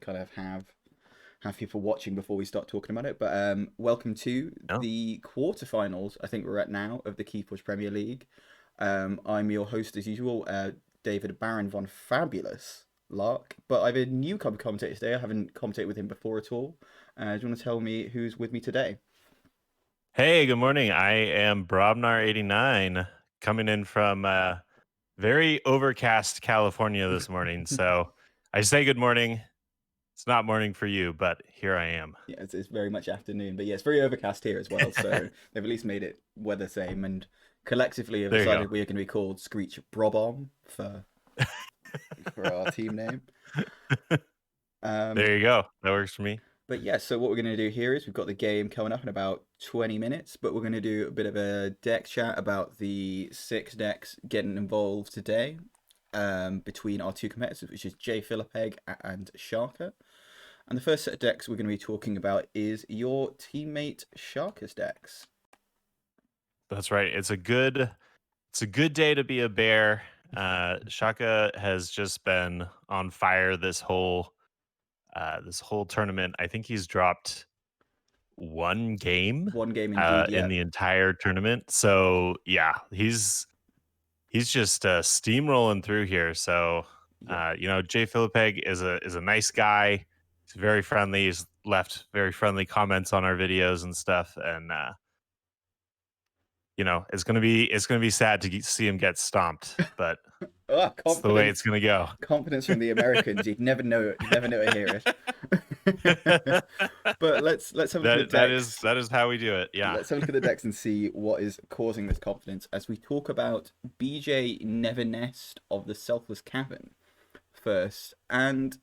kind of have people watching before we start talking about it. But welcome to No. the quarterfinals. I think we're at now of the KeyForge Premier League. I'm your host as usual, David Baron von Fabulous Lark. But I have a newcomer commentator today. I haven't commentated with him before at all. Do you want to tell me who's with me today? Hey, good morning. I am Brobnar89 coming in from very overcast California this morning. So I say good morning. It's not morning for you, but here I am. Yeah, it's very much afternoon, but yeah, it's very overcast here as well. So they've at least made it weather same, and collectively have There you go. decided we are going to be called Screech Bob-Omb for our team name. Um, There you go. That works for me. but yeah, so what we're going to do here is we've got the game coming up in about 20 minutes, but we're going to do a bit of a deck chat about the 6 decks getting involved today between our two competitors, which is JFilipeg and Siaka. And the first set of decks we're going to be talking about is your teammate Siaka's decks. That's right. It's a good day to be a bear. Shaka has just been on fire this whole tournament. I think he's dropped one game One game indeed, in yeah. the entire tournament. So yeah, he's just steamrolling through here. So Yeah. Jay Philippeg is a nice guy. He's very friendly. He's left very friendly comments on our videos and stuff. And it's gonna be sad to see him get stomped, but Oh, it's the way it's confidence. gonna go. Confidence from the Americans. You'd never know it. You'd never know it, hear it. But let's have a look at the that is decks. that is how we do it. Yeah. Let's have a look at the decks and see what is causing this confidence as we talk about BJ Nevernest of the Selfless Cavern first. And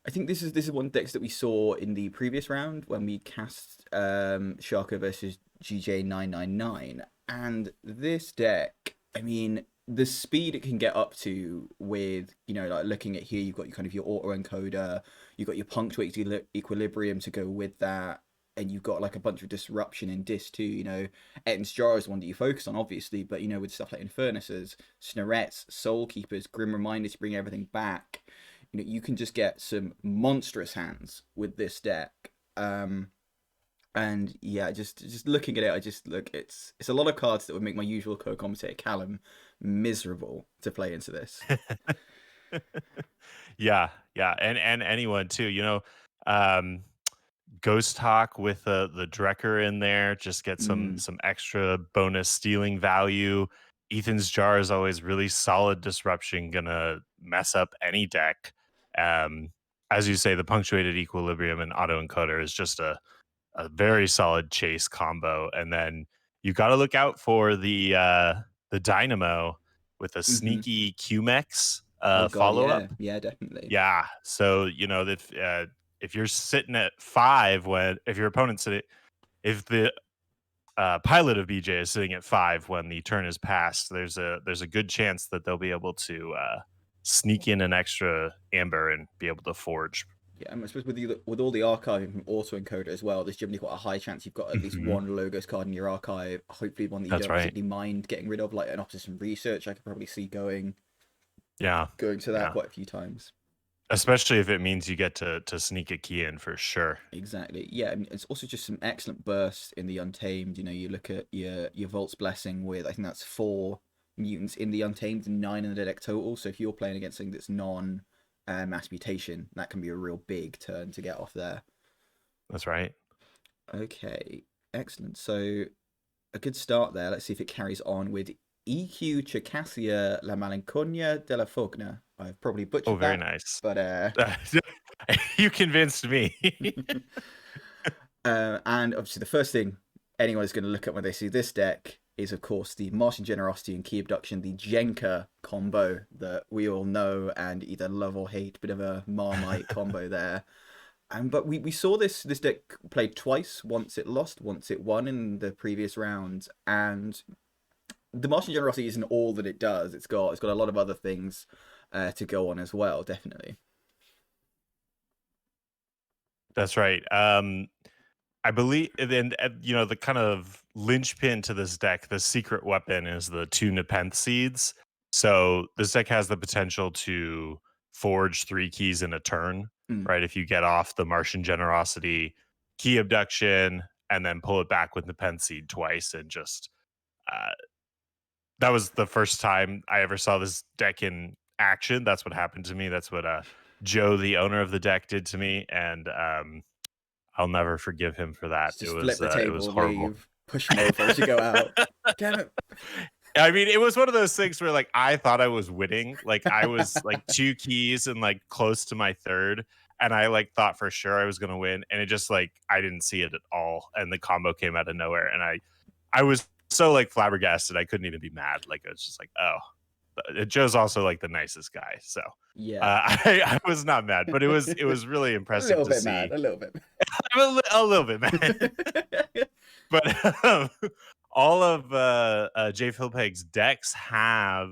I think this is one of the decks that we saw in the previous round when we cast Sharka versus GJ999. And this deck, I mean, the speed it can get up to with, like looking at here, you've got your kind of your autoencoder, you've got your punctuated equilibrium to go with that, and you've got like a bunch of disruption in Dis too, Etton's Jar is one that you focus on, obviously, but with stuff like Infernuses, Snarets, Soul Keepers, Grim Reminders to bring everything back, you can just get some monstrous hands with this deck. And yeah, just looking at it, I just look. It's a lot of cards that would make my usual co-commentator Callum miserable to play into this. Yeah, and anyone too. Um, Ghost Talk with the Drekker in there, just get Mm, some extra bonus stealing value. Ethan's Jar is always really solid disruption, gonna mess up any deck. Um, as you say, the punctuated equilibrium and auto encoder is just a very solid chase combo. And then you got to look out for the Dynamo with a mm-hmm. sneaky QMEX Oh God, follow yeah, up. yeah, definitely. Yeah. So, if you're sitting at 5 when if your opponent's sitting if the pilot of BJ is sitting at 5 when the turn is passed, there's a good chance that they'll be able to sneak in an extra amber and be able to forge. Yeah, and I suppose with all the archiving from autoencoder as well, there's generally quite a high chance you've got at least Mhm. one logos card in your archive. Hopefully, one that you That's don't right. particularly mind getting rid of, like an opposition research. I could probably see Yeah. going to that Yeah. quite a few times. Especially if it means you get to sneak a key in for sure. Exactly. Yeah, and it's also just some excellent bursts in the Untamed. You look at your Volt's Blessing with I think that's 4 mutants in the Untamed and 9 in the deck total. So if you're playing against something that's non mass mutation, that can be a real big turn to get off there. That's right. Okay, excellent. So a good start there. Let's see if it carries on with EQ Chicassia La Malinconia de la Fogna. I've probably Oh, butchered very that, nice. but You convinced me. and obviously the first thing anyone is going to look at when they see this deck is, of course, the Martian Generosity and Key Abduction, the Jenka combo that we all know and either love or hate. Bit of a Marmite combo there. But we saw this deck played twice. Once it lost, once it won in the previous round. And the Martian Generosity isn't all that it does. It's got a lot of other things to go on as well. Definitely. That's right. I believe then the kind of linchpin to this deck, the secret weapon is the 2 Nepenthe seeds. So this deck has the potential to forge 3 keys in a turn. Mm. right? If you get off the Martian Generosity, Key Abduction, and then pull it back with the Pen Seed twice, and just uh, that was the first time I ever saw this deck in action. That's what happened to me. That's what Joe, the owner of the deck, did to me, and I'll never forgive him for that. Just flip the It was table, horrible. leave, push them over as you go out. Damn it. I mean, it was one of those things where like I thought I was winning. Like I was like 2 keys and like close to my third. And I like thought for sure I was gonna win. And it just like I didn't see it at all. And the combo came out of nowhere. And I was so like flabbergasted. I couldn't even be mad. Like I was just like, oh. Joe's also like the nicest guy. So Yeah. I was not mad, but it was really A impressive little to bit see. mad. A little bit. A little bit mad. But all of JFilipeg's decks have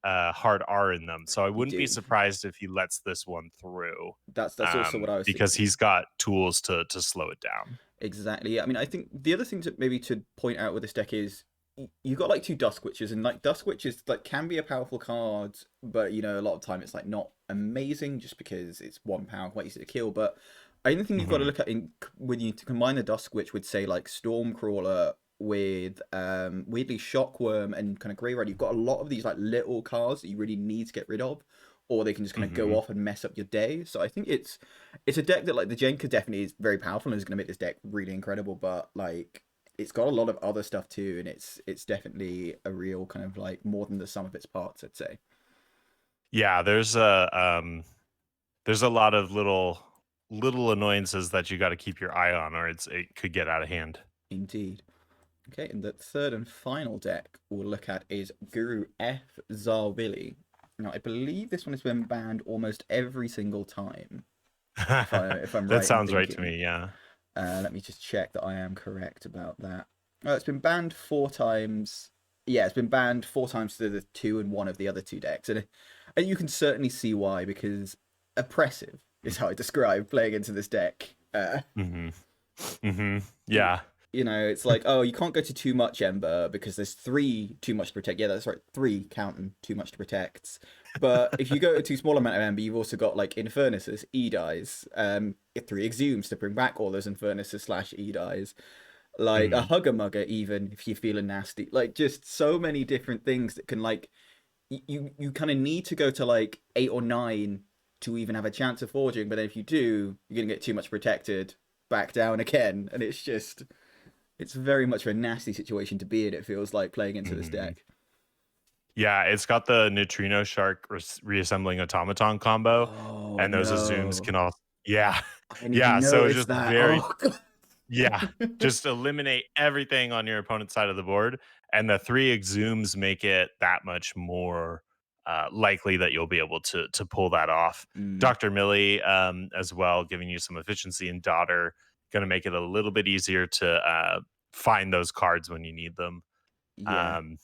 hard R in them, so I You wouldn't be do. surprised if he lets this one through. That's also what I was Because thinking. he's got tools to slow it down. Exactly. Yeah. I mean, I think the other thing to maybe to point out with this deck is you got like two Dusk Witches, and like Dusk Witches like can be a powerful card, but you know a lot of time it's like not amazing just because it's 1 power, quite easy to kill. But I think you've got to Mhm. look at in when you to combine the Dusk Witch with say like Stormcrawler with weirdly Shockworm and kind of Graveyard. You've got a lot of these like little cards that you really need to get rid of, or they can just kind of go Mhm. off and mess up your day. So I think it's a deck that like the Jenka definitely is very powerful and is going to make this deck really incredible, but like it's got a lot of other stuff too, and it's definitely a real kind of like more than the sum of its parts, I'd say. Yeah, there's a lot of little annoyances that you got to keep your eye on, or it could get out of hand. Indeed. Okay, and the third and final deck we'll look at is Guru F Zarvili. Now I believe this one has been banned almost every single time, if I'm That right in sounds right to thinking. me. Yeah. Let me just check that I am correct about that. It's been banned 4 times. Yeah, it's been banned 4 times to the 2 and 1 of the other two decks, and you can certainly see why, because oppressive is how I describe playing into this deck. Hmm. Hmm. You, Yeah. you know, it's like, oh, you can't go to too much Ember because there's 3 too much to protect. Yeah, that's right, 3 counting too much to protect. But if you go to too small amount of Ember, you've also got like Infernuses, E-Dies, 3 Exhumes to bring back all those Infernuses slash E-Dies, like a Mhm. Hugger Mugger, even if you're feeling nasty. Like just so many different things that can like you kind of need to go to like 8 or 9 to even have a chance of forging. But then if you do, you're gonna get too much protected, back down again, and it's very much a nasty situation to be in. It feels like playing into this Mhm. deck. Yeah, it's got the Neutrino Shark reassembling automaton combo, Oh and those Azums no, can also yeah. I didn't Yeah, even so it's notice just that. very Oh god. yeah, just eliminate everything on your opponent's side of the board, and the 3 Exhumes make it that much more, likely that you'll be able to pull that off. Mm, Dr. Millie, as well, giving you some efficiency, and Daughter gonna make it a little bit easier to, find those cards when you need them. yeah. Um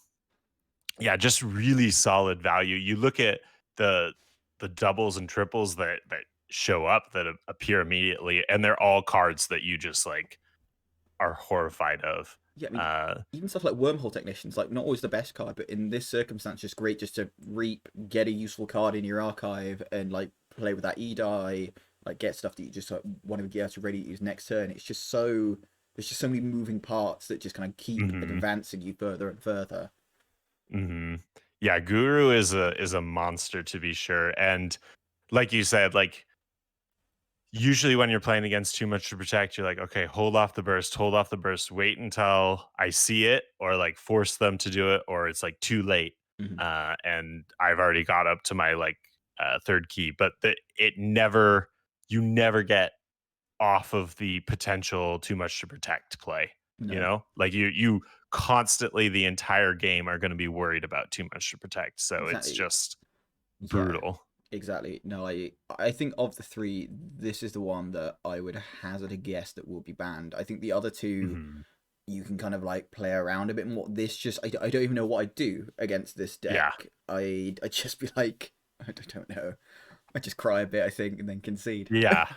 Yeah, just really solid value. You look at the doubles and triples that show up that appear immediately, and they're all cards that you just like are horrified of. Yeah, I mean, Uh, even stuff like Wormhole Technicians, like not always the best card, but in this circumstance, just great just to reap, get a useful card in your archive, and like play with that E die, like get stuff that you just want to get ready to use next turn. It's just so there's just so many moving parts that just kind of keep mhm, advancing you further and further. mhm. Yeah, Guru is a monster to be sure, and like you said, like usually when you're playing against too much to protect, you're like, okay, hold off the burst, wait until I see it, or like force them to do it, or it's like too late. Mhm. And I've already got up to my like third key, but it never, you never get off of the potential too much to protect play. You No, know, like you constantly the entire game are going to be worried about too much to protect. So it's exactly. just Yeah, brutal. exactly. No, I think of the three, this is the one that I would hazard a guess that will be banned. I think the other two Mhm. you can kind of like play around a bit more. This just I don't even know what I'd do against this Yeah. deck. I'd just be like I don't know. I just cry a bit, I think, and then concede. Yeah.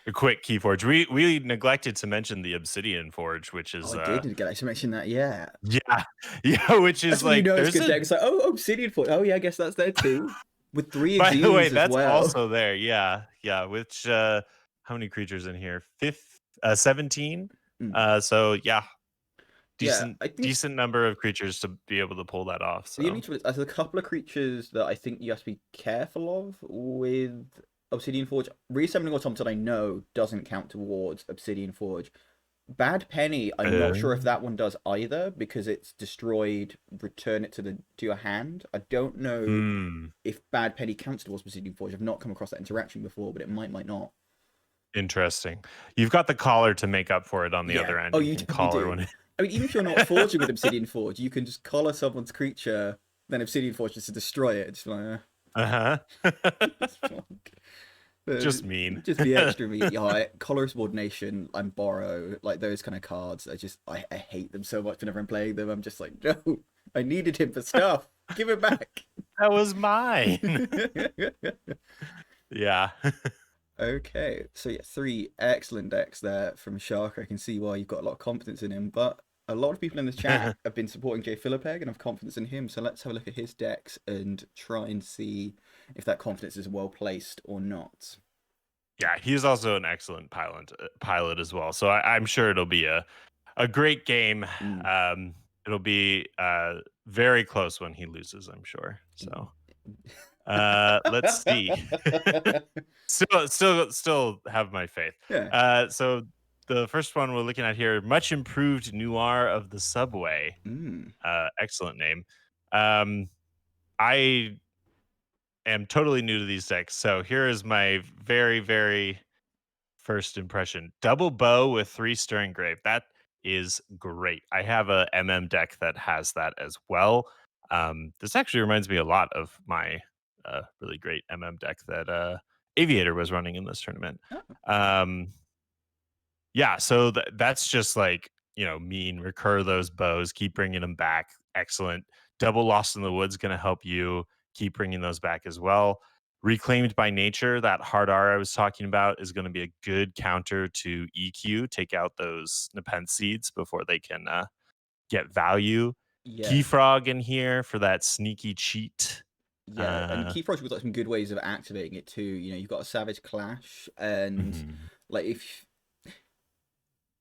A quick key forge. We neglected to mention the obsidian forge, which Oh, is I did need to get to mention that. Yeah, yeah, yeah, which that's is when you like know it's a there's good a deck. It's like, oh, Obsidian Forge. Oh yeah, I guess that's there too. with 3 By the way, exhumes as that's well. also there. Yeah, yeah. Which how many creatures in here? 17. Mm. So yeah, Yeah, decent I think decent number of creatures to be able to pull that off. the only So trouble is there's a couple of creatures that I think you have to be careful of with Obsidian Forge. Reassembling automaton I know doesn't count towards Obsidian Forge. Bad Penny, I'm not sure if uh, that one does either because it's destroyed, return it to your hand. I don't know hmm, if Bad Penny counts towards Obsidian Forge. I've not come across that interaction before, but it might not. interesting. You've got the collar to make up for it on the Yeah. other end. Oh, You you can definitely collar do. when I mean, even if you're not forging with Obsidian Forge, you can just collar someone's creature, then Obsidian Forge just to destroy it. Just like, uh-huh. it's like, Just mean. just be extra meat. Yeah, collar subordination and borrow, like those kind of cards. I hate them so much whenever I'm playing them. I'm just like, no, I needed him for stuff. Give it back. That was mine. Yeah. Okay, so yeah, 3 excellent decks there from Siaka. I can see why you've got a lot of confidence in him, but a lot of people in the chat have been supporting JFilipeg and have confidence in him. So let's have a look at his decks and try and see if that confidence is well placed or not. Yeah, he's also an excellent pilot as well. So I'm sure it'll be a great game. Mm. It'll be very close when he loses, I'm sure. So let's see. Still have my faith. Yeah. So the first one we're looking at here, much improved Noir of the Subway. Mm. Excellent name. Um, I am totally new to these decks, so here is my very, very first impression. Double bow with 3 Stirring Grave. That is great. I have a deck that has that as well. This actually reminds me a lot of my really great deck that Aviator was running in this tournament. Oh, Um, yeah, so that's just like, mean, recur those bows, keep bringing them back. Excellent. Double Lost in the Woods going to help you keep bringing those back as well. Reclaimed by Nature, that hard R I was talking about, is going to be a good counter to EQ. Take out those Nepenthe seeds before they can get value. yeah. Key Frog in here for that sneaky cheat. Yeah, and Uh, Key Frog was like some good ways of activating it too. You know, you've got a Savage Clash, and mhm. like if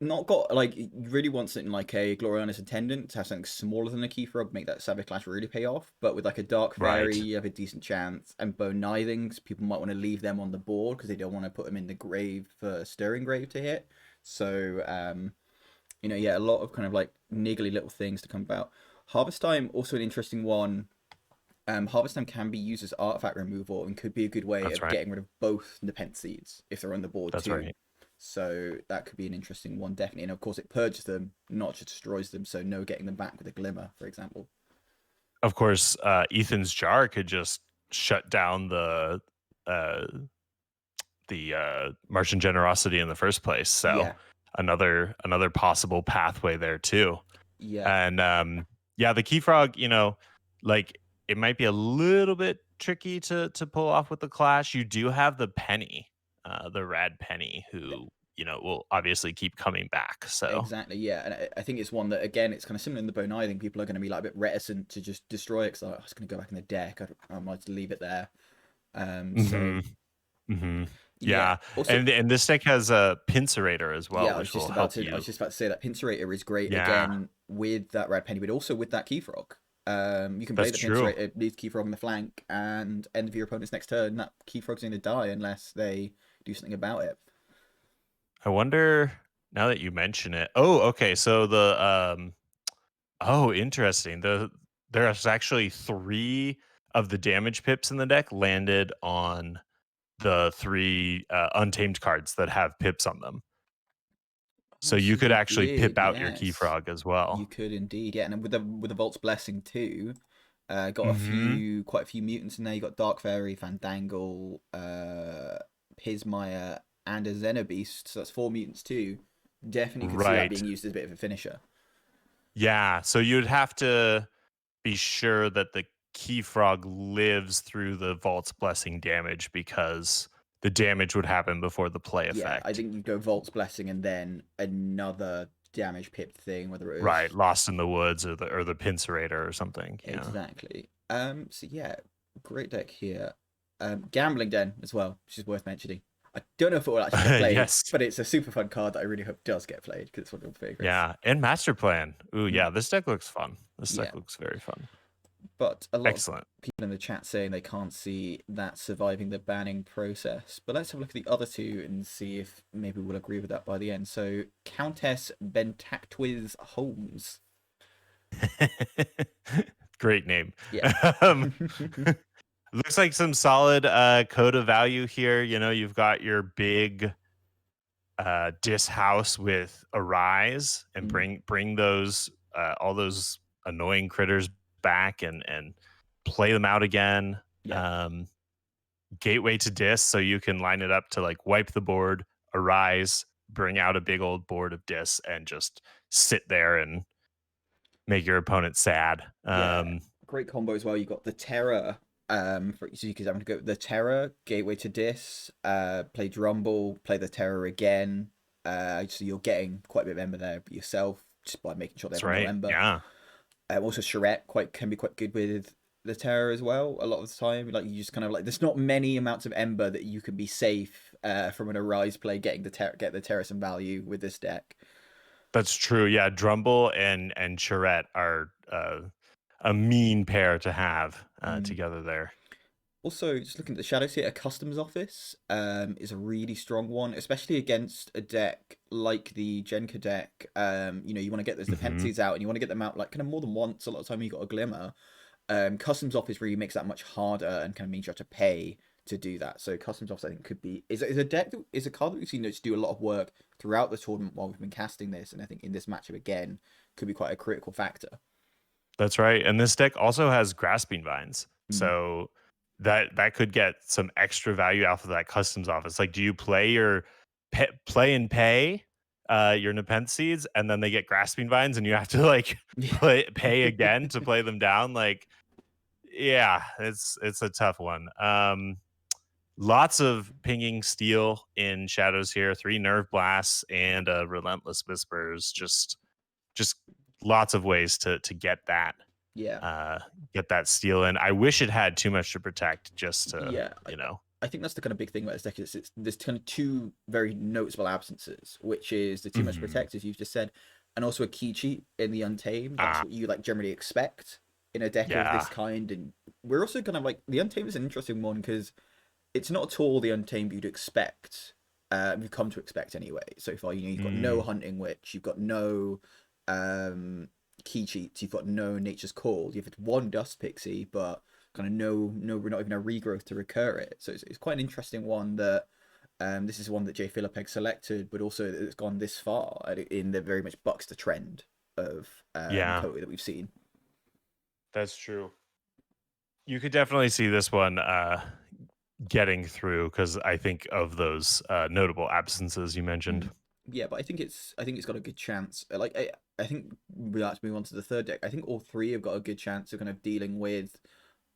not got like you really want something like a Gloriana's Attendant to have something smaller than a Key Frog, make that Savage Clash really pay off. But with like a Dark Fairy, Right. you have a decent chance. And Bone Nithings, people might want to leave them on the board because they don't want to put them in the grave for Stirring Grave to hit. So yeah, a lot of kind of like niggly little things to come about. Harvest Time, also an interesting one. Harvest Time can be used as artifact removal and could be a good way That's of right. getting rid of both Nepenthe seeds if they're on the board That's too. right. So that could be an interesting one, definitely. And of course, it purges them, not just destroys them. So no getting them back with a Glimmer, for example. Of course, Ethan's Jar could just shut down uh, the Martian generosity in the first place. So Yeah, another possible pathway there too. yeah, And yeah, the Key Frog, like it might be a little bit tricky to pull off with the Clash. You do have the Penny, the Rad Penny, who will obviously keep coming back. So exactly. Yeah, and I think it's one that again, it's kind of similar in the Bone Eye thing. People are going to be like a bit reticent to just destroy it because oh, it's going to go back in the deck. I might leave it there. So hmm hmm yeah. yeah, Also, and this deck has a Pincerator as well, yeah, which will help I was you. just about to say that Pincerator is great Yeah, again with that Red Penny, but also with that Key Frog. You can play that's the true. Pincerator, leave Key Frog on the flank, and end of your opponent's next turn. That Key Frog's going to die unless they do something about it. I wonder now that you mention it. Oh, okay. So oh, interesting. There's actually 3 of the damage pips in the deck landed on the 3 untamed cards that have pips on them. So Oh, you so could you actually pip did, out your Key yes. Frog as You well. could indeed, yeah. And with the Vault's Blessing too, got Mhm. quite a few mutants in there. You got Dark Fairy, Fandangle, Pismire, and a Xenobeast. So that's 4 mutants too. Definitely could see that Right. being used as a bit of a finisher. Yeah, so you'd have to be sure that the Key Frog lives through the Vault's Blessing damage because the damage would happen before the play Yeah, I effect. think you go Vault's Blessing and then another damage pipped thing, whether it Right, was Lost in the Woods or the Pincerator or something, yeah. exactly. So yeah. great deck here. Gambling Den as well, which is worth mentioning. I don't know if it will actually get played, Yes. but it's a super fun card that I really hope does get played because it's one of my favorites. Yeah. And Master Plan. Ooh, Mm, yeah. This deck looks fun. This yeah, deck looks very fun. but a lot of Excellent. people in the chat saying they can't see that surviving the banning process. But let's have a look at the other two and see if maybe we'll agree with that by the end. So Countess Bentactwiz Holmes. Great name. Yeah. um, looks like some solid code of value here. You know, you've got your big dis house with Arise and Mm, bring those all those annoying critters back and play them out again. yeah. Um, gateway to dis, so you can line it up to like wipe the board, Arise, bring out a big old board of dis, and just sit there and make your opponent sad. Yeah, great combo as well. You got the Terror. So you could have to go the Terror, Gateway to Dis, play Drumble, play the Terror again. So you're getting quite a bit of Ember there yourself just by making sure they That's have no right. Ember. Yeah. Also, Charette can be quite good with the Terror as well. A lot of the time, like you just kind of like there's not many amounts of Ember that you can be safe from an Arise play getting get the Terror some value with this deck. That's true. Yeah, Drumble and Charette are a mean pair to have Mm. together there. Also, just looking at the shadows here, a customs office is a really strong one, especially against a deck like the Genka deck. You want to get those Hmm. dependencies out and you want to get them out like kind of more than once. A lot of time you got a glimmer. Customs office really makes that much harder and kind of means you have to pay to do that. So customs office I think could be is a deck that is a card that we've seen that's do a lot of work throughout the tournament while we've been casting this, and I think in this matchup again could be quite a critical factor. That's right. And this deck also has Grasping Vines, Mm. so that could get some extra value off of that customs office. Like, do you play your play and pay your Nepenthe Seeds, and then they get Grasping Vines, and you have to like pay again to play them down? Like, yeah, it's a tough one. Lots of pinging steel in shadows here, 3 nerve blasts and relentless whispers. Just lots of ways to Yeah. uh get that steel in. I wish it had too much to protect just to, Yeah, you know. I think that's the kind of big thing about this deck is there's kind of two very noticeable absences, which is the too much Mhm. protect, as you've just said, and also a key cheat in the Untamed. That's Ah, what you like generally expect in a deck of yeah. this kind. And we're also kind of like the Untamed is an interesting one because it's not at all the Untamed you'd expect. You've come to expect anyway. So far, you've got no Mm, Hunting Witch, you've got no um, key cheats, you've got no Nature's Call, you've had one Dust Pixie, but kind of no, we're not even a regrowth to recur it. So it's quite an interesting one that this is one that JFilipeg selected, but also it's gone this far in the very much bucks the trend of yeah, Koei that we've seen. that's true. You could definitely see this one getting through because I think of those notable absences you mentioned. Mm. Yeah, but I think it's got a good chance. I think we like to move on to the third deck. I think all three have got a good chance of kind of dealing with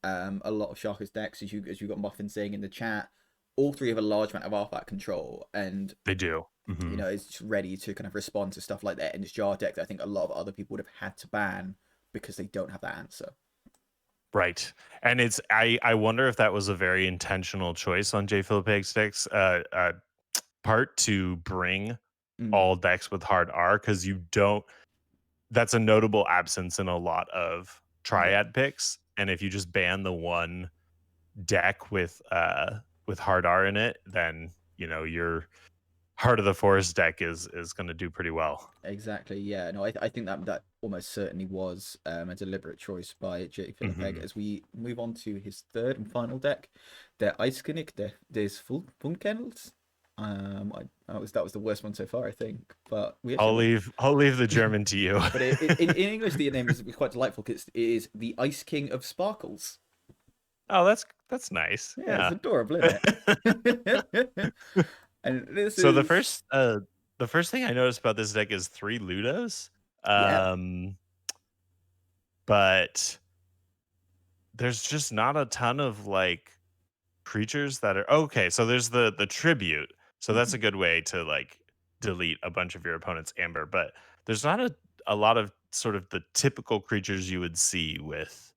a lot of Shaka's decks, as you got Muffin saying in the chat. All three have a large amount of artifact control, and They do. Hmm. it's just ready to kind of respond to stuff like that. And this Jar deck that I think a lot of other people would have had to ban because they don't have that answer. Right. And it's I wonder if that was a very intentional choice on JFilipeg's decks part to bring Mm, all decks with hard R, because you don't that's a notable absence in a lot of yeah, triad picks. And if you just ban the one deck with hard R in it, then you know your Heart of the Forest deck is going to do pretty well. exactly. Yeah, no, I think that almost certainly was a deliberate choice by Jake Philippeg. Hmm. As we move on to his third and final deck, der Eiskönig des Funkels. That was the worst one so far, I think. But we I'll actually leave the German to you. but in English, the name is quite delightful because it is the Ice King of Sparkles. Oh, that's nice. Yeah, it's Yeah. adorable, isn't it? And this So is the first thing I noticed about this deck is 3 Ludos. yeah. Um but there's just not a ton of like creatures that are okay. So there's the tribute. So that's a Mhm. good way to like delete a bunch of your opponent's amber, but there's not a lot of sort of the typical creatures you would see with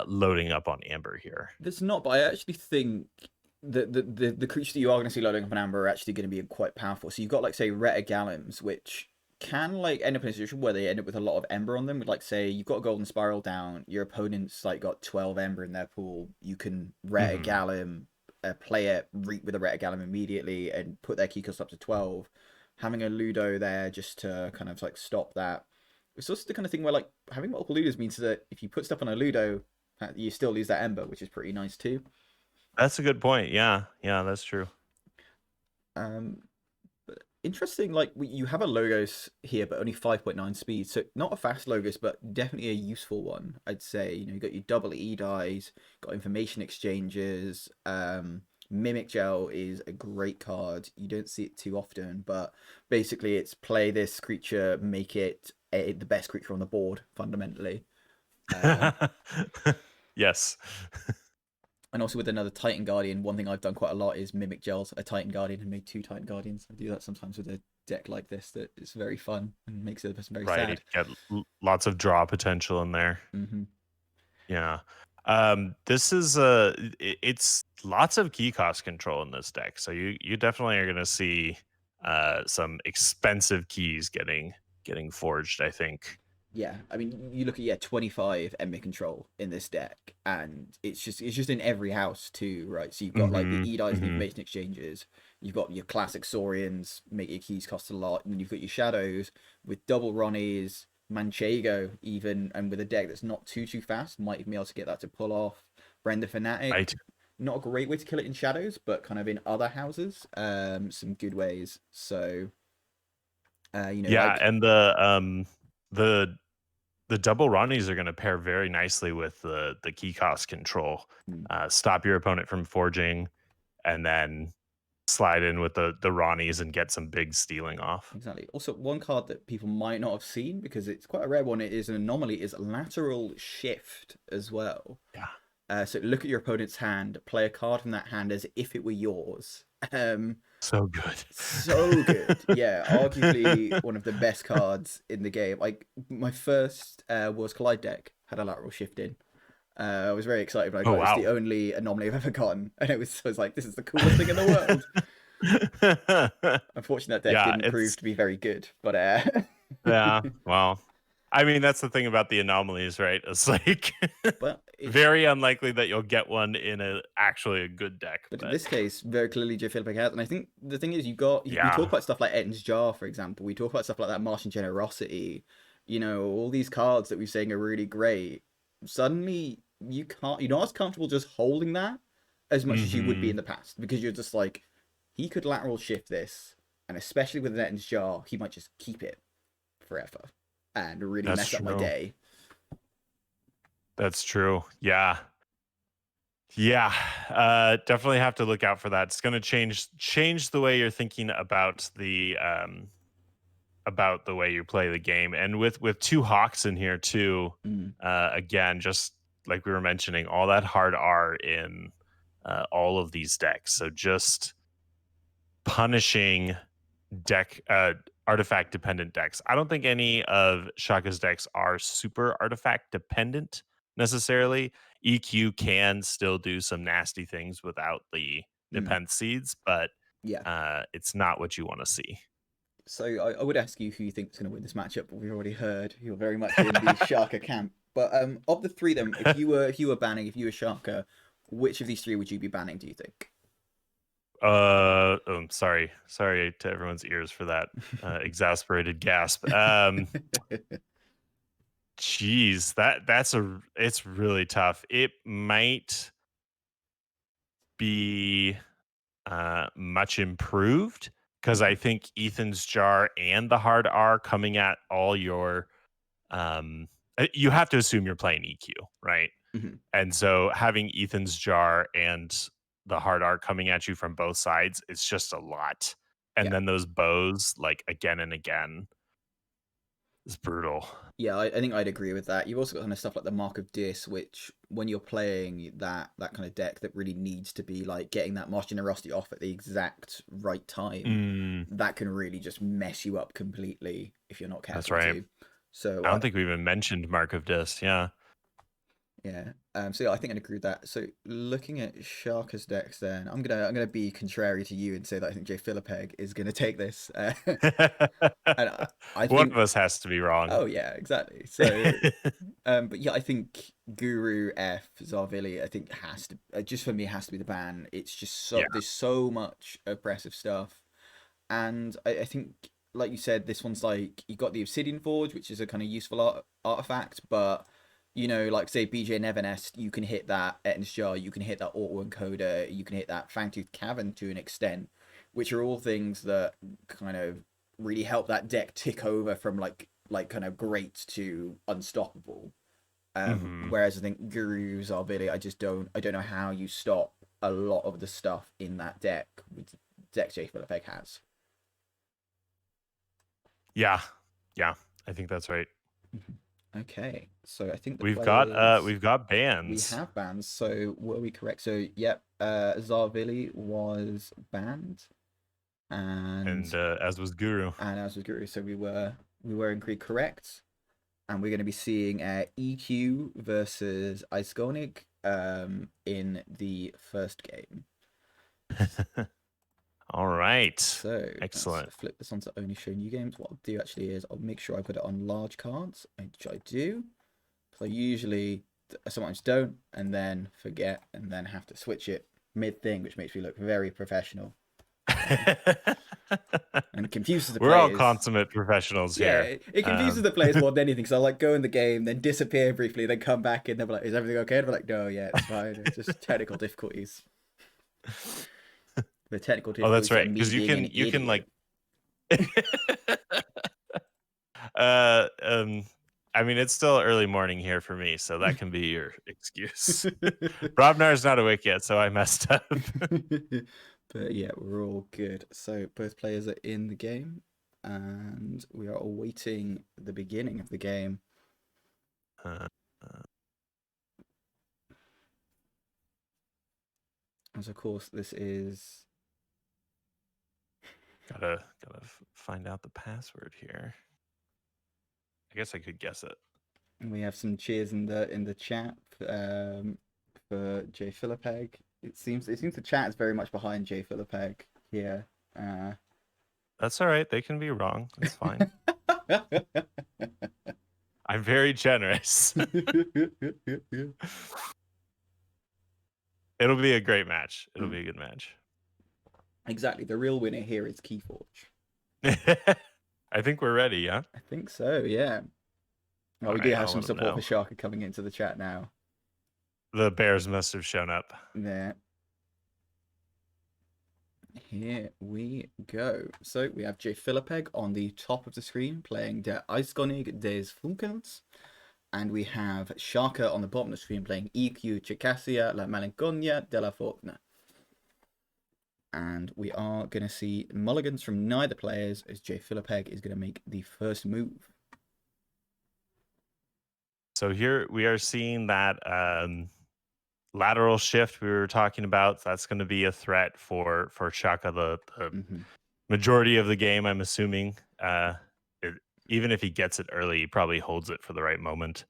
loading up on Amber here. There's not, but I actually think that the creatures that you are going to see loading up on Amber are actually going to be quite powerful. So you've got, like, say, Retagalims, which can, like, end up in a situation where they end up with a lot of Ember on them. With, like, say, you've got a Golden Spiral down, your opponent's, like, got 12 Ember in their pool. You can Retagalim, play it, reap with a Retagalim immediately, and put their key cost up to 12. Having a Ludo there just to kind of, like, stop that. It's also the kind of thing where, like, having multiple Ludos means that if you put stuff on a Ludo, you still lose that Ember, which is pretty nice too. That's a good point. Yeah, that's true. But interesting, like, you have a Logos here, but only 5.9 speed, so not a fast Logos, but definitely a useful one, I'd say. You got your double E dies, got information exchanges. Mimic Gel is a great card. You don't see it too often, but basically it's play this creature, make it the best creature on the board, fundamentally. Yes. And also with another Titan Guardian, one thing I've done quite a lot is Mimic Gels a Titan Guardian and made 2 Titan Guardians. I do that sometimes with a deck like this that is very fun and makes the other person very sad. Get lots of draw potential in there. Yeah. This is it's lots of key cost control in this deck, so you definitely are going to see some expensive keys getting forged, I think. Yeah, I mean, you look at 25 enemy control in this deck, and it's just in every house too, right? So you've got like the E-Dies and information exchanges. You've got your classic Saurians, make your keys cost a lot, and then you've got your Shadows with double Ronnies, Manchego even, and with a deck that's not too fast, might even be able to get that to pull off. Brenda Fanatic, Right. not a great way to kill it in Shadows, but kind of in other houses, some good ways. So, yeah, like, and the double Ronnies are going to pair very nicely with the key cost control. Stop your opponent from forging, and then slide in with the Ronnies and get some big stealing off. Exactly. Also, one card that people might not have seen because it's quite a rare one, it is an anomaly, is Lateral Shift as well. Yeah. So look at your opponent's hand, play a card from that hand as if it were yours. So good. So good. Yeah, arguably one of the best cards in the game. Like, my first Worlds Collide deck had a Lateral Shift in. I was very excited when I got it. It's the only anomaly I've ever gotten. And I was like, this is the coolest thing in the world. Unfortunately, that deck didn't prove to be very good. But yeah, well, I mean, that's the thing about the anomalies, right? It's like but it's very unlikely that you'll get one in actually a good deck. But in this case, very clearly JFilipeg has. And I think the thing is, we talk about stuff like Ettin's Jar, for example. We talk about stuff like that Martian Generosity. All these cards that we're saying are really great. Suddenly, you're not as comfortable just holding that as much as you would be in the past, because you're just like, he could Lateral Shift this, and especially with an Ettin's Jar, he might just keep it forever and really mess up my day. That's true. Yeah. Definitely have to look out for that. It's going to change the way you're thinking about the way you play the game. And with 2 Hawks in here too, again, just like we were mentioning, all that hard R in all of these decks. So just punishing artifact dependent decks. I don't think any of Shaka's decks are super artifact dependent necessarily. EQ can still do some nasty things without the Nepenthe Seeds, but it's not what you want to see. So I would ask you who you think is going to win this matchup, but we've already heard you're very much in the Shaka camp. But of the 3 then, if you were banning, if you were Shaka, which of these 3 would you be banning, do you think? Sorry to everyone's ears for that exasperated gasp. Geez, it's really tough. It might be much improved, because I think Ethan's Jar and the hard R coming at all your you have to assume you're playing EQ, right? And so having Ethan's Jar and the hard R coming at you from both sides, it's just a lot. And then those bows, like, again and again, is brutal. Yeah, I think I'd agree with that. You've also got kind of stuff like the Mark of Dis, which when you're playing that kind of deck that really needs to be like getting that Martian Generosity off at the exact right time, that can really just mess you up completely if you're not careful. That's right. So I don't think we even mentioned Mark of Dis. Yeah. Yeah. So yeah, I think I agree with that. So looking at Sharka's decks, then I'm gonna be contrary to you and say that I think JFilipeg is gonna take this. And I One think, of us has to be wrong. oh yeah, exactly. So, but yeah, I think Guru F Zarvili, I think has to just for me has to be the ban. It's just so Yeah. there's so much oppressive stuff, and I think like you said, this one's like you got the Obsidian Forge, which is a kind of useful artifact, but like say BJ Nevernest, you can hit that Ettin's Jar, you can hit that Auto Encoder, you can hit that Fangtooth Cavern to an extent, which are all things that kind of really help that deck tick over from like kind of great to unstoppable. Hmm. Whereas I think Gurus are really, I don't know how you stop a lot of the stuff in that deck with deck JFilipeg has. Yeah. Yeah. I think that's right. Okay, so I think the We've got players we've got we bans. have bans. So were we correct? So yep, Zarvili was banned, and And as was Guru. as was Guru. So we were indeed correct, and we're going to be seeing EQ versus Iskonig in the first game. All right. So let's Excellent. flip this onto only show new games. What I'll do actually is I'll make sure I put it on large cards, which I do. So I usually sometimes don't, and then forget, and then have to switch it mid thing, which makes me look very professional and confuses the We're all players. consummate professionals Yeah, here. it confuses the players more than anything. So I like go in the game, then disappear briefly, then come back, and they're like, "Is everything okay?" And I'm like, "No, yeah, it's fine. It's just technical difficulties." The technical Oh, that's difficulties are right. me Because you being an can like idiot. uh um I mean it's still early morning here for me, so that can be your excuse. Robnar's not awake yet, so I messed up. But yeah, we're all good. So both players are in the game, and we are awaiting the beginning of the game. Uh, uh, As of course, this is gotta find out the password here. I guess I could guess it. we have some cheers in the chat for JFilipeg. It seems the chat is very much behind JFilipeg here. That's all right. They can be wrong. That's fine. I'm very generous. It'll be a great match. It'll be a good match. Exactly. The real winner here is Keyforge. I think we're ready, yeah? I think so, yeah. Well, All we do right, have I'll some let them support for know. Shaka coming into the chat now. The Bears must have shown up. There. Here we go. So we have JFilipeg on the top of the screen playing Der Eiskönig des Funkens. And we have Shaka on the bottom of the screen playing EQ Circassia La Malinconia della Fortuna. And we are going to see mulligans from neither players as JFilipeg is going to make the first move. So here we are seeing that lateral shift we were talking about. That's going to be a threat for Shaka the majority of the game, I'm assuming. Even if he gets it early, he probably holds it for the right moment.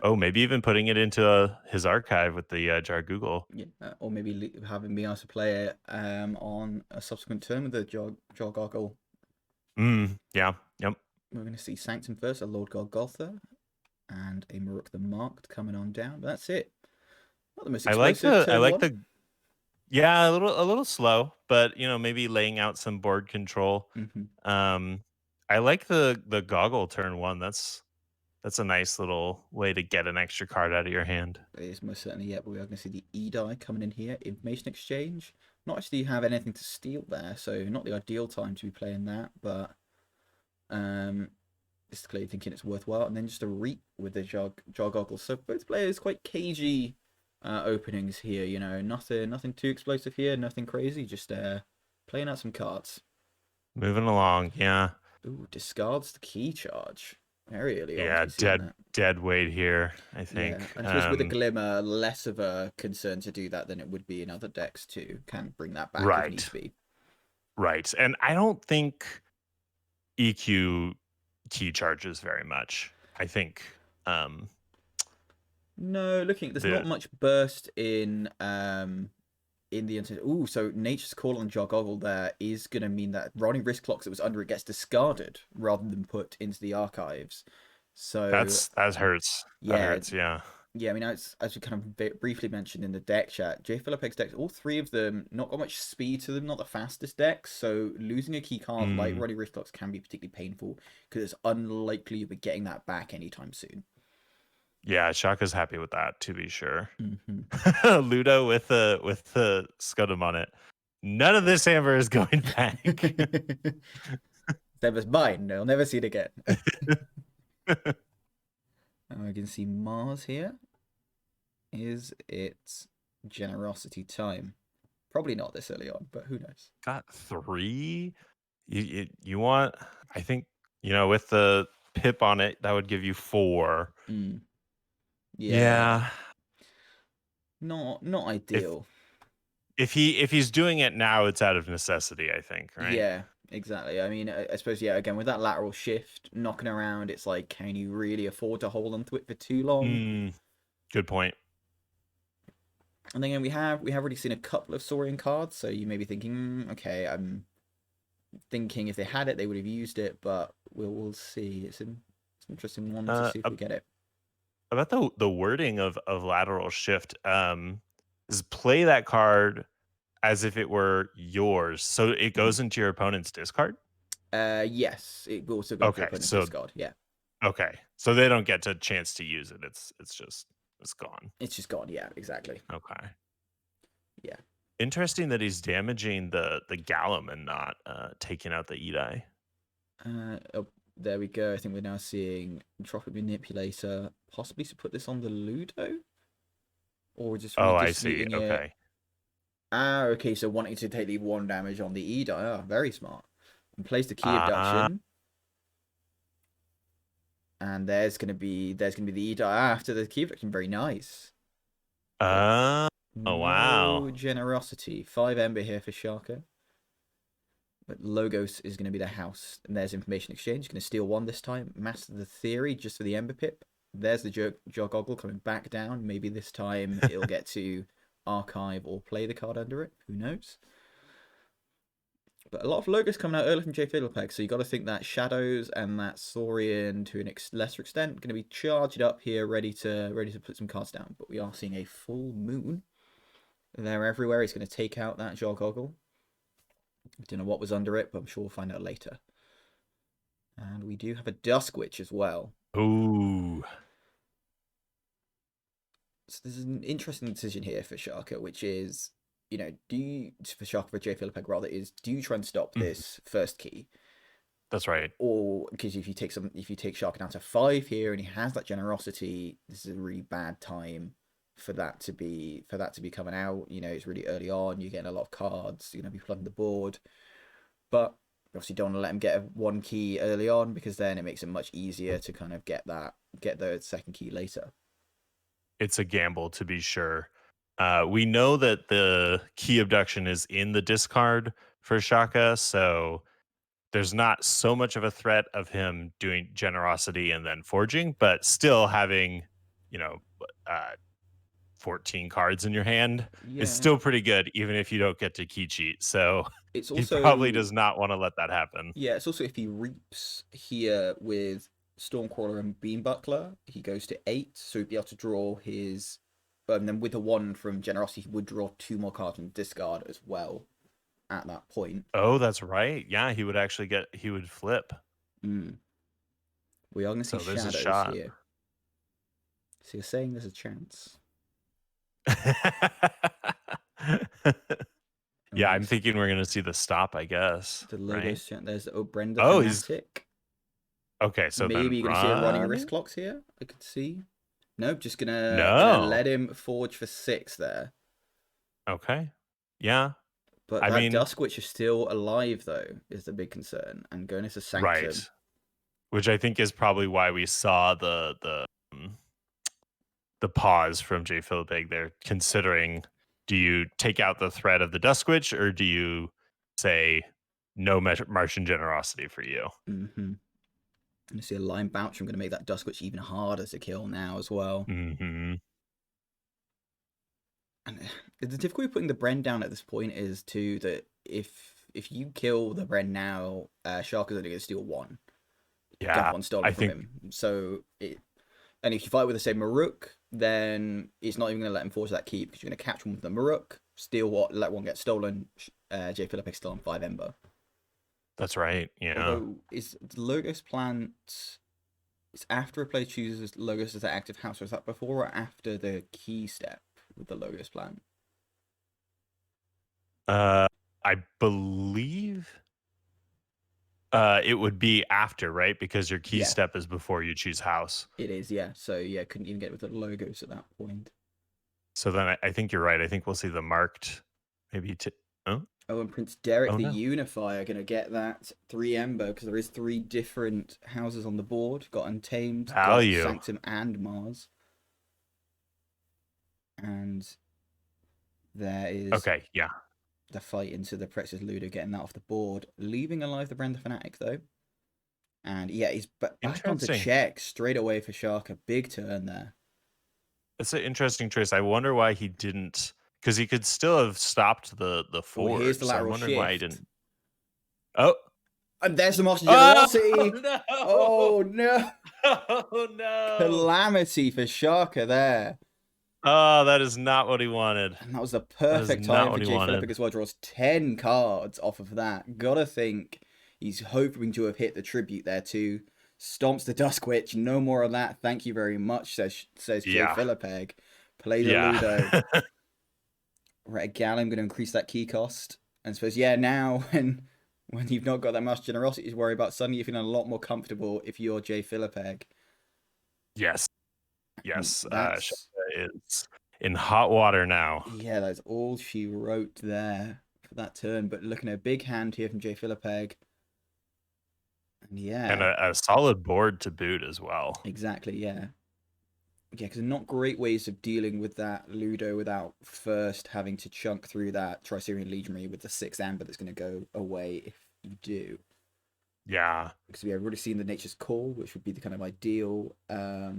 Maybe even putting it into his archive with the Jar Google. Yeah, or maybe having me asked to play it on a subsequent turn with the Jar Goggle. Yeah, yep. We're going to see Sanctum first, a Lord Golgotha, and a Maruk the Marked coming on down. But that's it. Not the most explosive turn one. Yeah, a little slow, but maybe laying out some board control. I like the Goggle turn one. That's a nice little way to get an extra card out of your hand. It is most certainly, yeah, but we are going to see the E-Die coming in here. Information exchange. Not actually have anything to steal there, so not the ideal time to be playing that, but just clearly thinking it's worthwhile. And then just a Reap with the Jog Goggles. So both players quite cagey openings here, nothing too explosive here, nothing crazy, just playing out some cards. Moving along, yeah. Ooh, discards the key charge. Very early on. Yeah, dead weight here, I think. Yeah, and I suppose with a Glimmer, less of a concern to do that than it would be in other decks too. Can bring that back if needs be. Right, and I don't think EQ key charges very much. I think No, looking, there's not much burst in the Ooh, so Nature's Call on Jogoggle there is going to mean that Ronnie Wrist Clocks that was under it gets discarded rather than put into the archives. So that hurts. That yeah, hurts. Yeah. yeah. I mean, as we kind of briefly mentioned in the deck chat, JFilipeg's decks, all three of them, not got much speed to them, not the fastest decks. So losing a key card like Ronnie Wrist Clocks can be particularly painful because it's unlikely you'll be getting that back anytime soon. Yeah, Shaka's happy with that, to be sure. Mm-hmm. Ludo with the Scudam on it. None of this amber is going back. That was mine. They'll never see it again. And we can see Mars here. Is it generosity time? Probably not this early on, but who knows? Got 3. You want? I think with the pip on it, that would give you 4. Yeah. Not ideal. If he's doing it now, it's out of necessity, I think, right? Yeah, exactly. I mean, I suppose, yeah, again, with that lateral shift knocking around, it's like, can you really afford to hold onto it for too long? Good point. And then again, we have already seen a couple of Saurian cards, so you may be thinking, okay, I'm thinking if they had it, they would have used it, but we'll see. It's an interesting one to see if we get it. About the wording of lateral shift, is play that card as if it were yours, so it goes into your opponent's discard. Yes, it will also go to your opponent's discard. Yeah. Okay, so they don't get a chance to use it. It's gone. It's just gone. Yeah, exactly. Okay. Yeah. Interesting that he's damaging the Gallum and not taking out the Edai. Oh, there we go. I think we're now seeing Entropic Manipulator, possibly to put this on the Ludo, or just I see. It. Okay. Okay. So wanting to take the 1 damage on the Edai. Ah, very smart. And plays the key abduction. And there's gonna be the Edai after the key abduction. Very nice. Oh wow. No generosity. 5 Ember here for Siaka. But Logos is going to be the house. And there's Information Exchange. Going to steal 1 this time. Master the Theory just for the Ember Pip. There's the Jogoggle coming back down. Maybe this time it'll get to archive or play the card under it. Who knows? But a lot of Logos coming out early from JFilipeg. So you got to think that Shadows and that Saurian to an lesser extent going to be charged up here, ready to put some cards down. But we are seeing a full moon. They're everywhere. He's going to take out that Jogoggle. I don't know what was under it, but I'm sure we'll find out later. And we do have a Dusk Witch as well. Ooh. So there's an interesting decision here for Siaka, which is, for JFilipeg rather, do you try and stop this first key? That's right. Or because if you take Siaka down to 5 here and he has that generosity, this is a really bad time for that to be coming out. It's really early on. You're getting a lot of cards. You're gonna be flooding the board, but obviously don't want to let him get 1 key early on because then it makes it much easier to kind of get the second key later. It's a gamble, to be sure. We know that the key abduction is in the discard for Siaka, so there's not so much of a threat of him doing generosity and then forging, but still having 14 cards in your hand is still pretty good, even if you don't get to key cheat. So it's also, he probably does not want to let that happen. Yeah, it's also if he reaps here with Stormcrawler and Beambuckler, he goes to 8, so he'd be able to draw his. And then with the 1 from Generosity, he would draw 2 more cards from discard as well at that point. Oh, that's right. Yeah, he would flip. We are going to see Shadows here. So you're saying there's a chance? Yeah, I'm thinking we're going to see the stop, I guess. The Logos chant. There's Brenda Fanatic. Okay, so maybe you're going to see a Ronnie Wrist Clocks here. I could see. Nope, just gonna let him forge for 6 there. Okay. Yeah. But that Dusk Witch is still alive, though, is the big concern. And going into Sanctum. Right. Which I think is probably why we saw the pause from JFilipeg there, considering, do you take out the threat of the Dusk Witch, or do you say no Martian generosity for you? And I see a line bouncer. I'm going to make that Dusk Witch even harder to kill now as well. Mm-hmm. And the difficulty of putting the Bren down at this point is too that if you kill the Bren now, Shark is only going to steal one. Get Yeah, one stolen I from think him. So and if you fight with the same Maruk, then it's not even going to let him force that keep because you're going to catch one with the Maruk, steal what, let one get stolen. JFilipeg still on 5 Ember. that's right. Yeah. Although is the Logos plant. It's after a player chooses Logos as their active house, or is that before or after the key step with the Logos plant? I believe it would be after, right? Because your key Yeah, step is before you choose house. it is. Yeah, so yeah, couldn't even get with the Logos at that point. So then I think you're right. I think we'll see the marked maybe oh, Oh, and Prince Derek oh the no. Unifier going to get that 3 Ember because there is 3 different houses on the board. Got Untamed, got Value. Sanctum, and Mars. And there is Okay, yeah. the fight into the Prexus Ludo, getting that off the board, leaving alive the Brand the Fanatic though. And yeah, he's back onto Interesting. check straight away for Shark. A big turn there. It's an interesting choice. I wonder why he didn't, because he could still have stopped the Oh, forge. here's the So I'm lateral wondering why he shift. didn't. Oh, And there's the Master oh Generosity. no! Oh no! Oh no! Calamity for Sharka there. Oh, that is not what he wanted. And that was the That is perfect not time for what he JFilipeg wanted. as well. Draws 10 cards off of that. Gotta think he's hoping to have hit the tribute there too. Stomps the Dusk Witch. No more of that. Thank you very much, says Yeah. JFilipeg. Plays a Yeah. Ludo. Right, Gallum going to increase that key cost. And suppose, yeah, now when you've not got that much generosity to worry about, suddenly you're feeling a lot more comfortable if you're JFilipeg. Yes. Yes. That's Shaka is in hot water now. yeah, that's all she wrote there for that turn. But looking at a big hand here from JFilipeg. And yeah, And a solid board to boot as well. exactly, yeah. Yeah, because not great ways of dealing with that Ludo without first having to chunk through that Tricerian Legionary with the 6 Amber that's going to go away if you do. Yeah. Because we have already seen the Nature's Call, which would be the kind of ideal. I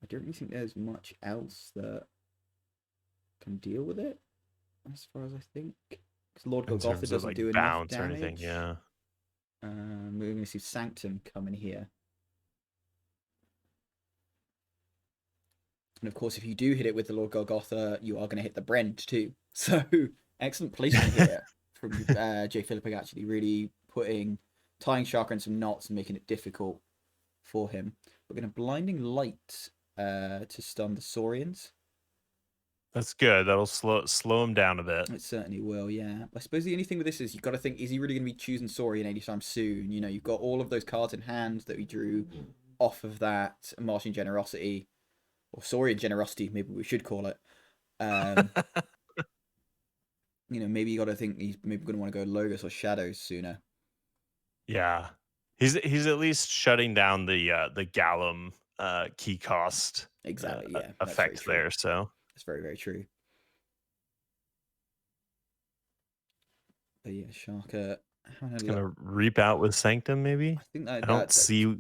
don't really think there's much else that can deal with it, as far as I think. Because Lord In Golgotha terms of doesn't like do enough bounce or anything. damage. Yeah. We're going to see Sanctum come in here. And of course, if you do hit it with the Lord Golgotha, you are going to hit the Brent too. So excellent placement here from JFilipeg, actually really tying Shaka in some knots and making it difficult for him. We're going to Blinding Light to stun the Saurians. That's good. That'll slow him down a bit. It certainly will, yeah. I suppose the only thing with this is you've got to think, is he really going to be choosing Saurian anytime soon? You know, you've got all of those cards in hand that we drew off of that Martian Generosity, or Saurian Generosity, maybe we should call it. You know, maybe you got to think he's maybe going to want to go Logos or Shadows sooner. Yeah. He's at least shutting down the Gallum key cost Exactly, yeah. effect there. So that's very, very true. But yeah, Sharka. it's gonna reap out with Sanctum, maybe. I think I don't see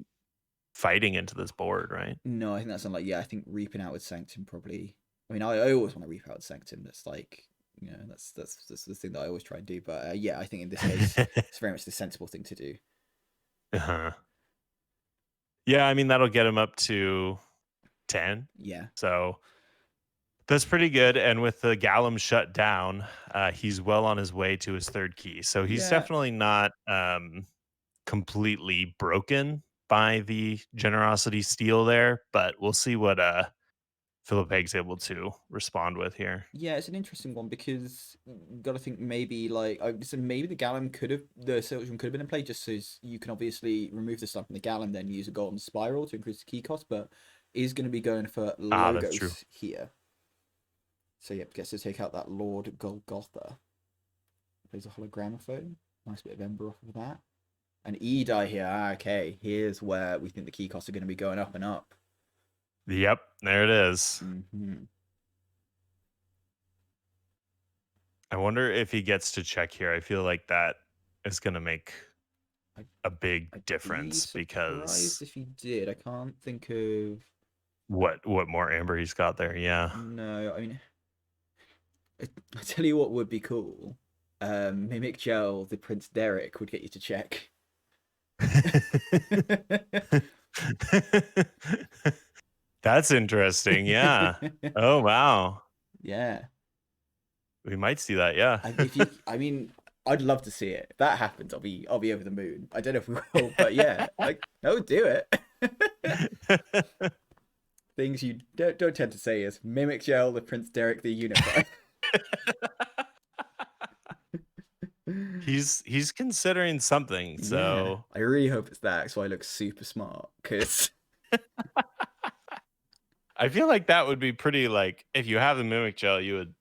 fighting into this board, right? No, I think that's unlike. Yeah, I think reaping out with Sanctum probably. I mean, I always want to reap out with Sanctum. That's like, you know, that's the thing that I always try and do. But yeah, I think in this case, it's very much the sensible thing to do. Uh-huh. Yeah, I mean that'll get him up to 10. Yeah. So that's pretty good. And with the Gallum shut down, he's well on his way to his 3rd key. So he's definitely not completely broken by the generosity steal there, but we'll see what Filipeg's able to respond with here. Yeah, it's an interesting one because you got to think maybe like so maybe the Sylveon could have been in play just so you can obviously remove the stuff from the Gallum, then use a Golden Spiral to increase the key cost, but is going to be going for Logos here. So yep, gets to take out that Lord Golgotha. Plays a Hologramophone. Nice bit of Ember off of that. And Edai here. Okay, here's where we think the key costs are going to be going up and up. Yep, there it is. Mm-hmm. I wonder if he gets to check here. I feel like that is going to make a big I'd be difference surprised because if he did. I can't think of. what more amber he's got there. Yeah. No, I mean, I tell you what would be cool. Mimic Gel, the Prince Derek would get you to check. That's interesting. Yeah. Oh wow. Yeah. We might see that. Yeah. If you, I mean, I'd love to see it. If that happens, I'll be over the moon. I don't know if we will, but yeah, I would do it. Things you don't tend to say is Mimic Gel, the Prince Derek, the Unifier. He's considering something. Yeah, So I really hope it's that. So I look super smart because I feel like that would be pretty like if you have the mimic gel, you would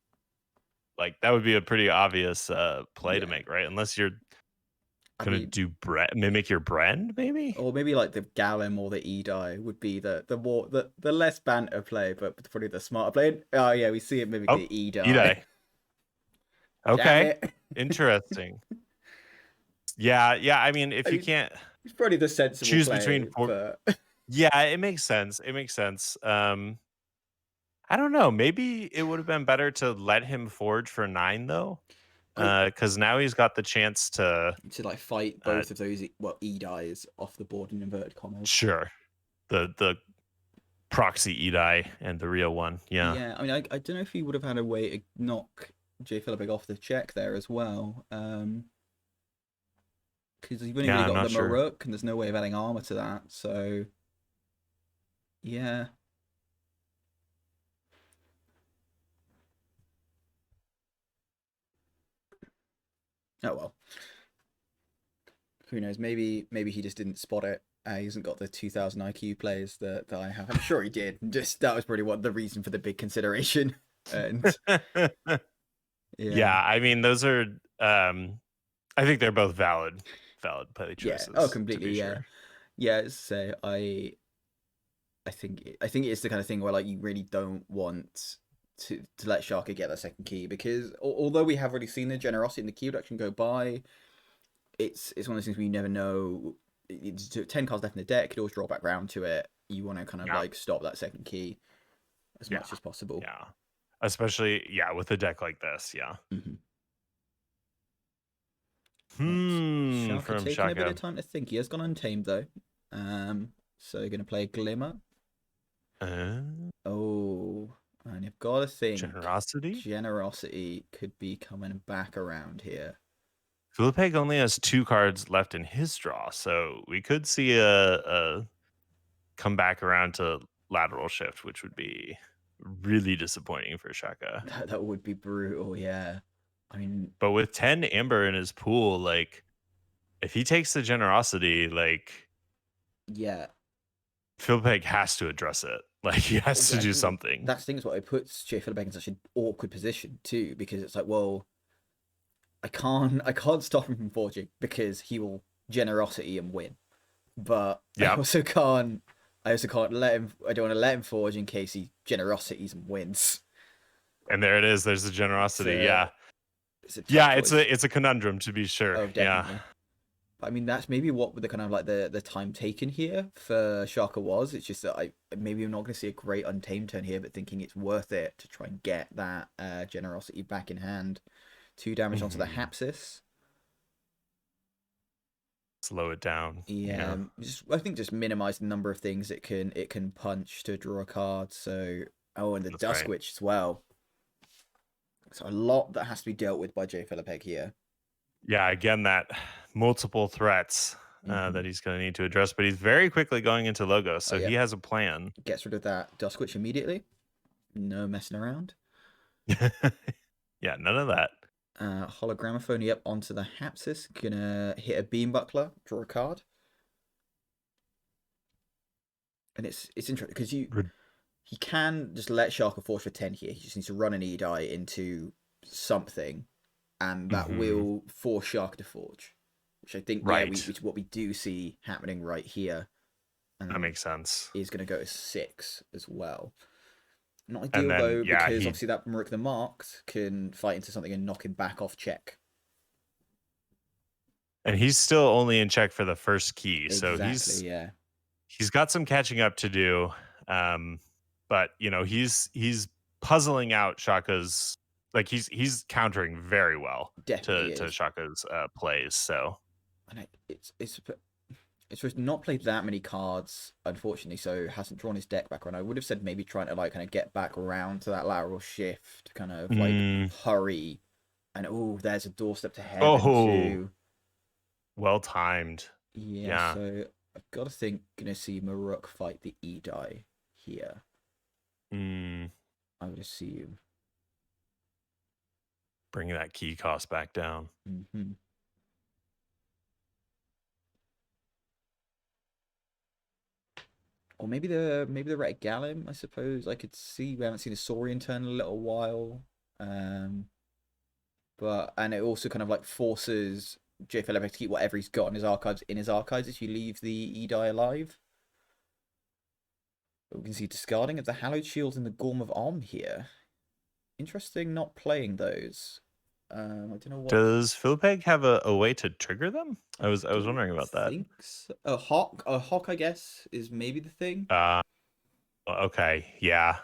like that would be a pretty obvious play to yeah, make, right? Unless you're I gonna mean, do mimic your brand, maybe. or maybe like the Gallem or the Edai would be the less banter play, but probably the smarter play. Oh yeah, we see it mimic Oh, the Edai. Edai. Damn Okay, it! interesting. Yeah, yeah. I mean, if I you mean, can't it's probably the sensible choose between play, four, but yeah, it makes sense. It makes sense. I don't know. Maybe it would have been better to let him forge for 9 though, I because now he's got the chance to. to like fight Uh, both of those Edais off the board in inverted commas. sure, the proxy Edai and the real one. Yeah. Yeah, I mean, I don't know if he would have had a way to knock JFilipeg off the check there as well. Because you've only Yeah, really I'm got not the sure. Maruk, and there's no way of adding armor to that. So, yeah. Oh well. Who knows? Maybe he just didn't spot it. He hasn't got the 2000 IQ plays that I have. I'm sure he did. Just that was probably what the reason for the big consideration. And Yeah, yeah, I mean those are I think they're both valid play yeah. Oh, choices to completely. be Yeah, sure. yeah. So I think it's the kind of thing where like you really don't want to let Shaka get that second key because although we have already seen the generosity and the key reduction go by, it's one of those things where you never know. It's 10 cards left in the deck, could always draw back round to it. You want to kind of Yeah. like stop that second key as Yeah. much as possible. Yeah. Especially with a deck like this, yeah. Mm-hmm. Shaka From taking a bit Shaka. of time to think. He has gone untamed though. So going to play Glimmer. Oh, and you've got to think Generosity? generosity could be coming back around here. JFilipeg only has 2 cards left in his draw, so we could see a come back around to lateral shift, which would be really disappointing for Shaka. That would be brutal, yeah. I mean, But with 10 amber in his pool, like if he takes the generosity, like yeah. JFilipeg has to address it. Like he has to do something. That's the thing is what it puts JFilipeg in such an awkward position too, because it's like, well, I can't stop him from forging because he will generosity and win. But Yeah. I also can't let him. I don't want to let him forge in case he generosities and wins. And there it is. There's the generosity. It's a conundrum to be sure. Oh, definitely. Yeah. I mean, that's maybe what the kind of like the time taken here for Shaka was. It's just that maybe I'm not going to see a great untamed turn here, but thinking it's worth it to try and get that generosity back in hand. 2 damage onto the Hapsis. Slow it down. Yeah. I think just minimize the number of things it can punch to draw a card. So and the Dusk Witch as well. So a lot that has to be dealt with by JFilipeg here. Yeah, again, that multiple threats that he's going to need to address, but he's very quickly going into Logos, so he has a plan. Gets rid of that Dusk Witch immediately. No messing around. Yeah, none of that. Hologramophone, yep, onto the Hapsis. Gonna hit a Beam Buckler, draw a card. And it's interesting because he can just let Shaka forge for 10 here. He just needs to run an Edai into something, and that will force Shaka to forge. Which I think, which is what we do see happening right here. And that makes sense. Is going to go to 6 as well. Not ideal though, because obviously that Maruk the Marked can fight into something and knock him back off check. And he's still only in check for the first key, so Exactly, yeah. he's got some catching up to do. Um, but you know, he's puzzling out Shaka's, like he's countering very well Definitely to is. Shaka's plays. So And it's just not played that many cards, unfortunately, so hasn't drawn his deck back around. I would have said maybe trying to like kind of get back around to that lateral shift, kind of like mm, hurry. And oh, there's a doorstep to heaven oh, too. well timed. Yeah, Yeah, so I've got to think gonna see Maruk fight the E-Die here. mm, I would assume. bringing that key cost back down. Hmm. Or maybe the Ret Galim, I suppose. I could see we haven't seen a Saurian turn in a little while. Um but and it also kind of like forces JFilipeg to keep whatever he's got in his archives if you leave the E-Die alive. But we can see discarding of the Hallowed Shields and the Bob-Omb here. Interesting not playing those. I don't know what. Does Philipeg have a way to trigger them? I was Don't wondering about that. think so. A hawk, I guess, is maybe the thing. Uh, okay, yeah,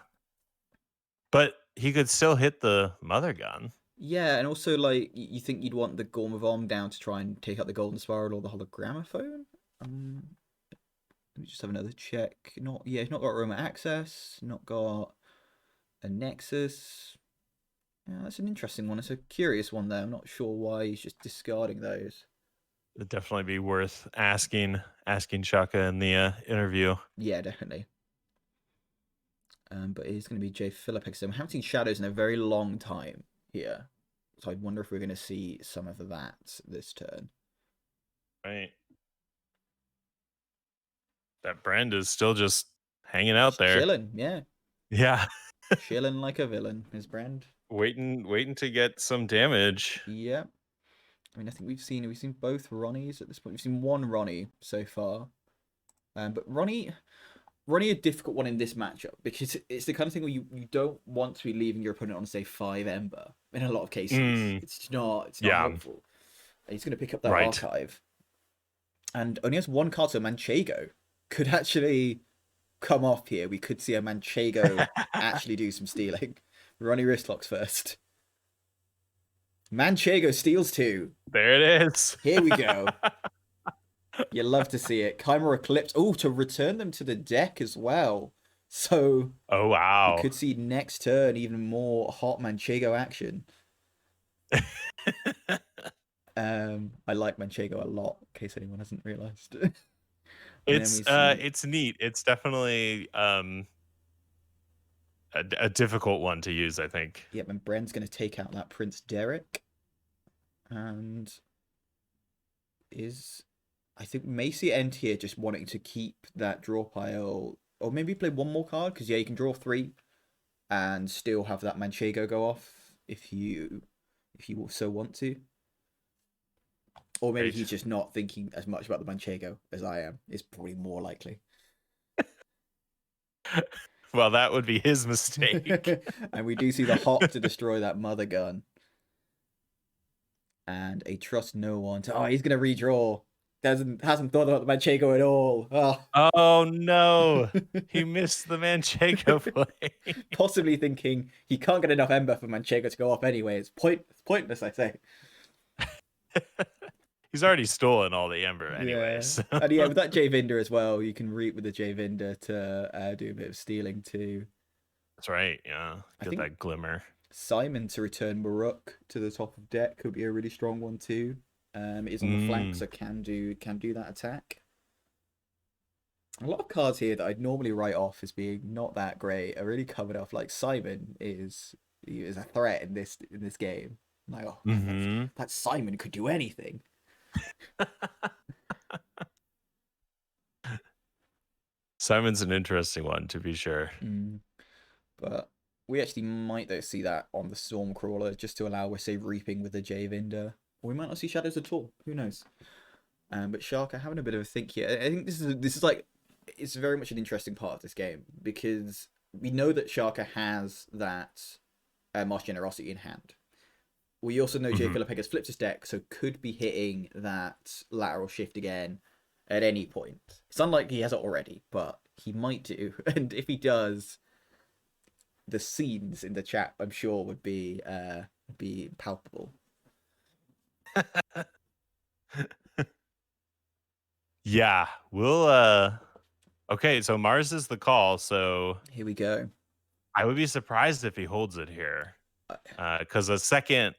but he could still hit the mother gun. Yeah, and also like you think you'd want the Bob-Omb down to try and take out the Golden Spiral or the Hologramophone. Let me just have another check. He's not got Roma access. Not got a Nexus. Yeah, that's an interesting one. It's a curious one there. I'm not sure why he's just discarding those. It'd definitely be worth asking Shaka in the interview. Yeah, definitely. But it's going to be JFilipeg. So I haven't seen Shadows in a very long time here. So I wonder if we're going to see some of that this turn. Right. That brand is still just hanging out Just there. chilling, yeah. Yeah. Chilling like a villain, his brand. Waiting to get some damage. Yeah. I mean, I think we've seen both Ronnies at this point. We've seen one Ronnie so far. But Ronnie a difficult one in this matchup because it's the kind of thing where you don't want to be leaving your opponent on say 5 Ember in a lot of cases. Mm, It's not yeah. helpful. And he's going to pick up that Right. archive and only has one card, so Manchego could actually come off here. We could see a Manchego actually do some stealing. Ronnie wristlocks first. Manchego steals 2. There it is. Here we go. You love to see it. Chimera Eclipse. Oh, to return them to the deck as well. So Oh we wow. could see next turn even more hot Manchego action. I like Manchego a lot, in case anyone hasn't realized. It's neat. It's definitely a difficult one to use, I think. Yep, and Bren's going to take out that Prince Derek. And I think Macy end here just wanting to keep that draw pile. Or maybe play one more card, because yeah, you can draw 3 and still have that Manchego go off if you so want to. Or maybe Right. he's just not thinking as much about the Manchego as I am. It's probably more likely. Well, that would be his mistake. And we do see the hop to destroy that mother gun. And a trust no one. He's gonna redraw. Hasn't thought about the Manchego at all. Oh no. He missed the Manchego play. Possibly thinking he can't get enough Ember for Manchego to go off anyway. It's pointless, I say. He's already stolen all the Ember anyway. Yeah. So. And yeah, with that J-Vinder as well, you can reap with the J-Vinder to do a bit of stealing too. That's right, yeah. Get that glimmer. Simon to return Maruk to the top of deck could be a really strong one too. It is on the flank, so can do that attack. A lot of cards here that I'd normally write off as being not that great are really covered off. Like Simon is a threat in this game. Like, oh man, that Simon could do anything. Simon's an interesting one, to be sure. But we actually might though see that on the Stormcrawler just to allow, say, reaping with the J-Vinder. Or we might not see Shadows at all. Who knows? But Sharka having a bit of a think here. I think this is like, it's very much an interesting part of this game because we know that Sharka has that Marsh Generosity in hand. we also know Mhm. JFilipeg has flipped his deck, so could be hitting that lateral shift again at any point. It's unlikely he has it already, but he might do. And if he does, the scenes in the chat, I'm sure, would be palpable. Yeah, we'll okay, so Mars is the call, so Here we go. I would be surprised if he holds it here. Uh, Because a second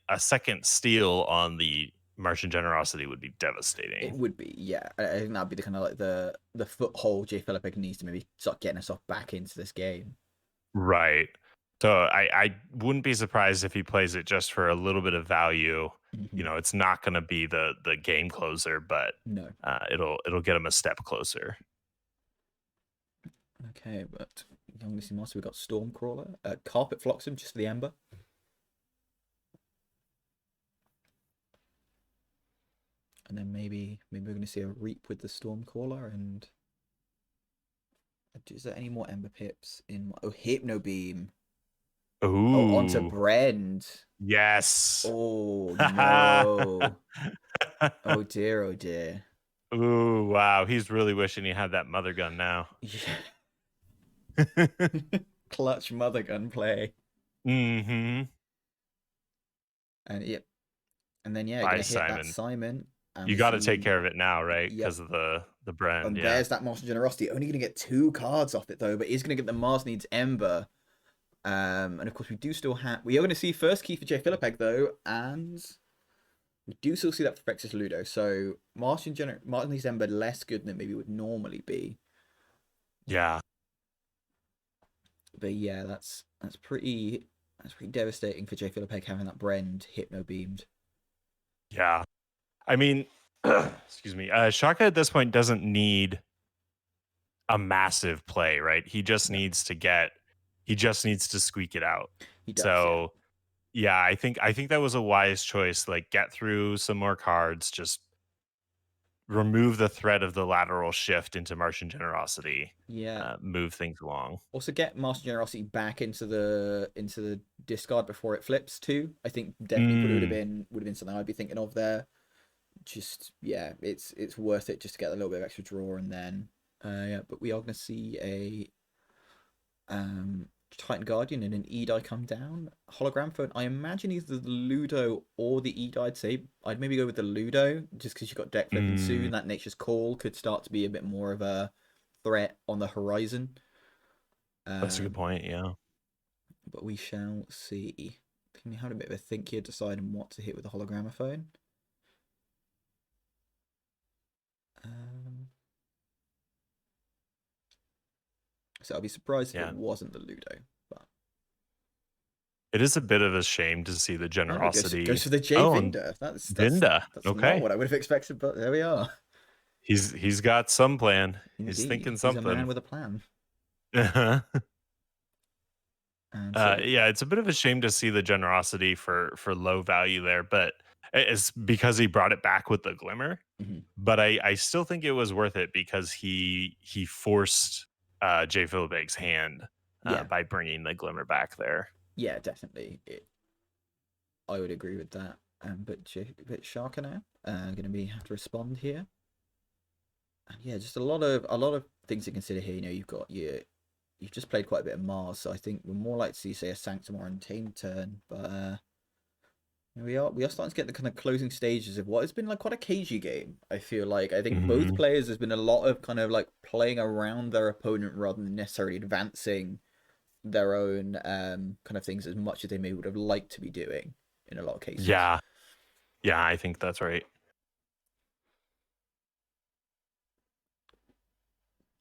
steal on the Martian Generosity would be It devastating. would be, yeah. I think that'd be the kind of like the foothold JFilipeg needs to maybe start getting us off back into this game. Right. So I wouldn't be surprised if he plays it just for a little bit of value. Mm-hmm. It's not going to be the game closer, but No. it'll get him a step closer. Okay, but Young Missing Master, we've got Stormcrawler, Carpet Flotsam just for the Ember. And then maybe we're going to see a Reap with the Stormcaller. And is there any more Ember Pips in? Oh, Hypno Beam. Oh, onto Ooh, Brand. yes. Oh no. Oh dear. Oh dear. Ooh, wow. He's really wishing he had that mother gun now. Yeah. Clutch Mother Gun play. Mm-hmm. And yep. And then yeah, Bye, gonna hit that Simon. Simon. And You we got to take see, care of it now, right? yep. Because of the brand. And Yeah. there's that Master Generosity. Only gonna get 2 cards off it though, but he's gonna get the Mars Needs Ember. And of course we do still have, we are gonna see first key for JFilipeg though, and we do still see that for Vexus Ludo. So Martin Needs Ember less good than maybe would normally be. Yeah. But yeah, that's pretty devastating for JFilipeg having that Brand Hypno Beamed. Yeah. I mean, excuse me. Shaka at this point doesn't need a massive play, right? He just No, needs to squeak it out. he does, yeah. So yeah, I think that was a wise choice. Like, get through some more cards, just remove the threat of the lateral shift into Martian Generosity, Yeah. move things along. Also get Master Generosity back into the discard before it flips too. I think definitely Mm, would have been something I'd be thinking of there. Just yeah, it's worth it just to get a little bit of extra draw and then yeah, but we are gonna see a Titan Guardian and an Edai come down. Hologram phone. I imagine either the Ludo or the Edai. I'd maybe go with the Ludo just because you've got deck flipping soon. mm, That Nature's Call could start to be a bit more of a threat on the horizon. that's a good Um, point. Yeah. but we shall see. Can we have a bit of a think here, deciding what to hit with the hologramophone? Um, so I'll be surprised if it Yeah. wasn't the Ludo. But It is a bit of a shame to see the no, it goes generosity. for the J Oh, and Vinder. Vinda. That's not Okay. what I would have expected, but there we are. He's got some plan. He's Indeed, thinking he's a man something. with a plan. And so, Yeah, it's a bit of a shame to see the generosity for low value there, but it's because he brought it back with the glimmer. mhm. But I still think it was worth it because he forced JFilipeg's hand Yeah, by bringing the glimmer back there. yeah, definitely. I would agree with that. But Sharka now, going to be have to respond here. And yeah, just a lot of things to consider here. You know, you've just played quite a bit of Mars, so I think we're more likely to see, say, a Sanctum or Untamed turn. But we are starting to get the kind of closing stages of what has been like quite a cagey game. I feel like I think both Hmm. players there's been a lot of kind of like playing around their opponent rather than necessarily advancing their own kind of things as much as they may would have liked to be doing in a lot of cases. Yeah, yeah, I think that's right.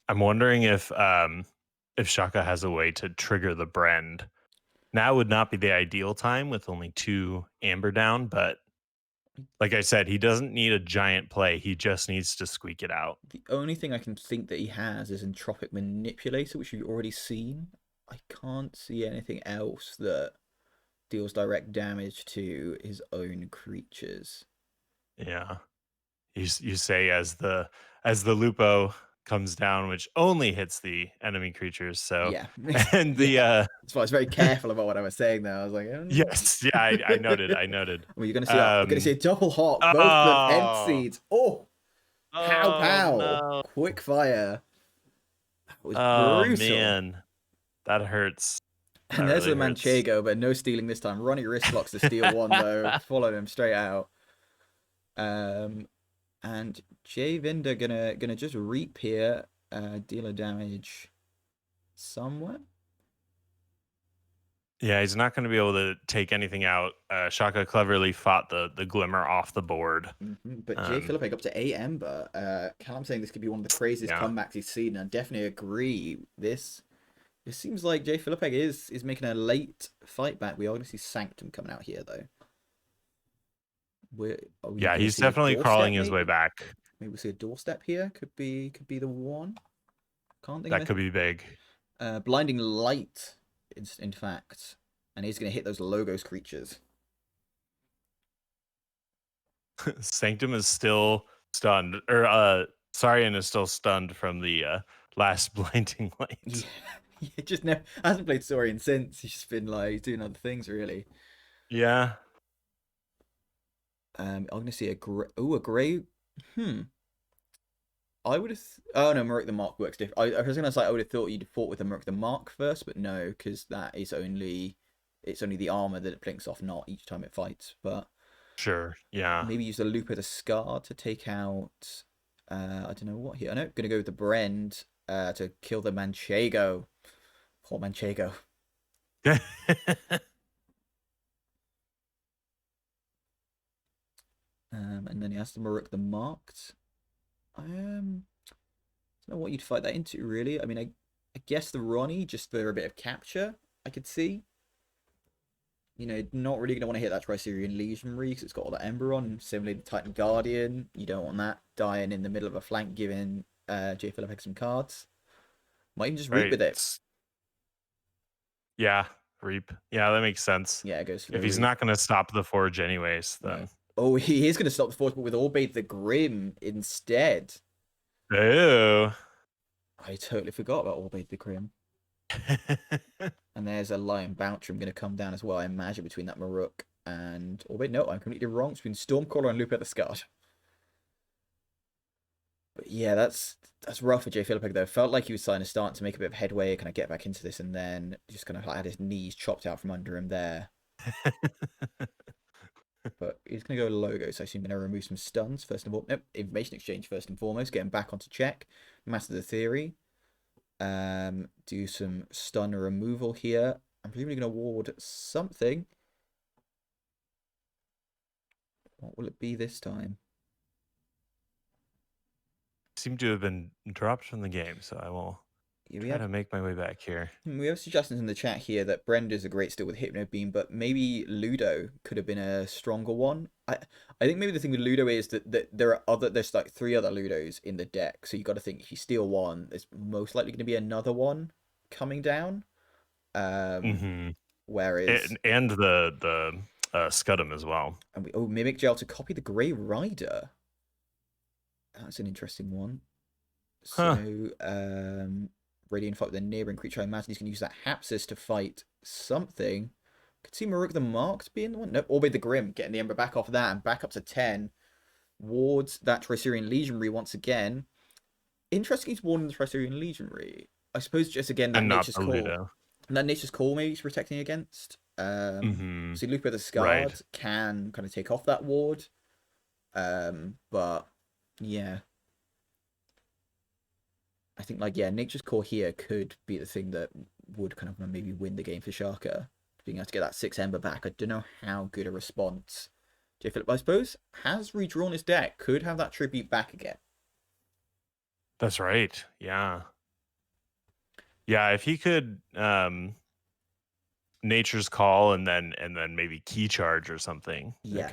I'm wondering if Shaka has a way to trigger the Brend. Now would not be the ideal time with only 2 amber down, but like I said, he doesn't need a giant play. He just needs to squeak it out. The only thing I can think that he has is Entropic Manipulator, which we've already seen. I can't see anything else that deals direct damage to his own creatures. Yeah. You say as the Lupo comes down, which only hits the enemy creatures. So, Yeah. and the Yeah. That's why I was very careful about what I was saying there. I was like, yes, yeah, I noted, I noted. Well, you're gonna see a double hawk, both the pent Oh, seeds. Oh, pow oh pow. no. Quick fire. That was Oh brutal. man, that hurts. That And there's the really hurts. Manchego, but no stealing this time. Ronnie wrist blocks the steal one though. Followed him straight out. And JVinder gonna just reap here, dealer damage somewhere. Yeah, he's not going to be able to take anything out. Shaka cleverly fought the glimmer off the board. But JFilipeg up to 8 Ember. Callum saying this could be one of the craziest Yeah. comebacks he's seen, and I definitely agree. This it seems like JFilipeg is making a late fight back. We are going to see Sanctum coming out here though. Yeah, he's definitely crawling his way back. Maybe we'll see a doorstep here. Could be the one. Can't think. That could be big. Blinding light, in fact, and he's going to hit those Logos creatures. Sanctum is still stunned, or Sarian is still stunned from the last blinding light. Yeah, he just never hasn't played Saurian since. He's just been like doing other things, really. Yeah. I'm going to see a gray. I would have. Oh no, Maruk the Mark works different. I was going to say I would have thought you'd fought with the Maruk the Mark first, but no, because that is only the armor that it blinks off, not each time it fights. But sure, yeah. Maybe use the Lupa the Scar to take out. I don't know what here. I know. Gonna go with the Brend to kill the Manchego. Poor Manchego. And then he has to Maruk the Marked. I don't know what you'd fight that into, really. I mean, I guess the Ronnie, just for a bit of capture, I could see. You know, not really going to want to hit that Tri-Syrian Legionary because it's got all that Ember on. Similarly, the Titan Guardian. You don't want that dying in the middle of a flank, giving JFilipeg some cards. Might even just reap with it. Yeah, reap. Yeah, that makes sense. Yeah, it goes for the if he's reap. Not going to stop the Forge anyways, then... No. Oh, he is going to stop the Forge, but with Orbade the Grim instead. Oh. I totally forgot about Orbade the Grim. And there's a Lion Bouncer going to come down as well, I imagine, between that Maruk and Orbade. No, I'm completely wrong. It's between Stormcaller and Lupa the Scarred. But yeah, that's rough for JFilipeg though. Felt like he was starting to make a bit of headway, kind of get back into this, and then just kind of had his knees chopped out from under him there. But he's going to go logo, so I assume going to remove some stuns first of all. Nope, information exchange first and foremost, getting back onto check. Master the Theory. Do some stun removal here. I'm presumably going to ward something. What will it be this time? Seem to have been dropped from the game, so I will try to make my way back here. We have suggestions in the chat here that Brenda's a great steal with Hypno Beam, but maybe Ludo could have been a stronger one. I think maybe the thing with Ludo is that there's like 3 other Ludos in the deck, so you got to think if you steal one, there's most likely going to be another one coming down. Whereas and the Scudam as well. And Mimic Gel to copy the Grey Rider. That's an interesting one. So Radiant fight with a neighboring creature. I imagine he's going to use that Hapsis to fight something. Could see Maruk the Marked being the one. Nope, Orbade the Grim, getting the Ember back off that and back up to 10. Wards that Tri-Syrian Legionary once again. Interesting he's warding the Tri-Syrian Legionary. I suppose just again that Nature's Call. And that Nature's Call maybe he's protecting against. So Lupa the Scarred can kind of take off that ward. But yeah. I think Nature's Core here could be the thing that would kind of maybe win the game for Shaka. Being able to get that 6 Ember back. I don't know how good a response JFilipeg, I suppose, has redrawn his deck. Could have that tribute back again. That's right. Yeah. Yeah, if he could Nature's Call and then maybe Key Charge or something. Yeah. That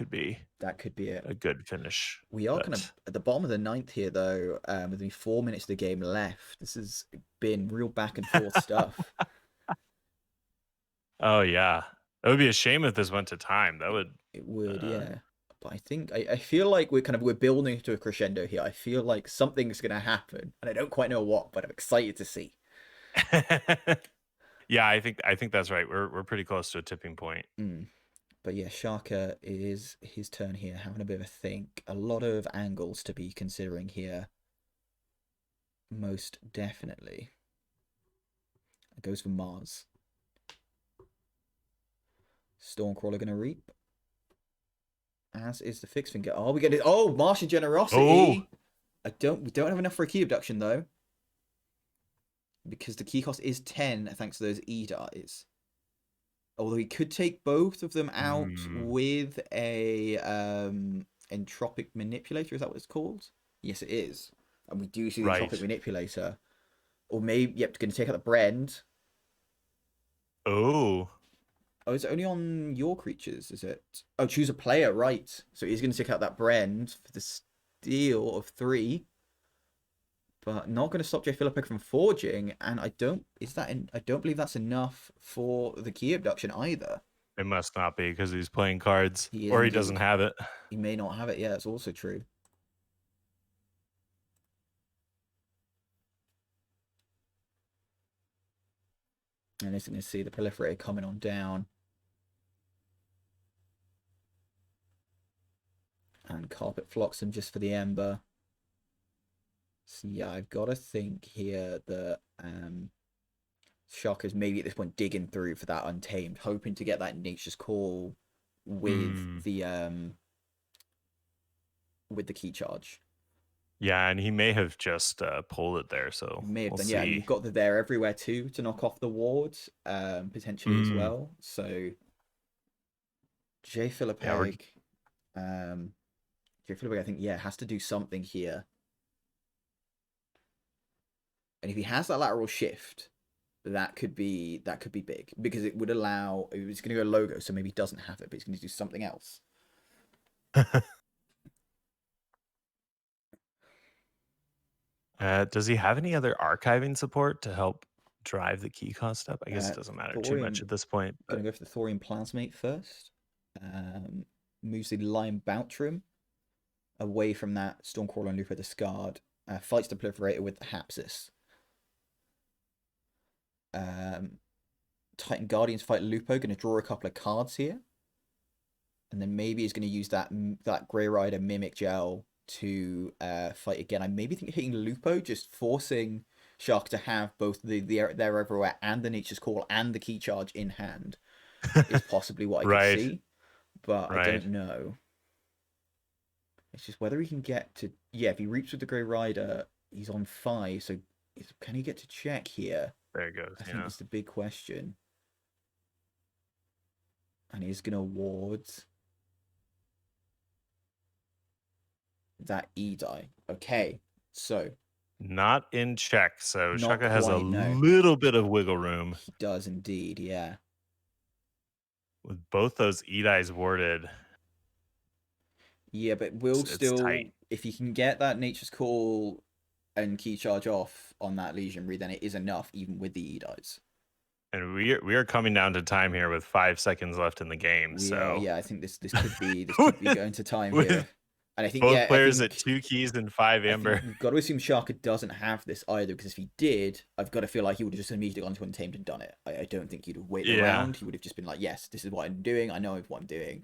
could be it. A good finish. We are kind of at the bottom of the 9th here though, with only 4 minutes of the game left. This has been real back and forth stuff. Oh yeah. It would be a shame if this went to time. It would, yeah. But I feel like we're building to a crescendo here. I feel like something's gonna happen, and I don't quite know what, but I'm excited to see. Yeah, I think that's right. We're pretty close to a tipping point. But yeah, Shaka is his turn here, having a bit of a think. A lot of angles to be considering here. Most definitely. It goes for Mars. Stormcrawler gonna reap. As is the fixed finger. Oh, we get it. Oh, Martian Oh, generosity. We don't have enough for a key abduction though. Because the key cost is 10 thanks to those E dies. Although he could take both of them out with a entropic manipulator. Is that what it's called? Yes, it is. And we do see the right. entropic manipulator. Or maybe, yep, going to take out the Brand. Oh, Oh, is it only on your creatures? Is it? Oh, choose a player, right. So he's going to take out that Brand for the steal of 3. But not going to stop JFilipeg from forging. And I don't believe that's enough for the key abduction either. it must not be because he's playing cards, He is or he indeed. doesn't have it. He may not have it. Yeah, that's also true. And as you can see, the proliferator coming on down. And Carpet Flotsam just for the Ember. So yeah, I've got to think here that Shaka's maybe at this point digging through for that Untamed, hoping to get that Nature's Call with the key charge. Yeah, and he may have just pulled it there, so May have we'll done, see. yeah. And you've got the There Everywhere too to knock off the wards, potentially as well. So JFilipeg, JFilipeg, I think, yeah, has to do something here. And if he has that lateral shift, that could be big because it would allow. It's going to go logo, so maybe he doesn't have it, but he's going to do something else. Does he have any other archiving support to help drive the key cost up? I guess it doesn't matter too much at this point. Going to go for the Thorium Plasmate first. Moves the Lion Boutrum away from that Stormcrawler and Lupo discard. Fights the Proliferator with the Hapsis. Titan Guardians fight Lupo. Going to draw a couple of cards here. And then maybe he's going to use that Grey Rider Mimic Gel to fight again. I maybe think hitting Lupo, just forcing Shark to have both They're Everywhere and the Nature's Call and the Key Charge in hand is possibly what I could see. But I don't know. It's just whether he can get to... Yeah, if he reaps with the Grey Rider, he's on 5. So can he get to check here? There it goes. I think it's the big question. And he's going to ward that E die. Okay, so... Not in check, so Shaka has a little bit of wiggle room. He does indeed, yeah. With both those E dies warded. Yeah, but will still... Tight. If he can get that Nature's Call and Key Charge off on that Legionary, then it is enough, even with the E dies. And we are coming down to time here with 5 seconds left in the game. Yeah, I think this could be going to time here. And I think both players at 2 keys and 5 amber. We've got to assume Shaka doesn't have this either, because if he did, I've got to feel like he would have just immediately gone to Untamed and done it. I don't think he'd have waited around. He would have just been like, yes, this is what I'm doing. I know what I'm doing.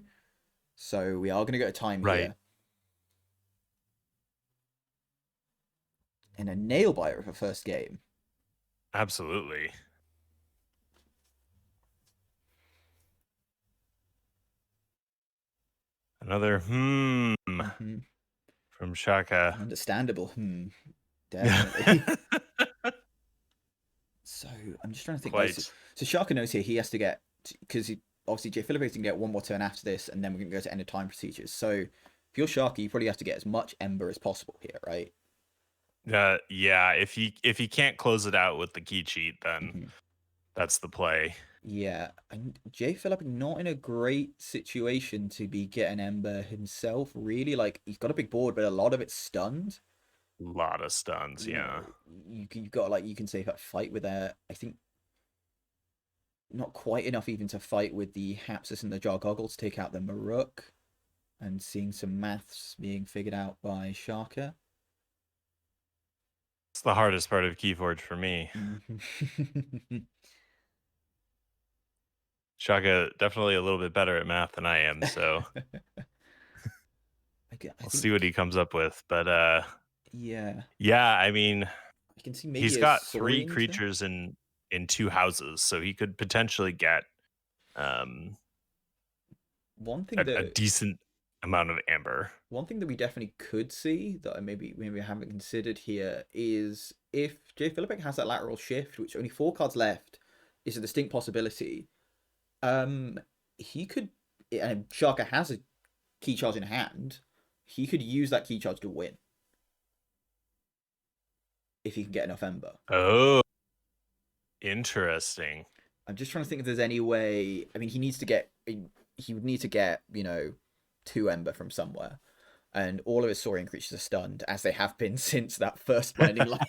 So we are going to go to time here. And a nail biter for first game. Absolutely. Another from Shaka. Understandable. Definitely. So I'm just trying to think. So Shaka knows here he has to get, because obviously JFilipeg can get one more turn after this, and then we're going to go to end of time procedures. So if you're Shaka, you probably have to get as much Ember as possible here, right? Yeah. If he can't close it out with the key cheat, then that's the play. Yeah, and JFilipeg not in a great situation to be getting Ember himself, really. Like, he's got a big board, but a lot of it's stunned. A lot of stuns, yeah. You've got, like, you can say that fight with I think, not quite enough even to fight with the Hapsis and the Jar Goggle to take out the Maruk. and seeing some maths being figured out by Siaka. It's the hardest part of Keyforge for me. Shaka definitely a little bit better at math than I am, so I we'll think, see what he comes up with. But yeah, yeah, I mean, I can see he's maybe a got 3 soaring to creatures in 2 houses, so he could potentially get um one thing a that decent amount of amber. one thing that we definitely could see that I maybe haven't considered here is if JFilipeg has that lateral shift, which only 4 cards left, is a distinct possibility. He could, and Shaka has a key charge in hand. He could use that key charge to win if he can get enough ember. Oh, interesting. I'm just trying to think if there's any way. I mean, he would need to get 2 ember from somewhere, and all of his soaring creatures are stunned as they have been since that first blinding light.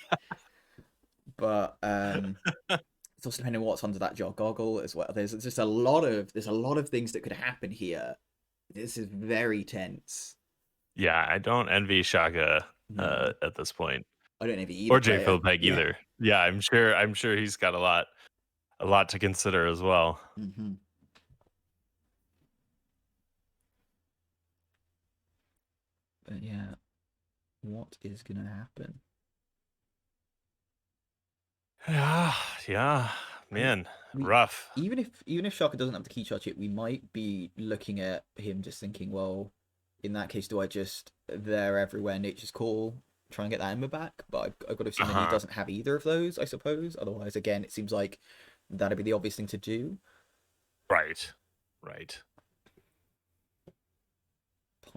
But it's also depending on what's under that jar goggle as well. There's just a lot of things that could happen here. This is very tense. Yeah, I don't envy Shaka No, at this point. I don't envy either Or player. JFilipeg Yeah. either. Yeah, I'm sure he's got a lot to consider as well. Mm-hmm. But yeah, what is gonna happen? Yeah, I mean, man, we rough. even if Shaka doesn't have the key charge yet, we might be looking at him just thinking, well, in that case, do I just there everywhere nature's call, try and get that ember back? But I've got to assume that he Uh-huh. doesn't have either of those, I suppose. Otherwise, again, it seems like that'd be the obvious thing to do. Right. Right.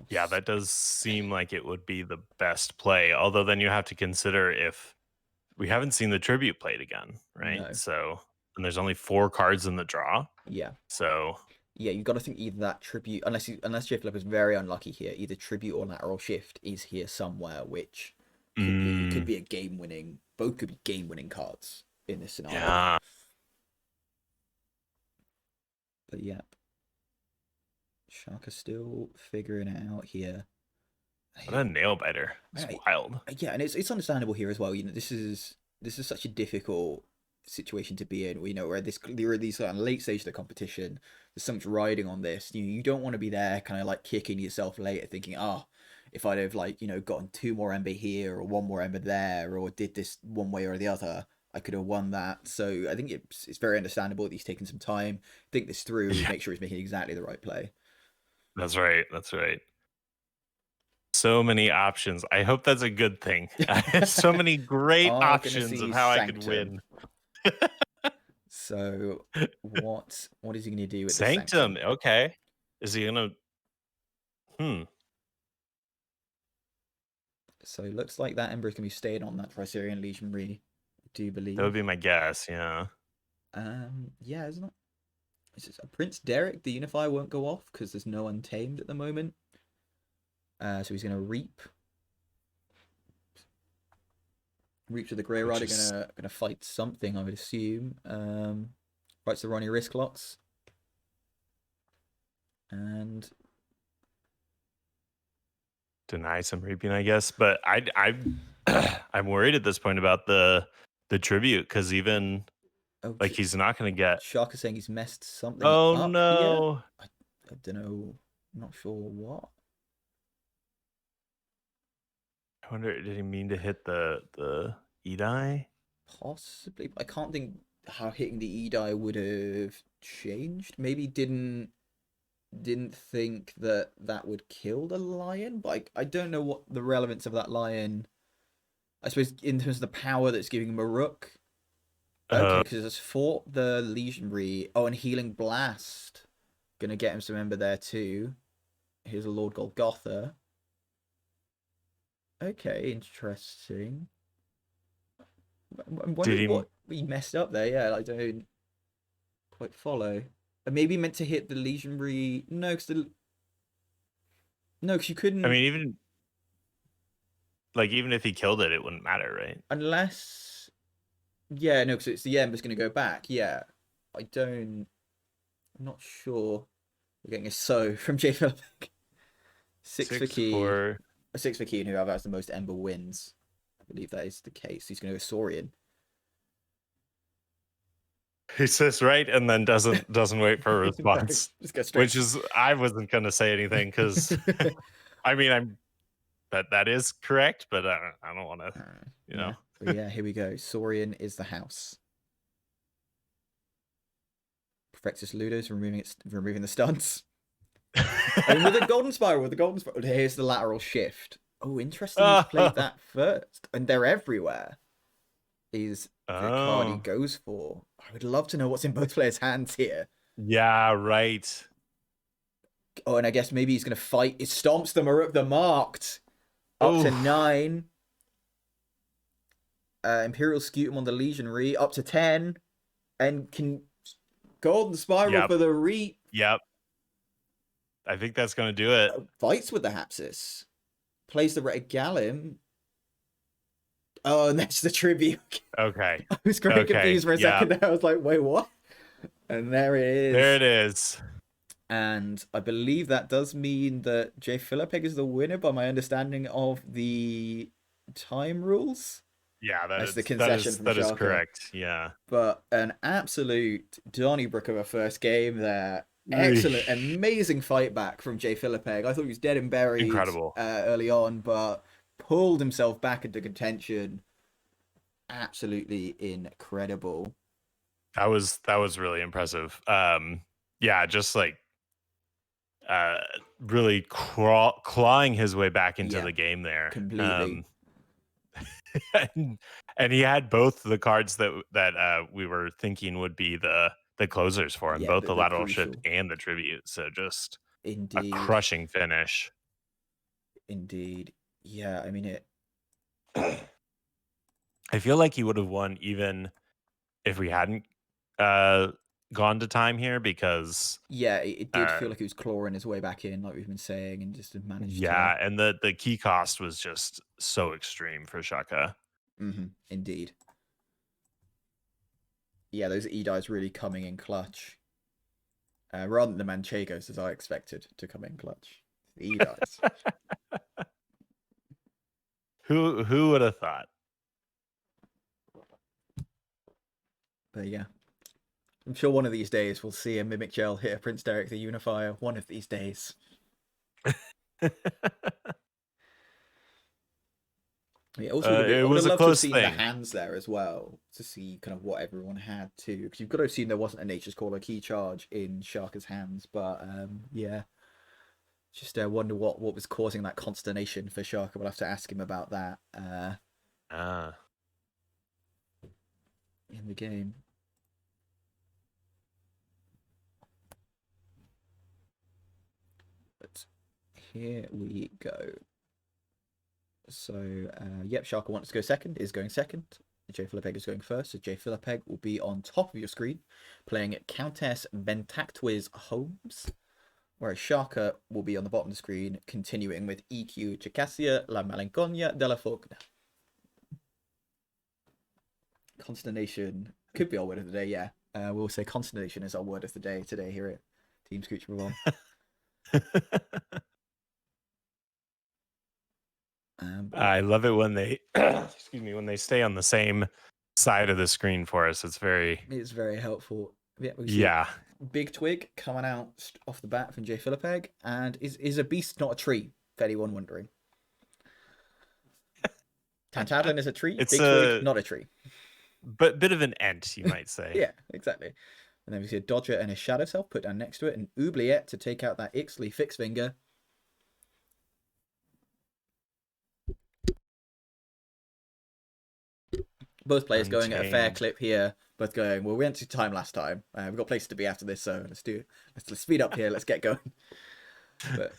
Yeah, that does seem like it would be the best play. Although then you have to consider if we haven't seen the tribute played again, right? No. So, and there's only 4 cards in the draw. Yeah. So, Yeah, you've got to think either that tribute, unless JFlip is very unlucky here, either tribute or lateral shift is here somewhere, which could mm, be a game winning. Both could be game winning cards in this scenario. yeah, But yeah, Shaka's still figuring it out here. what a nail biter. It's wild. Yeah, and it's understandable here as well. This is such a difficult situation to be in. Where there are these late stage of the competition. There's so much riding on this. You don't want to be there, kind of like kicking yourself later, thinking, oh, if I'd have gotten 2 more ember here or 1 more ember there, or did this one way or the other, I could have won that. So I think it's very understandable that he's taking some time, think this through, Yeah, make sure he's making exactly the right play. that's right. That's right. So many options. I hope that's a good thing. So many great Are gonna options of see how I could Sanctum. win. So what is he gonna do with the Sanctum. Sanctum? Okay. Is he gonna? Hmm. So it looks like that Ember is gonna be staying on that Tricerian Legionary, I do That would believe. be my guess. Yeah. Yeah, isn't it? Prince Derek, the Unifier won't go off because there's no Untamed at the moment. So he's gonna reap. Reach with the Grey Which Rider is gonna fight something, I would assume. Writes the Ronnie Risk Locks. And deny some reaping, I guess. But I'm worried at this point about the tribute because even oh, like he's not going to get. Shark is saying he's messed something Oh up here. no! I don't know. I'm not sure what. I wonder, did he mean to hit the Edai? Possibly, but I can't think how hitting the E-die would have changed. Maybe didn't think that that would kill the lion, but I don't know what the relevance of that lion. I suppose in terms of the power that's giving him a rook. Okay, Uh, because it's fought the legionary. Oh, and healing blast, gonna get him some ember there too. Here's a Lord Golgotha. Okay, interesting. I'm did wondering he? what he messed up there. Yeah, I don't quite follow. Maybe meant to hit the legionary. No, because you I couldn't mean, even if he killed it, it wouldn't matter, right? unless. Yeah, no, because it's the ember's going to go back. Yeah, I don't. I'm not sure. We're getting a so from JFilipeg. Six for 6 Key. for. 6 for Key, and whoever has the most Ember wins. I believe that is the case. He's going to go Saurian. He says right and then doesn't wait for a response. Just go straight. Which is, I wasn't going to say anything because I mean, that is correct, but I don't want to, you know. But yeah, here we go. Saurian is the house. Perfectus Ludus removing the stunts. And with the golden spiral, here's the lateral shift. Oh, interesting. He's played that first, and they're everywhere. Is the card he goes for? I would love to know what's in both players' hands here. Yeah, right. Oh, and I guess maybe he's gonna fight. It stomps them or the marked up to 9. Imperial Scutum on the Legionary up to 10, and can golden spiral for the reap. Yep. I think that's gonna do it. Fights with the Hapsis. Plays the Regalim. Oh, and that's the tribute. Okay. I was quite confused for a second there. I was like, wait, what? And there it is. There it is. And I believe that does mean that JFilipeg is the winner by my understanding of the time rules. Yeah, that's the concession from Siaka. That is correct. Yeah. But an absolute Donnybrook of a first game there. Excellent, amazing fight back from JFilipeg. I thought he was dead and buried. Incredible. Early on, but pulled himself back into contention. Absolutely incredible. That was really impressive. Yeah, just like really clawing his way back into the game there. Completely. And he had both the cards that we were thinking would be the closers for him, both the lateral shift and the tribute. So just a crushing finish. Indeed. Yeah, I mean it. I feel like he would have won even if we hadn't gone to time here, because it did feel like he was clawing his way back in, like we've been saying, and just managed and the key cost was just so extreme for Siaka. Indeed. Yeah, those E-dies really coming in clutch. Rather than the Manchegos, as I expected to come in clutch. The E-dies. Who would have thought? But yeah. I'm sure one of these days we'll see a Mimic Gel hit a Prince Derek the Unifier. One of these days. Yeah, also it was a close thing. The hands there as well to see kind of what everyone had too, because you've got to assume there wasn't a Nature's Call or Key Charge in Siaka's hands. But yeah, just wonder what was causing that consternation for Siaka. We'll have to ask him about that in the game. But here we go. So, yep, Siaka wants to go second, is going second. JFilipeg is going first, so JFilipeg will be on top of your screen, playing Countess Bentactwiz Holmes, whereas Siaka will be on the bottom of the screen, continuing with EQ Chicassia La Malinconia de la Fogna. Consternation could be our word of the day, yeah. We'll say consternation is our word of the day today here at Team Scooch Revolve. I love it when they when they stay on the same side of the screen for us. It's very helpful. Yeah. Big twig coming out off the bat from JFilipeg, and is a beast not a tree, for anyone wondering. Tantadlin is a tree, it's big twig not a tree. But bit of an ent, you might say. Yeah, exactly. And then we see a Dodger and a Shadow Self put down next to it, and Oubliette to take out that Ixtli Fix Finger. Both players going at a fair clip here, both going, well, we went to time last time. We've got places to be after this, so let's speed up here, let's get going. But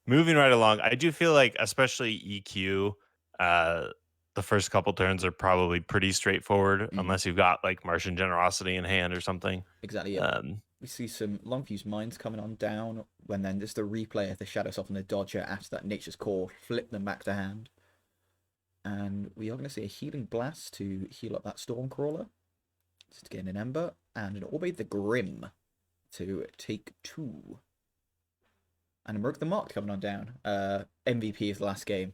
moving right along, I do feel like, especially EQ, the first couple turns are probably pretty straightforward, unless you've got like Martian Generosity in hand or something. Exactly, yeah. We see some long fuse mines coming on down, when then just the replay of the Shadow Self and the Dodger after that Nature's Call, flip them back to hand. And we are going to see a Healing Blast to heal up that Stormcrawler, just to gain an Ember, and an Orbe the Grim to take 2. And Merc the Mock coming on down. MVP of the last game.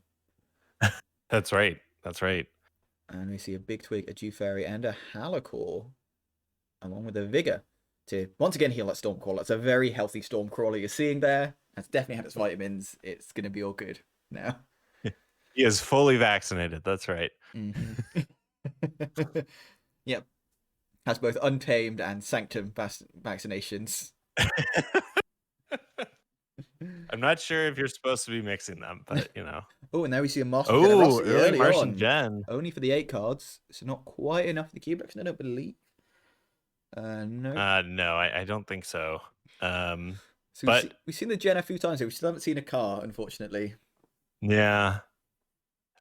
That's right. That's right. And we see a Big Twig, a Dew Fairy, and a Halacore, along with a Vigor to once again heal that Stormcrawler. It's a very healthy Stormcrawler you're seeing there. It's definitely had its vitamins. It's going to be all good now. He is fully vaccinated. That's right. Yep. Has both Untamed and Sanctum vaccinations. I'm not sure if you're supposed to be mixing them, but you know. Oh, and now we see a Martian Oh, Generosity early Martian on. Gen. Only for the 8 cards, so not quite enough for the Cube Collection, I don't believe. No. No, I don't think so. So but we've seen the Gen a few times here. We still haven't seen a car, unfortunately. yeah,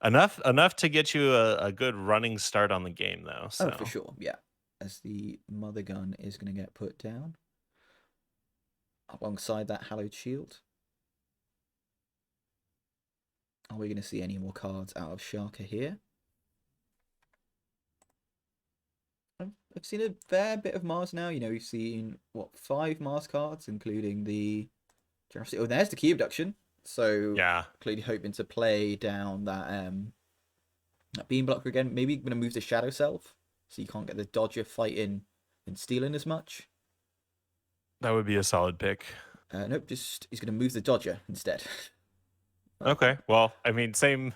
enough to get you a good running start on the game, though. So. Oh, for sure, yeah. As the Mother Gun is going to get put down alongside that Hallowed Shield. Are we going to see any more cards out of Siaka here? I've seen a fair bit of Mars now. You know, we've seen, what, 5 Mars cards, including the Generosity. Oh, there's the Key Abduction. So, yeah, clearly hoping to play down that Beam Blocker again. Maybe going to move the Shadow Self, so you can't get the Dodger fighting and stealing as much. that would be a solid pick. Nope, he's going to move the Dodger instead. Okay, well, I mean, same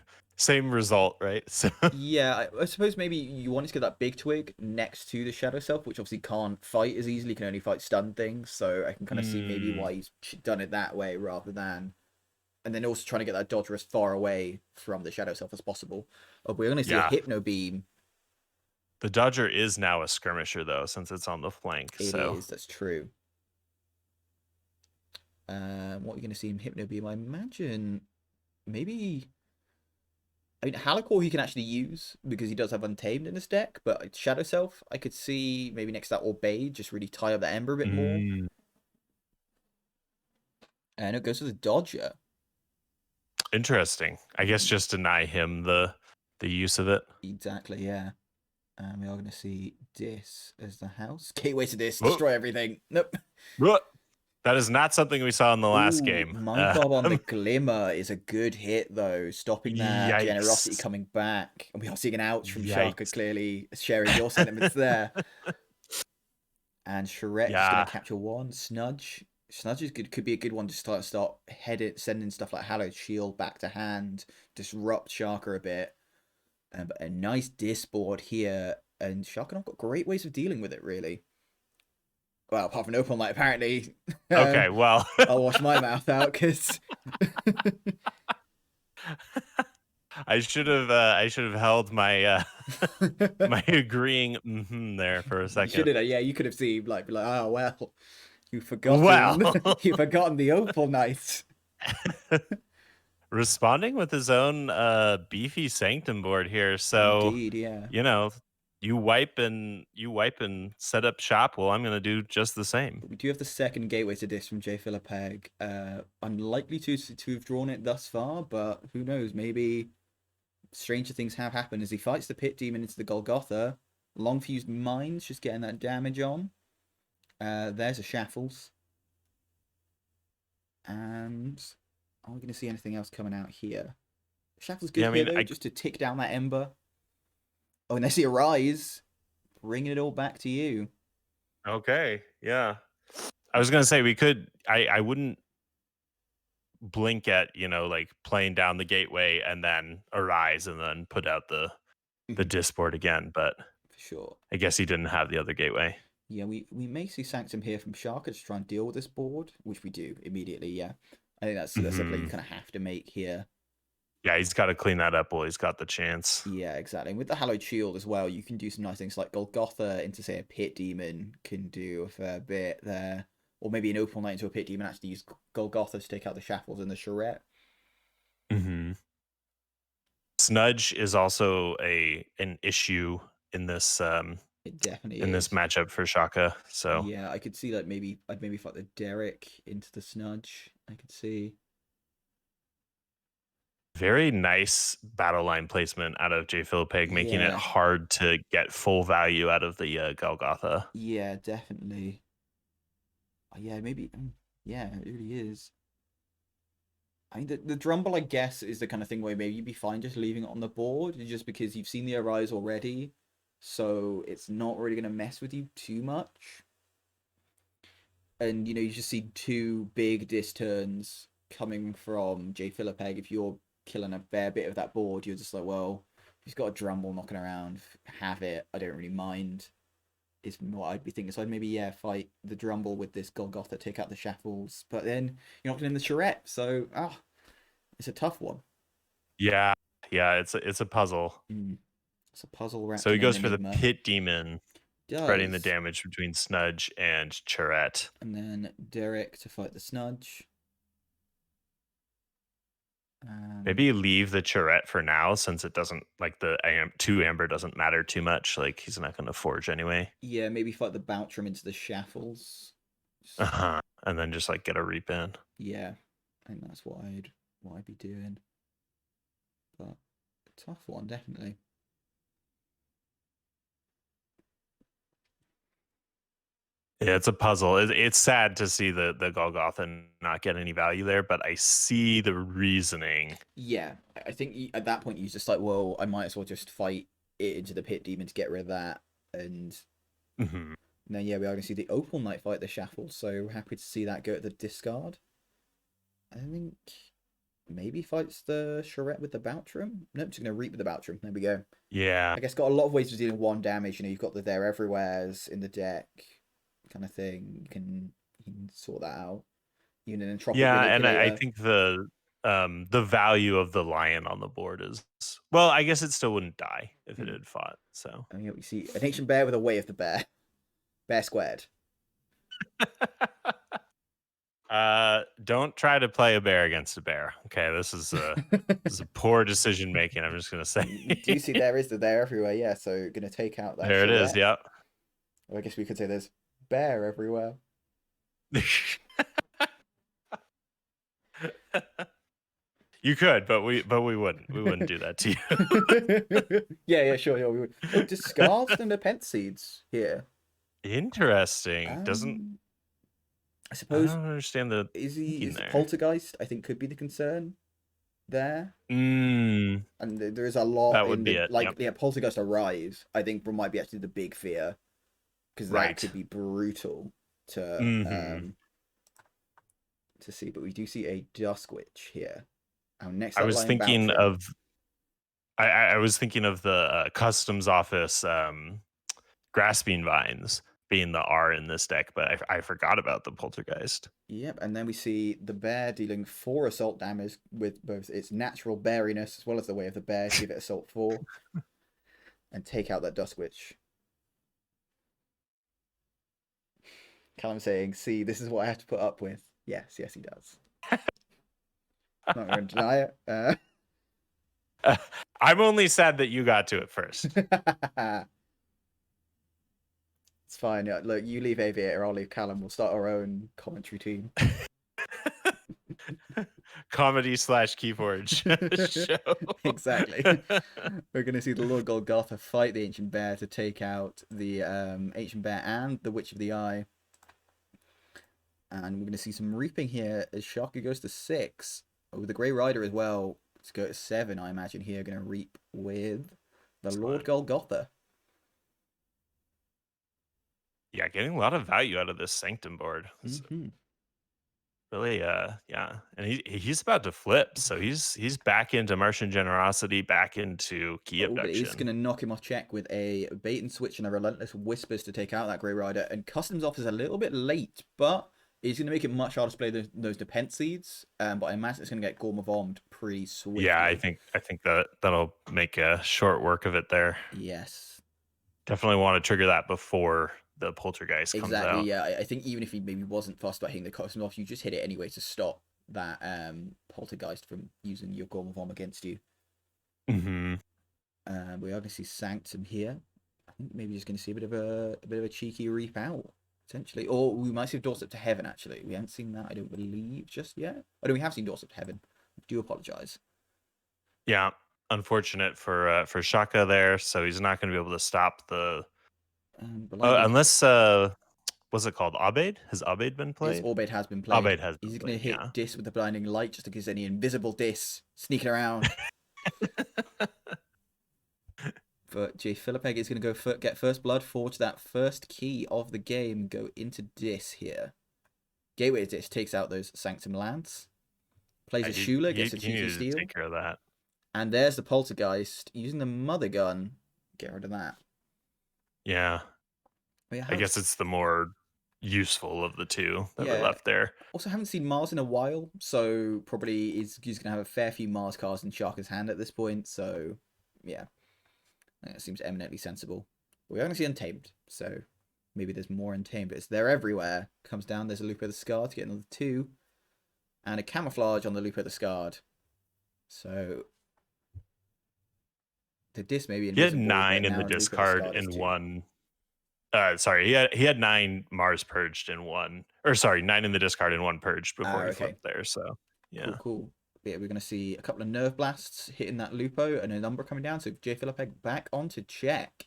result, right? So yeah, I suppose maybe you want to get that Big Twig next to the Shadow Self, which obviously can't fight as easily, can only fight stun things, so I can kind of see maybe why he's done it that way rather than... And then also trying to get that Dodger as far away from the Shadow Self as possible. Oh, we're going to see a Hypno Beam. The Dodger is now a skirmisher, though, since it's on the flank. It is, that's true. What are we going to see in Hypno Beam? I imagine maybe... I mean, Halacore he can actually use because he does have Untamed in his deck, but Shadow Self I could see maybe next to that Obey just really tie up the Ember a bit more. And it goes to the Dodger. Interesting. I guess just deny him the use of it. Exactly, yeah. And we are going to see Dis as the house. Gateway to Dis, destroy everything. Nope. That is not something we saw in the last game. My Bob-Omb the Glimmer is a good hit, though, stopping that Generosity coming back. And we are seeing an ouch from Siaka, clearly sharing your sentiments there. And Shrek is going to capture 1. Snudge is good. Could be a good one to start sending stuff like Hallowed Shield back to hand, disrupt Siaka a bit. But a nice disboard here, and Siaka have got great ways of dealing with it, really. Well, apart from Open Light, apparently. Okay, well, I'll wash my mouth out because I should have held my my agreeing there for a second. You should have, yeah. You could have seen like, oh well, you've forgotten. You've forgotten the Opal Knight. Responding with his own beefy Sanctum board here, so indeed, yeah. You know, you wipe and set up shop. Well, I'm going to do just the same. But we do have the second gateway to this from JFilipeg. Unlikely to have drawn it thus far, but who knows? Maybe stranger things have happened as he fights the Pit Demon into the Golgotha. Long fused Mines, just getting that damage on. There's a Shaffles. And are we going to see anything else coming out here? Shaffles good here, though, just to tick down that Ember. Oh, and I see a Rise. Bringing it all back to you. Okay, yeah. I was going to say we could... I wouldn't blink at, like playing down the gateway and then Arise and then put out the disboard again, but... For sure. I guess he didn't have the other gateway. Yeah, we may see Sanctum here from Siaka to try and deal with this board, which we do immediately, yeah. I think that's a play you kind of have to make here. Yeah, he's got to clean that up while he's got the chance. Yeah, exactly. And with the Hallowed Shield as well, you can do some nice things like Golgotha into, say, a Pit Demon can do a fair bit there. Or maybe an Opal Knight into a Pit Demon actually use Golgotha to take out the Shaffles and the Charette. Snudge is also an issue in this it definitely in this matchup for Siaka. So yeah, I could see like I'd maybe fight the Derek into the Snudge. I could see. Very nice battle line placement out of JFilipeg, making it hard to get full value out of the Golgotha. Yeah, definitely. Yeah, maybe. Yeah, it really is. I mean, the Drumble, I guess, is the kind of thing where maybe you'd be fine just leaving it on the board, just because you've seen the Arise already, so it's not really going to mess with you too much. And, you just see two big dis turns coming from JFilipeg. If you're killing a fair bit of that board, you're just like, well, he's got a Drumble knocking around, have it, I don't really mind, is what I'd be thinking. So I'd maybe, yeah, fight the Drumble with this Golgotha, take out the Shaffles, but then you're not getting the Charette, so, it's a tough one. Yeah, yeah, it's a puzzle. It's a puzzle wrapped So he in an goes for the enigma. Pit Demon, spreading the Does. damage between Snudge and Charette. And then Derek to fight the Snudge. Maybe leave the Charette for now, since it doesn't, like, the 2 Amber doesn't matter too much. Like, he's not going to forge anyway. Yeah, maybe fight the Boutram into the Shaffles. And then just, like, get a reap in. Yeah, I think that's what I'd be doing. But a tough one, definitely. Yeah, it's a puzzle. It's sad to see the Golgotha not get any value there, but I see the reasoning. Yeah, I think at that point you're just like, well, I might as well just fight it into the Pit Demon to get rid of that. And then, yeah, we are going to see the Opal Knight fight the Shaffle, so happy to see that go at the discard. I think maybe fights the Charette with the Boutram. Nope, just going to reap with the Boutram. There we go. Yeah. I guess got a lot of ways of dealing 1 damage. You've got the There Everywheres in the deck kind of thing. You can sort that out. Even an Entropic And I Manipulator. think the value of the lion on the board is, well, I guess it still wouldn't die if it had fought. So I mean, we see an Ancient Bear with a Way of the Bear. Bear squared. don't try to play a bear against a bear. Okay, this is a poor decision making. I'm just gonna say. Do you see there is the There Everywhere? Yeah, so gonna take out that. There it is. Charette. Yeah. Or I guess we could say there's bear everywhere. You could, but we wouldn't. We wouldn't do that to you. yeah, sure. We would. Oh, discards and the Pent Seeds here. Interesting. Doesn't. I suppose. I don't understand the. Is Poltergeist? I think could be the concern there. And there is a lot. That would be the, it. Like, yeah, Poltergeist Arise. I think might be actually the big fear, because that could be brutal to see. But we do see a Dusk Witch here. Our next. I was thinking of. I was thinking of the customs office grasping vines being the R in this deck, but I forgot about the Poltergeist. Yep, and then we see the bear dealing 4 assault damage with both its natural beariness as well as the Way of the Bear. Give it assault 4 and take out that Dusk Witch. Callum saying, "See, this is what I have to put up with." Yes, he does. Not going to deny it. I'm only sad that you got to it first. It's fine. Yeah, look, you leave Aviator, I'll leave Callum. We'll start our own commentary team. Comedy / Keyforge show. Exactly. We're going to see the Lord Golgotha fight the Ancient Bear to take out the Ancient Bear and the Witch of the Eye. And we're going to see some reaping here as Shaka goes to 6. Oh, the Grey Rider as well. Let's go to 7, I imagine, here. Going to reap with the Lord Golgotha. Yeah, getting a lot of value out of this Sanctum board. Really, yeah. And he's about to flip, so he's back into Martian Generosity, back into Key Abduction. But he's going to knock him off check with a Bait and Switch and a Relentless Whispers to take out that Grey Rider. And Customs Office is a little bit late, but he's going to make it much harder to play those Depent Seeds. But I imagine it's going to get Bob-Omb pretty swiftly. Yeah, I think that'll make a short work of it there. Yes. Definitely want to trigger that before the Poltergeist comes out. Exactly, yeah. I think even if he maybe wasn't fussed about hitting the Customs Office, you just hit it anyway to stop that Poltergeist from using your Bob-Omb against you. We are going to see Sanctum here. I think maybe just going to see a bit of a cheeky reap out. Potentially. Or we might see Doorstep to Heaven, actually. We haven't seen that, I don't believe, just yet. Oh, no, we have seen Doorstep to Heaven. I do apologize. Yeah, unfortunate for Shaka there. So he's not going to be able to stop the... unless... was what's it called? Abeid? Has Abeid been His played? Orbade has been Abeid played. has been He's going to played, hit yeah. Dis with the Blinding Light just in case any invisible Dis sneaking around. But JFilipeg is going to go get first blood, forge that first key of the game, go into Dis here. Gateway to Dis takes out those Sanctum Lands. Plays a Shula, gets a He cheeky needed to steal. take care of that. And there's the Poltergeist using the Mother Gun. Get rid of that. Yeah. Yeah, I guess it's the more useful of the two that were left there. Also, haven't seen Mars in a while, so probably he's going to have a fair few Mars cards in Siaka's hand at this point. So, yeah, that seems eminently sensible. We're going to see Untamed, so maybe there's more Untamed, but they're everywhere. Comes down, there's a Loop of the Scar to get another 2, and a Camouflage on the Loop of the Scarred. So the Dis may be invisible. He had 9 in the discard in one. Sorry, he had 9 Mars purged in one, or sorry, 9 in the discard in one purged before he flipped there. So yeah, cool. Yeah, we're going to see a couple of Nerve Blasts hitting that Lupo and a number coming down. So JFilipeg back onto check.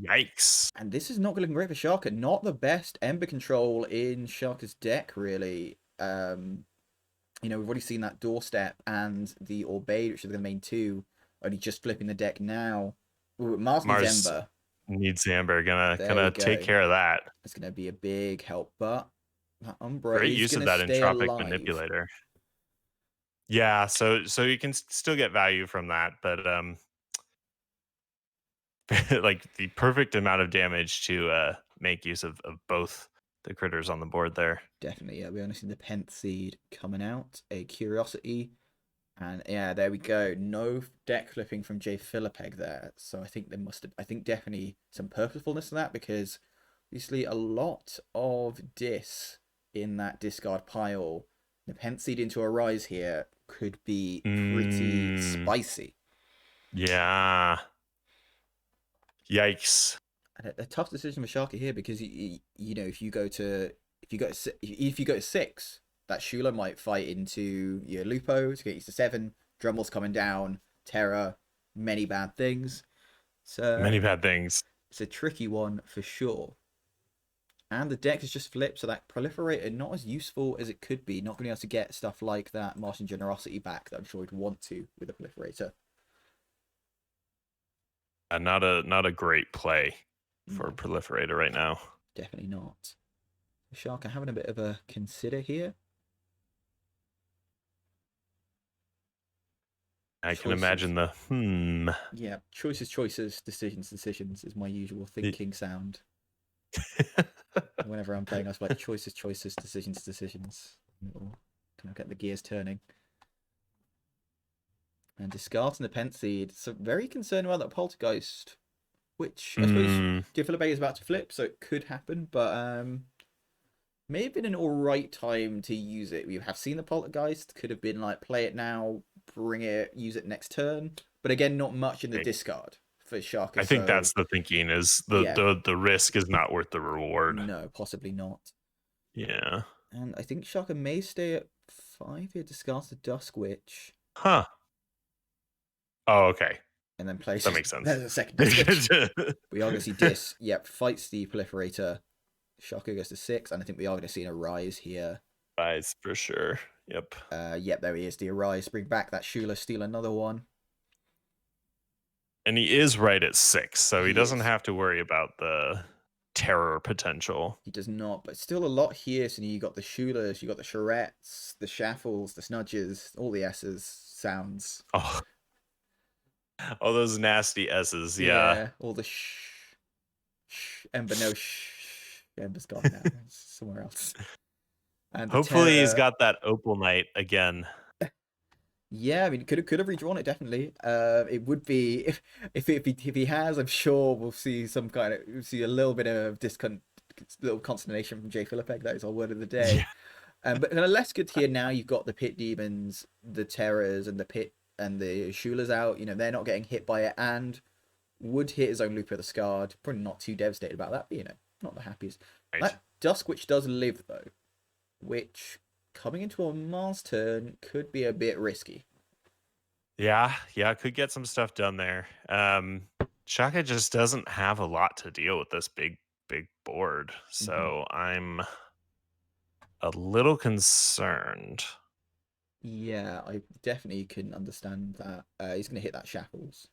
Yikes! And this is not looking great for Siaka. Not the best Ember control in Siaka's deck, really. We've already seen that Doorstep and the Orbade, which are the main 2, only just flipping the deck now. Ooh, Mars needs Ember. Needs Amber, gonna take care of that. It's gonna be a big help, but that Umbra great is use of gonna that stay Entropic alive. Manipulator. Yeah, so you can still get value from that, but like the perfect amount of damage to make use of both the critters on the board there. Definitely, yeah. We only see the Penth Seed coming out, a Curiosity, and yeah, there we go. No deck flipping from JFilipeg there. So I think definitely some purposefulness to that, because obviously a lot of Dis in that discard pile. The Penth Seed into a Rise here could be pretty spicy. Yeah. Yikes. And a tough decision for Siaka here, because if you go to 6, that Shula might fight into your Lupo to get you to 7. Drummel's coming down, Terror, many bad things. So many bad things. It's a tricky one for sure. And the deck is just flipped, so that Proliferator not as useful as it could be. Not going to be able to get stuff like that Martian Generosity back that I'm sure we'd want to with a Proliferator. Not a great play for Proliferator right now. Definitely not. Siaka having a bit of a consider here. I can imagine the Yeah, choices, decisions is my usual thinking sound. Whenever I'm playing, I was like choices, decisions. Can I get the gears turning? And discarding the Penth Seed. So very concerned about that Poltergeist, which I suppose JFilipeg is about to flip, so it could happen, but may have been an alright time to use it. We have seen the Poltergeist, could have been like play it now, bring it, use it next turn. But again, not much in the discard for Siaka. I think that's the thinking, is the risk is not worth the reward. No, possibly not. Yeah. And I think Siaka may stay at 5 here, discards the Dusk Witch. Huh. Oh, okay. And then plays... That makes sense. There's a second Dusk Witch. We are going to see Dis, fights the Proliferator. Siaka goes to 6, and I think we are going to see an Arise here. Arise, for sure. Yep. There he is, the Arise. Bring back that Shula, steal another one. And he is right at 6, so he doesn't have to worry about the terror potential. He does not, but still a lot here. So you got the Shulas, you got the Charettes, the Shaffles, the Snudges, all the S's, sounds. Oh, all those nasty S's, yeah. All the Ember, no Ember's gone now. It's somewhere else. And hopefully he's got that Opal Knight again. Yeah, I mean, could have redrawn it, definitely. It would be if he has, I'm sure we'll see a little bit of little consternation from JFilipeg. That is our word of the day. But less good here now. You've got the Pit Demons, the Terrors, and the Pit and the Shulas out. They're not getting hit by it, and would hit his own Loop of the Scarred. Probably not too devastated about that, but not the happiest. Right. That Dusk Witch does live though, which, coming into a Mars turn, could be a bit risky. Yeah, could get some stuff done there. Siaka just doesn't have a lot to deal with this big big board. Mhm. So I'm a little concerned. Yeah, I definitely can understand that. He's going to hit that shackles.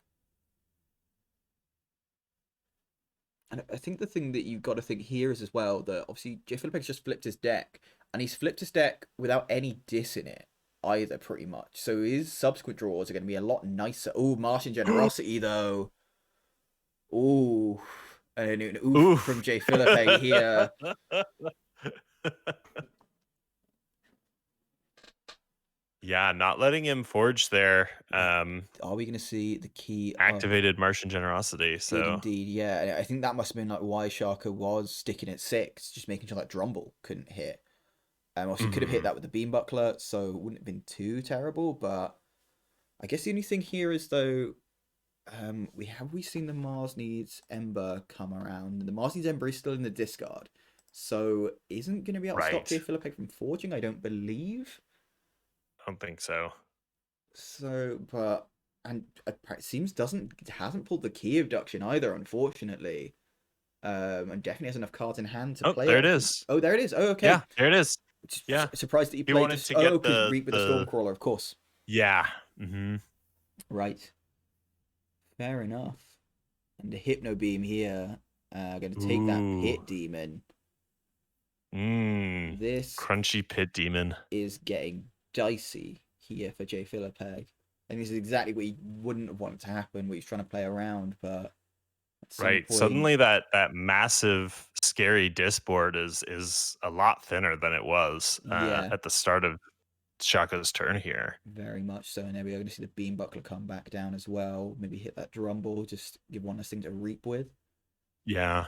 And I think the thing that you've got to think here is as well that obviously JFilipeg's just flipped his deck, and he's flipped his deck without any diss in it either, pretty much. So his subsequent draws are going to be a lot nicer. Oh, Martian Generosity though. Ooh, and an oof from Oof. JFilipeg here. Yeah, not letting him forge there. Are we going to see the key up? Activated Martian Generosity. Did So indeed, yeah. And I think that must have been like why Siaka was sticking at 6, just making sure that Drumble couldn't hit. Also, could have hit mhm. that with the Beam Buckler, so it wouldn't have been too terrible. But I guess the only thing here is though, we seen the Mars Needs Ember come around. The Mars Needs Ember is still in the discard, so isn't going to be able to stop Right. JFilipeg from forging, I don't believe. I don't think so. So, but and it seems hasn't pulled the key abduction either, unfortunately. And definitely has enough cards in hand to Oh, play there it. it is. Oh, there it is. Oh, okay. Yeah, there it is. Yeah. Surprised that you He played wanted this. to Oh, get because the Reap with the the Stormcrawler, of course. yeah. Mm-hmm. Right. Fair enough. And the Hypno Beam here, going to take that Ooh. Pit Demon. Mmm. This Crunchy Pit Demon. is getting dicey here for JFilipeg. And this is exactly what he wouldn't have wanted to happen, what he's trying to play around, but at some Right. point, Suddenly that massive scary disc board is a lot thinner than it was yeah, at the start of Shaka's turn here. very much so. And there we are going to see the Beam Buckler come back down as well. Maybe hit that Drumble, just give one less thing to reap with. Yeah.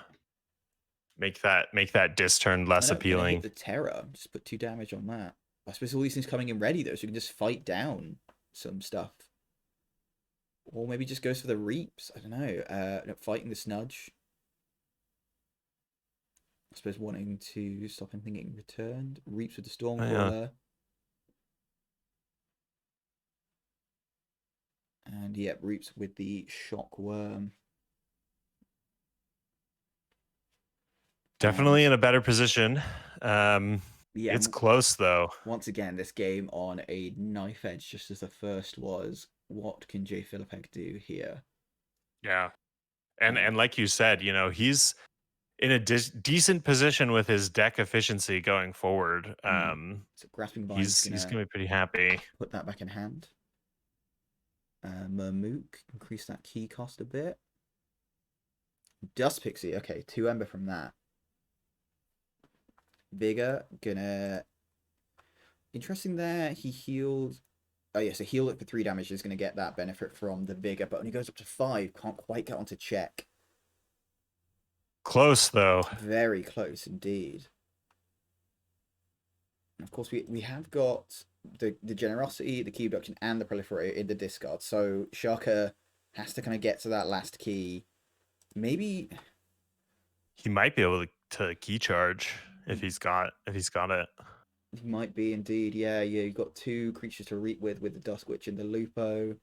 Make that disc turn I less know, going to hit appealing. the Terror, just put 2 damage on that. I suppose all these things coming in ready though, so you can just fight down some stuff. Or maybe just goes for the Reaps. I don't know. Fighting the Snudge. I suppose wanting to stop him from getting returned. Reaps with the Oh, yeah. Stormcrawler. And yeah, Reaps with the Shock Worm. Definitely And in a better position. yeah, It's close though. once again, this game on a knife edge, just as the first was. What can JFilipeg do here? Yeah. And like you said, he's in a decent position with his deck efficiency going forward. So Grasping Vines He's gonna gonna be pretty happy. put that back in hand. Mermook, increase that key cost a bit. Dust Pixie, okay, 2 Ember from that. Vigor, gonna... Interesting there, he healed... Oh yeah, so heal it for 3 damage is gonna get that benefit from the Vigor, but only goes up to 5, can't quite get onto check. Close though. Very close indeed. And of course, we have got the Generosity, the Key Abduction, and the Proliferator in the discard, so Shaka has to kind of get to that last key. Maybe... He might be able to key charge if he's got it. He might be indeed, yeah. You've got 2 creatures to reap with the Dusk Witch and the Lupo.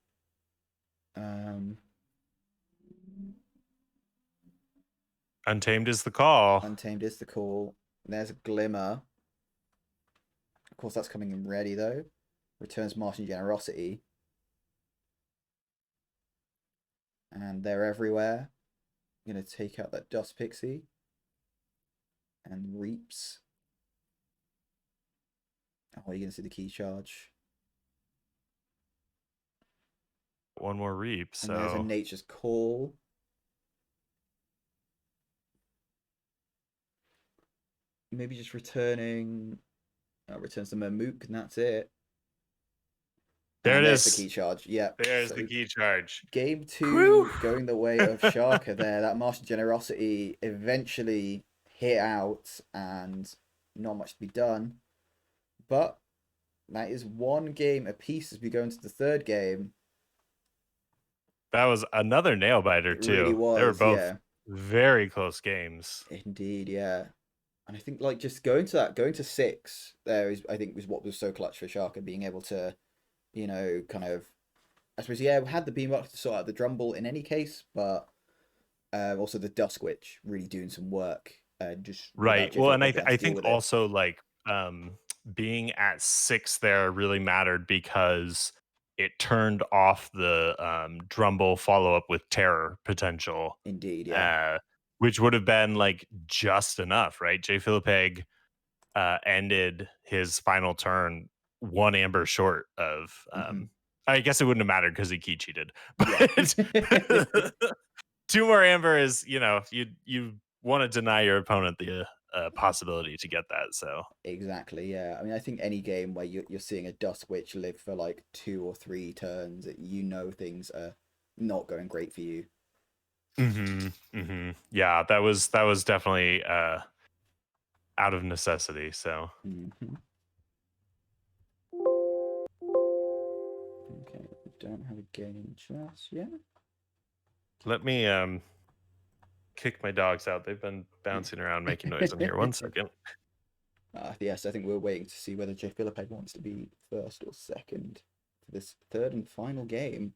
Untamed is the call. Untamed is the call. There's a Glimmer. Of course, that's coming in ready, though. Returns Martian Generosity. And they're everywhere. I'm going to take out that Dust Pixie. And Reaps. Oh, you're going to see the key charge. One more reap, so... And there's a Nature's Call. Maybe just returning... returns the Mermook, and that's it. There and it there's is. the key charge. Yep. There's so the key charge. Game 2 Whew. going the way of Shaka there. That Martian Generosity eventually hit out and not much to be done. But that is 1 game apiece as we go into the 3rd game. That was another nail biter It too. really was, They were both yeah. very close games. Indeed, yeah. And I think like just going to 6 there is, I think, was what was so clutch for Shaka, being able to, kind of, I suppose, yeah, we had the Beam Buckler to sort out the Drumble in any case, but Also the Dusk Witch really doing some work. Just without Right. Well, and JFilipeg being able I to deal think with it. also like being at 6 there really mattered because it turned off the Drumble follow up with Terror potential, Indeed, yeah. uh, which would have been like just enough, right? JFilipeg ended his final turn 1 amber short of. Hmm. I guess it wouldn't have mattered because he key cheated, Yeah. but 2 more amber is, you want to deny your opponent the possibility to get that. So, Exactly, yeah. I mean, I think any game where you're seeing a Dusk Witch live for like 2 or 3 turns, you know things are not going great for you. yeah, that was definitely out of necessity. So, Hmm. Okay, we don't have a game just yet. let me kick my dogs out. They've been bouncing around making noise in here. 1 second. Yes, I think we're waiting to see whether JFilipeg wants to be first or second for this third and final game.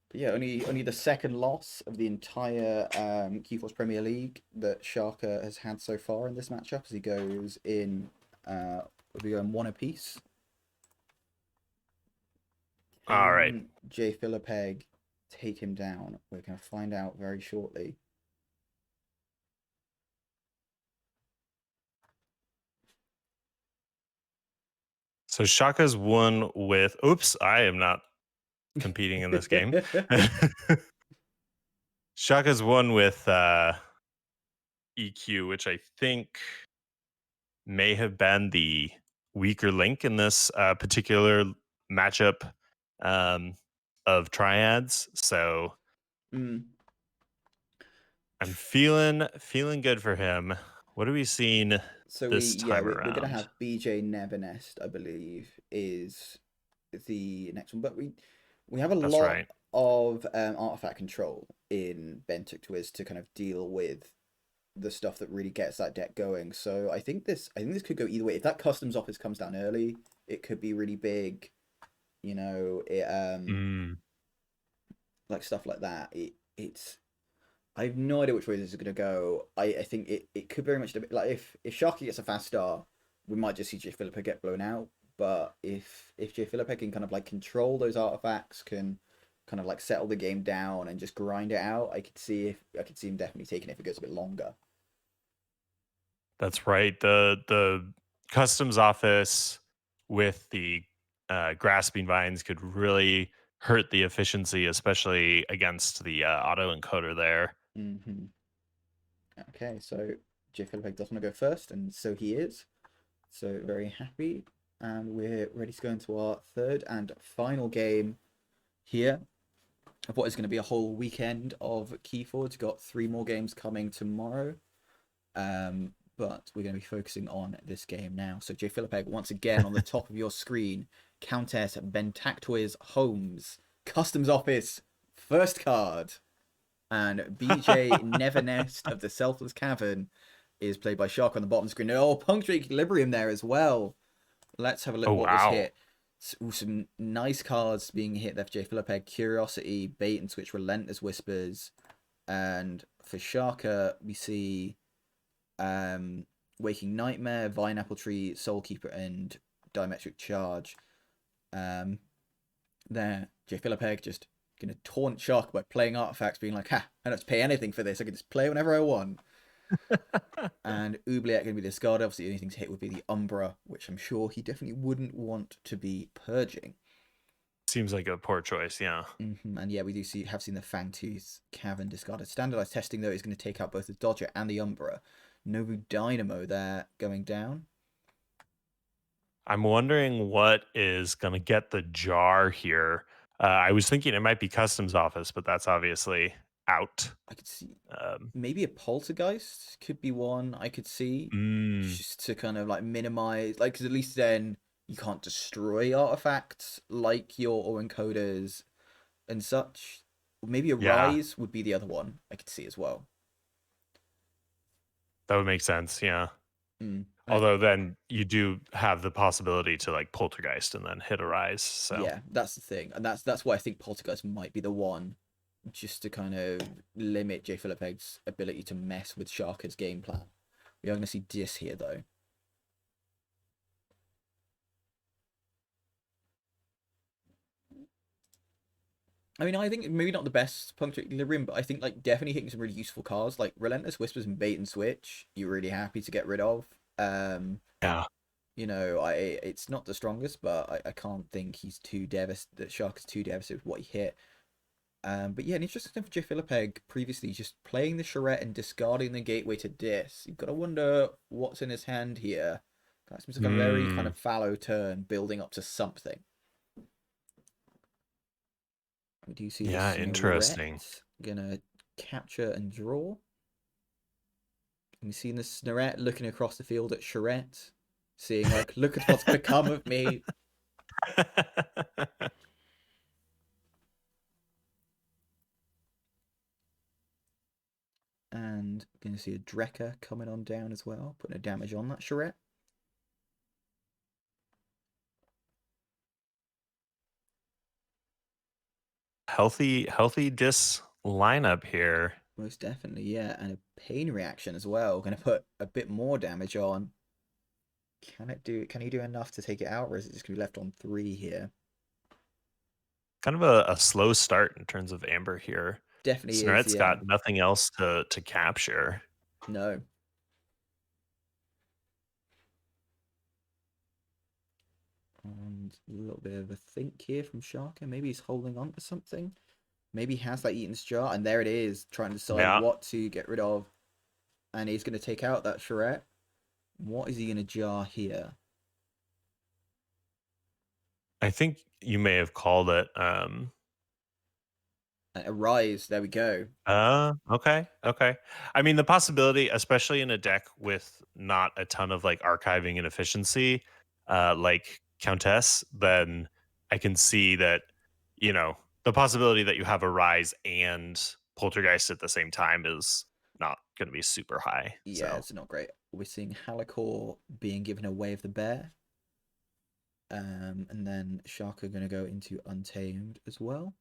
But yeah, only the second loss of the entire Keyforce Premier League that Siaka has had so far in this matchup as he goes in we go in one apiece. All right. Can JFilipeg take him down? We're going to find out very shortly. So Shaka's won with. Oops, I am not competing in this game. Shaka's won with EQ, which I think may have been the weaker link in this particular matchup um, of triads. So Mm. I'm feeling good for him. What are we seeing So this time we're gonna around? have BJ Nevernest, I believe, is the next one. But we have a That's lot right. of artifact control in Bentuk Twiz to kind of deal with the stuff that really gets that deck going. So I think this could go either way. If that customs office comes down early, it could be really big. You know, it Mm, like stuff like that. It's I have no idea which way this is gonna go. I think it could very much like if Sharky gets a fast start, we might just see JFilipeg get blown out. But if JFilipeg can kind of like control those artifacts, can kind of like settle the game down and just grind it out, I could see him definitely taking it if it goes a bit longer. that's right. The customs office with the grasping vines could really hurt the efficiency, especially against the auto encoder there. Hmm. Okay, so JFilipeg does want to go first, and so he is. So very happy, and we're ready to go into our third and final game here of what is going to be a whole weekend of Keyforge. We've got 3 more games coming tomorrow, but we're going to be focusing on this game now. So JFilipeg, once again on the top of your screen, Countess Bentactwiz Holmes, Customs Office, first card, and BJ Nevernest of the Selfless Cavern is played by Shark on the bottom screen. Oh, Punctuate Equilibrium there as well. Let's have a look Oh what was wow. hit. Some nice cards being hit there for JFilipeg. Curiosity, Bait and Switch, Relentless Whispers. And for Sharka, we see Waking Nightmare, Vine Apple Tree, Soulkeeper, and Diametric Charge. There, JFilipeg just going to taunt Shark by playing artifacts, being like, ha, I don't have to pay anything for this. I can just play whenever I want. And Oubliette going to be discarded. Obviously, the only thing to hit would be the Umbra, which I'm sure he definitely wouldn't want to be purging. Seems like a poor choice, yeah. And yeah, we have seen the Fangtooth Cavern discarded. Standardized testing, though, is going to take out both the Dodger and the Umbra. Nobu Dynamo there going down. I'm wondering what is going to get the jar here. I was thinking it might be customs office, but that's obviously out. I could see Um, maybe a Poltergeist could be one I could see. mm, Just to kind of like minimize, like, because at least then you can't destroy artifacts like your or encoders and such. Maybe a yeah, Rise would be the other one I could see as well. that would make sense. Yeah. Mm. Although then you do have the possibility to like poltergeist and then hit a rise. So Yeah, that's the thing, and that's why I think Poltergeist might be the one just to kind of limit JFilipeg's ability to mess with Siaka's game plan. We are going to see Dis here, though. I mean, I think maybe not the best punctuate equilibrium, but I think like definitely hitting some really useful cards like Relentless Whispers and Bait and Switch. You're really happy to get rid of. Yeah. You know, it's not the strongest, but I can't think he's too devastated. That Shark is too devastated with what he hit. But yeah, an interesting thing for JFilipeg previously, just playing the charrette and discarding the gateway to Dis. You've got to wonder what's in his hand here. That seems like a very kind of fallow turn, building up to something. We do see the interesting. Snarette gonna capture and draw. And we see the Snarette looking across the field at Charette, seeing like, look at what's become of me. And gonna see a Drekka coming on down as well, putting a damage on that Charette. Healthy Dis lineup here. Most definitely, yeah. And a pain reaction as well. Gonna put a bit more damage on. Can he do enough to take it out, or is it just gonna be left on 3 here? Kind of a slow start in terms of Amber here. Definitely is, Snaret's yeah. got nothing else to capture. No. And a little bit of a think here from Sharka. Maybe he's holding on to something. Maybe he has that Eaton's jar, and there it is, trying to decide what to get rid of. And he's going to take out that charrette. What is he going to jar here? I think you may have called it. A rise. There we go. Okay. I mean, the possibility, especially in a deck with not a ton of like archiving and efficiency, like Countess, then I can see that, the possibility that you have a rise and Poltergeist at the same time is not going to be super high. Yeah, So it's not great. We're seeing Halikor being given away of the bear. And then Sharka going to go into Untamed as well.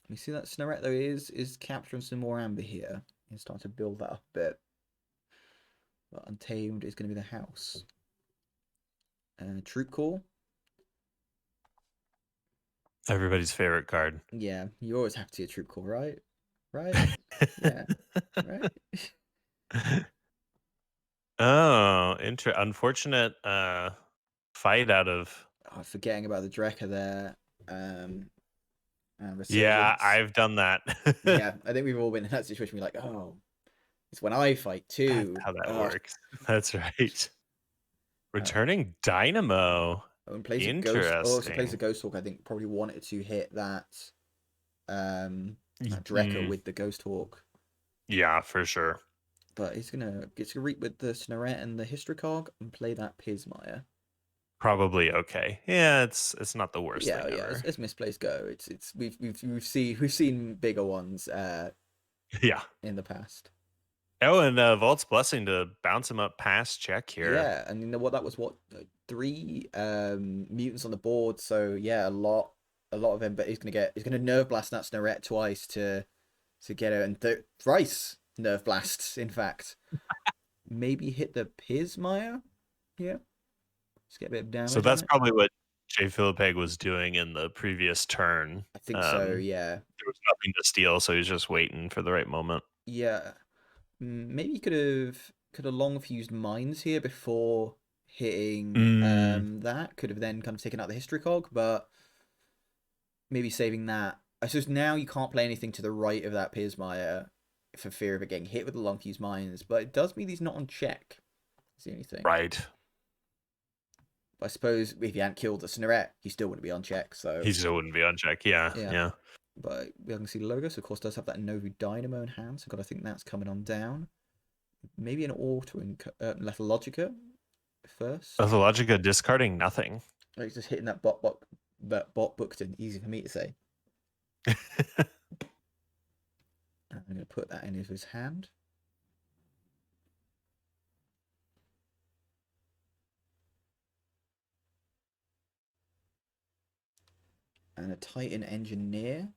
We see that Snarette though is capturing some more amber here. He's starting to build that up a bit. But Untamed is going to be the house. Troop Call. everybody's favorite card. Yeah, you always have to see a Troop Call, right? Right? Yeah. Right? Oh, unfortunate fight out of. Oh, forgetting about the Drekka there. And Yeah, Resurgence. I've done that. Yeah, I think we've all been in that situation. We're like, oh, it's when I fight That's too. how that Oh, works. That's right. Returning Dynamo. and plays a ghost. Also plays a Interesting. Ghost Hawk. I think probably wanted to hit that Drekka with the Ghost Hawk. Yeah, for sure. But he's gonna get to reap with the Snarette and the Histricog and play that Pismire. Probably okay. Yeah, it's not the worst Yeah, thing yeah. ever. As misplays go, it's we've seen bigger ones Yeah. in the past. Oh, and Vault's Blessing to bounce him up past check here. Yeah, and you know what? That was what 3 mutants on the board. So yeah, a lot of him. But he's gonna nerve blast that Snarette twice to get it, and thrice nerve blasts. In fact, maybe hit the Pismire. Yeah, just get a bit of So damage on that's it. probably what JFilipeg was doing in the previous turn. I think so. Yeah, There was nothing to steal, so he's just waiting for the right moment. yeah. Maybe could have long fused mines here before hitting that. Could have then kind of taken out the history cog, but maybe saving that. I suppose now you can't play anything to the right of that Pismire for fear of it getting hit with the long fused mines, but it does mean he's not on check. That's the only thing. Right. But I suppose if he hadn't killed the Snarette, he still wouldn't be on check. So He still wouldn't be on check. Yeah. But we can see Logos, of course, does have that Novu Dynamo in hand, so I think that's coming on down. Maybe an Auto and Lethalogica first. Pathologica discarding nothing. Like just hitting that bot booked in. Easy for me to say. I'm going to put that in his hand. And a Titan Engineer.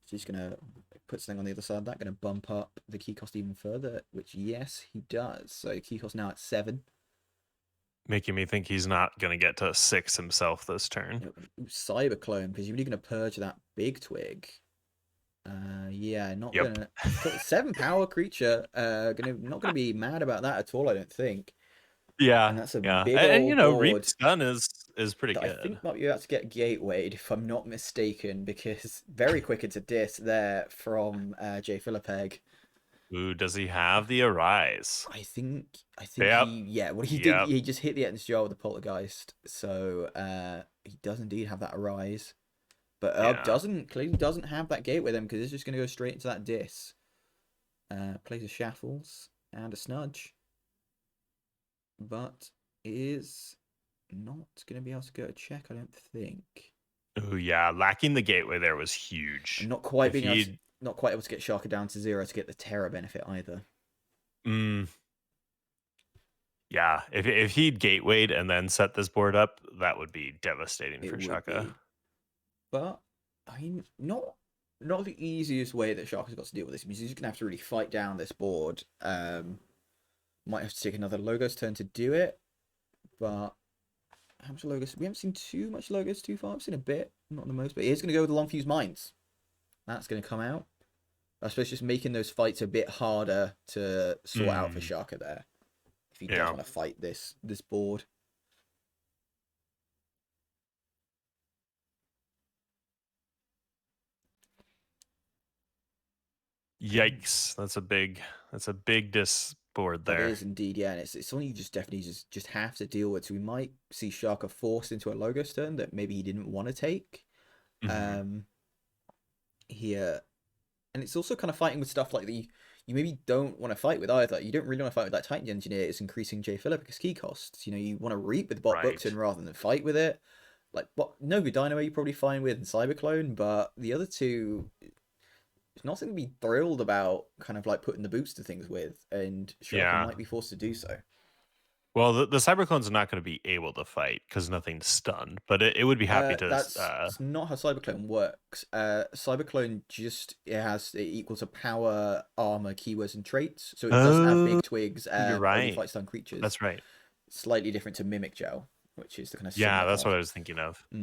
So he's going to put something on the other side of that, going to bump up the key cost even further, which, yes, he does. So key cost now at 7. Making me think he's not going to get to 6 himself this turn. Cyber clone, because you're really going to purge that big twig. Yeah, not Yep. gonna 7 power creature. Not gonna be mad about that at all. I don't think. Yeah, And that's a yeah. big And you old know, board Reap's Gun is pretty that I good. think might be about to get gatewayed if I'm not mistaken, because very quick into dis there from JFilipeg. Ooh, does he have the Arise? I think Yep. he did, Yep. he just hit the end jar with the poltergeist, so he does indeed have that arise. But Yeah. clearly doesn't have that gateway then, because it's just gonna go straight into that dis. Plays a Shaffles and a Snudge, but is not going to be able to go to check, I don't think. Ooh, yeah. Lacking the gateway there was huge. And not quite If being able to, he'd not quite able to get Sharka down to 0 to get the Terra benefit either. Yeah, if he'd gatewayed and then set this board up, that would be devastating It for would Shaka. be, but I mean, not the easiest way that Sharka's got to deal with this. Because he's going to have to really fight down this board. Might have to take another Logos turn to do it, but how much Logos? We haven't seen too much Logos too far. I've seen a bit, not the most, but he's going to go with the Long Fuse Mines. That's going to come out. I suppose just making those fights a bit harder to sort out for Shaka there. If he does want to fight this board. Yikes! That's a big dis board there. That is indeed, yeah, and it's something you just definitely just have to deal with. So we might see Shaka forced into a Logos turn that maybe he didn't want to take. Here, and it's also kind of fighting with stuff like the you maybe don't want to fight with either. You don't really want to fight with that Titan Engineer. It's increasing JFilipeg's key costs. You want to reap with Bot Bookton rather than fight with it. Like Nobu Dynamo you're probably fine with and Cyberclone, but the other two, it's not something to be thrilled about. Kind of like putting the boots to things with, and Shaka might be forced to do so. Well, the Cyberclone's not going to be able to fight because nothing's stunned, but it would be happy to. That's not how Cyberclone works. Cyberclone it equals a power, armor, keywords, and traits, so it doesn't have big twigs. You're right. Only fight stun creatures. That's right. Slightly different to Mimic Gel, which is the kind of that's what I was thinking of. We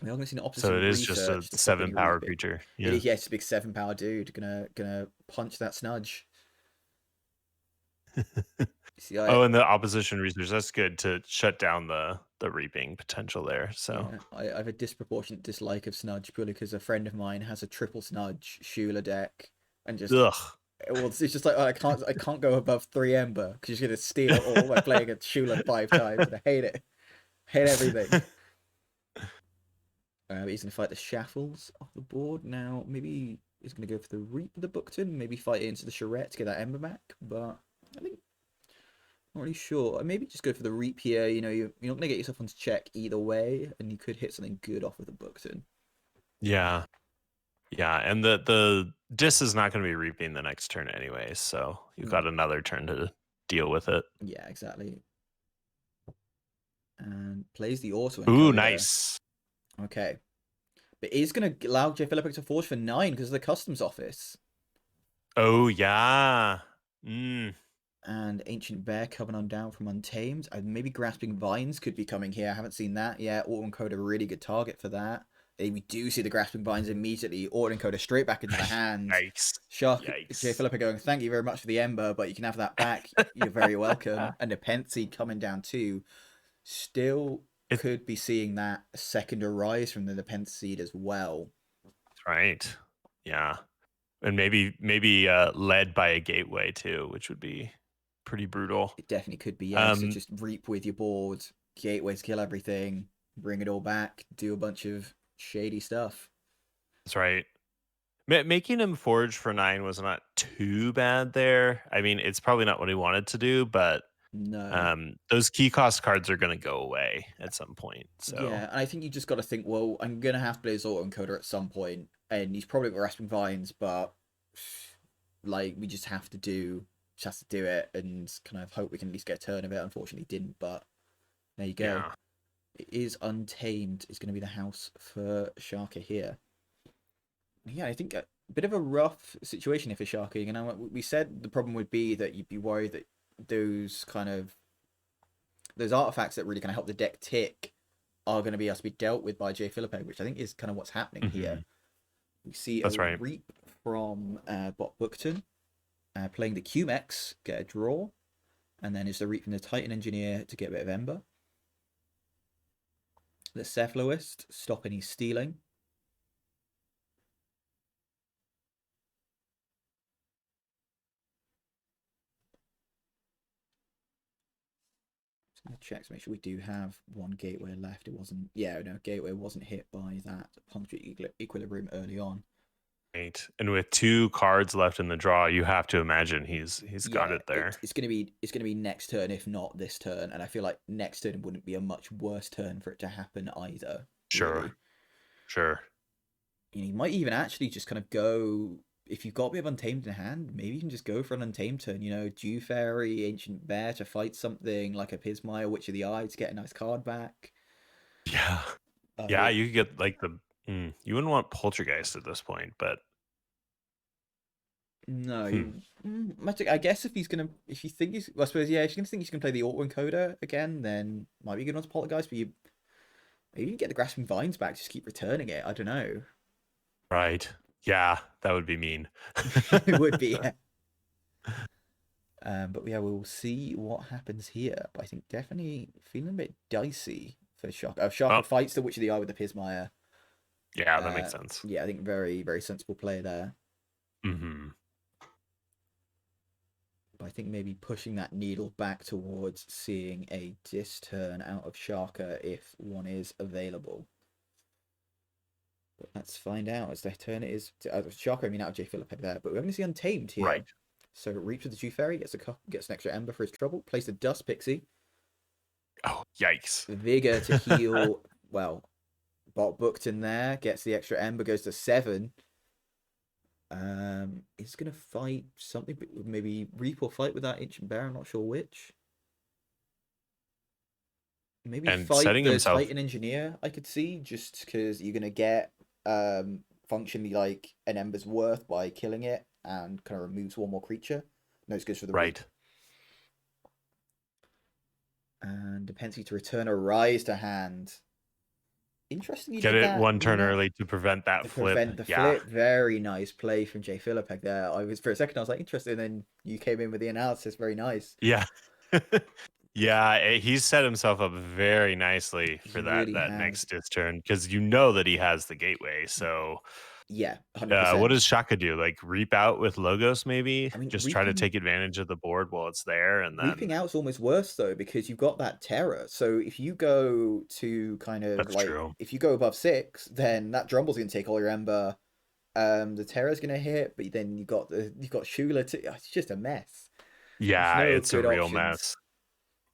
are going to see an opposite. So it is just a 7 power creature. Yeah, it's a big 7 power dude. Gonna punch that Snudge. And the opposition research, that's good to shut down the reaping potential there. So yeah, I have a disproportionate dislike of Snudge purely because a friend of mine has a triple Snudge Shula deck and just well, it's just like I can't go above 3 Ember because you're gonna steal it all by playing a Shula 5 times. And I hate it. Hate everything. He's gonna fight the Shaffles off the board now. Maybe he's gonna go for the Reap of the Bookton. Maybe fight into the Charette to get that Ember back. But I think not really sure. Maybe just go for the Reap here. You're not gonna get yourself onto check either way, and you could hit something good off of the Bookton. Yeah, and the dis is not going to be reaping the next turn anyway, so you've got another turn to deal with it. Yeah, exactly. And plays the auto. Ooh, nice. Okay, but is gonna allow JFilipeg to forge for 9 because of the customs office. Oh yeah. And Ancient Bear coming on down from Untamed. And maybe Grasping Vines could be coming here. I haven't seen that yet. Autoencoder, a really good target for that. We do see the Grasping Vines immediately. Autoencoder straight back into the hands. Nice. JFilipeg going, thank you very much for the Ember, but you can have that back. You're very welcome. And the Pensy coming down too. Still could be seeing that second arise from the Pensy as well. That's right. Yeah. And maybe led by a gateway too, which would be pretty brutal. It definitely could be, yeah. So just reap with your board, gateways kill everything, bring it all back, do a bunch of shady stuff. That's right. Making him forge for 9 was not too bad there. I mean, it's probably not what he wanted to do, but no, those key cost cards are going to go away at some point. So yeah, and I think you just got to think, well, I'm gonna have to play his autoencoder at some point, and he's probably got Grasping Vines, but like we just have to do it and kind of hope we can at least get a turn of it. Unfortunately, didn't, but there you go. Yeah. It is Untamed. Is going to be the house for Shaka here. Yeah, I think a bit of a rough situation if for Sharky. You know, we said the problem would be that you'd be worried that those kind of those artifacts that really kind of help the deck tick are going to be able to be dealt with by JFilipeg, which I think is kind of what's happening here. Hmm. We see a That's right. Reap from Bob-Omb playing the Cumex, get a draw, and then is the Reap from the Titan Engineer to get a bit of Ember. The Cephaloist, stop any stealing. Just going to check to make sure we do have one Gateway left. It wasn't, yeah, no, Gateway wasn't hit by that punctuate equilibrium early on. Right. And with 2 cards left in the draw, you have to imagine he's got Yeah, it there. it's gonna be next turn, if not this turn, and I feel like next turn wouldn't be a much worse turn for it to happen either. Sure. Really, Sure. you might even actually just kind of go if you've got a bit of Untamed in hand. Maybe you can just go for an Untamed turn. You know, Dew Fairy, Ancient Bear to fight something like a Pismire, Witch of the Eye to get a nice card back. Yeah. Uh, Yeah, you could get like you wouldn't want Poltergeist at this point, but no, hmm. I guess if you think he's, well, I suppose, yeah, if you're gonna think he's gonna play the auto encoder again, then might be a good one to Poltergeist. But maybe you can get the Grasping Vines back, just keep returning it. I don't know. Right. Yeah, that would be mean. It would be, yeah. But yeah, we'll see what happens here. But I think definitely feeling a bit dicey for Shaka. Oh, Shaka fights the Witch of the Eye with the Pismire. yeah, that makes sense. Yeah, I think very, very sensible play there. Hmm. But I think maybe pushing that needle back towards seeing a dis turn out of Shaka if one is available. But let's find out as the turn it is. Shaka, I mean, out of JFilipeg there. But we're going to see Untamed here. Right. So Reaps with the Dew Fairy, gets an extra Ember for his trouble. Plays the Dust Pixie. Oh, yikes. Vigor to heal. Well, booked in there, gets the extra Ember, goes to 7. He's gonna fight something, maybe Reap or fight with that Ancient Bear. I'm not sure which. Maybe And fight setting the himself Titan Engineer. I could see just because you're gonna get functionally like an Ember's worth by killing it and kind of removes one more creature. No, it's good for the Reap. right. And dependency to return a Rise to hand. Interesting, you Get did it that. 1 turn early to prevent that To flip. prevent the Yeah. flip. Very nice play from JFilipeg there. I was for a second I was like interested, and then you came in with the analysis. Very nice. Yeah. Yeah, he's set himself up very nicely for He that really has. next dis turn because you know that he has the gateway. So, Yeah, what 100%. does Shaka do? Like reap out with Logos, maybe I mean, just try to take advantage of the board while it's there, and then reaping out's almost worse though because you've got that terror. So if you go to kind of that's like true. if you go above 6, then that Drumble's gonna take all your ember. The terror's gonna hit, but then you've got Shula to. It's just a mess. There's Yeah, no it's a good real options. mess.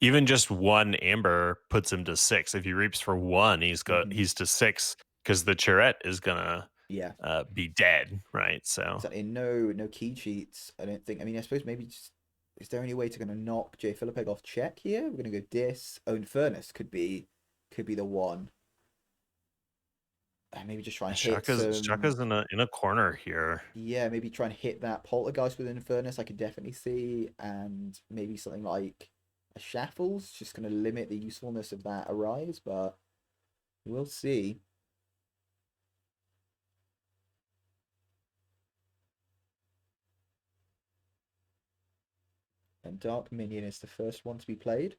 Even just 1 amber puts him to 6. If he reaps for 1, Hmm. he's to 6 because the Churette is gonna Yeah. be dead, right? So Exactly. No key cheats. I don't think. I mean, I suppose maybe just is there any way to kind of knock JFilipeg off check here? We're gonna go Dis. Own Furnace could be the one. And maybe just try and hit some. Shaka's in a corner here. Yeah, maybe try and hit that Poltergeist with an Furnace. I could definitely see, and maybe something like a Shaffles, just gonna limit the usefulness of that Arise, but we'll see. And Dark Minion is the first one to be played.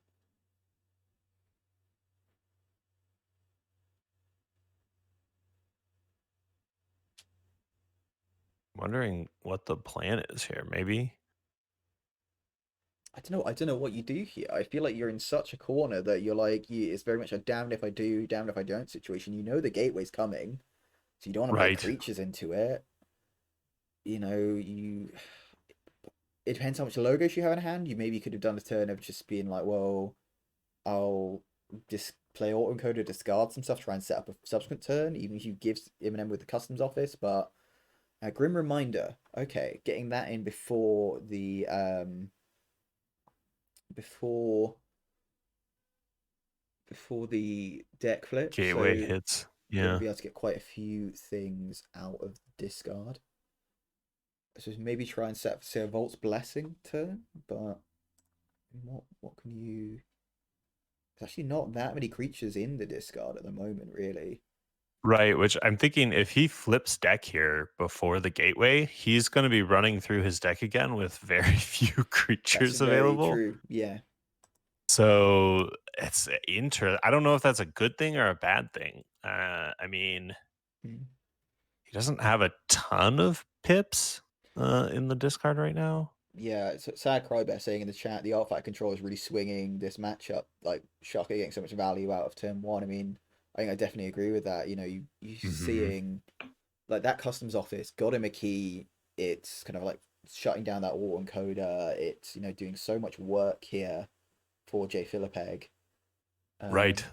Wondering what the plan is here. Maybe. I don't know what you do here. I feel like you're in such a corner that you're like, it's very much a damned if I do, damned if I don't situation. You know the gateway's coming, so you don't want to play Right. creatures into it. You know, it depends how much logos you have in hand. You maybe could have done a turn of just being like, well, I'll just play autoencoder, discard some stuff, try and set up a subsequent turn, even if you give Eminem with the customs office. But Grim Reminder, okay, getting that in before before the deck flips. Gateway So hits. going to Yeah. be able to get quite a few things out of the discard. So maybe try and set up, say, a Volt's Blessing turn, but what can you... There's actually not that many creatures in the discard at the moment, really. Right, which I'm thinking if he flips deck here before the gateway, he's going to be running through his deck again with very few That's creatures very available. true. Yeah. So it's I don't know if that's a good thing or a bad thing. I mean, Mm. he doesn't have a ton of pips in the discard right now. Yeah, so Sad Crybear saying in the chat, the Artifact control is really swinging this matchup. Like, Shaka getting so much value out of turn one. I mean, I think I definitely agree with that. You know, you Hmm. seeing like that customs office got him a key. It's kind of like shutting down that auto encoder. It's, you know, doing so much work here for JFilipeg. Right.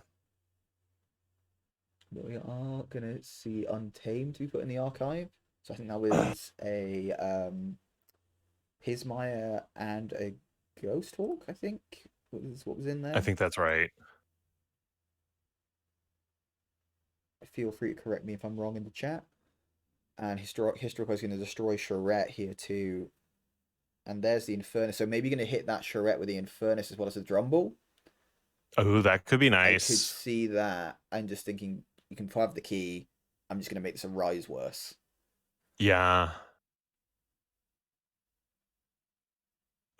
But we are gonna see Untamed to be put in the archive. So I think that was a Pismire and a Ghost Hawk, I think was what was in I there. think that's right. Feel free to correct me if I'm wrong in the chat. And Historical is going to destroy Charette here too. And there's the Infernus. So maybe going to hit that Charette with the Infernus as well as the Drumble. Oh, that could be I could nice. see that. I'm just thinking you can have the key. I'm just going to make this a rise worse. Yeah.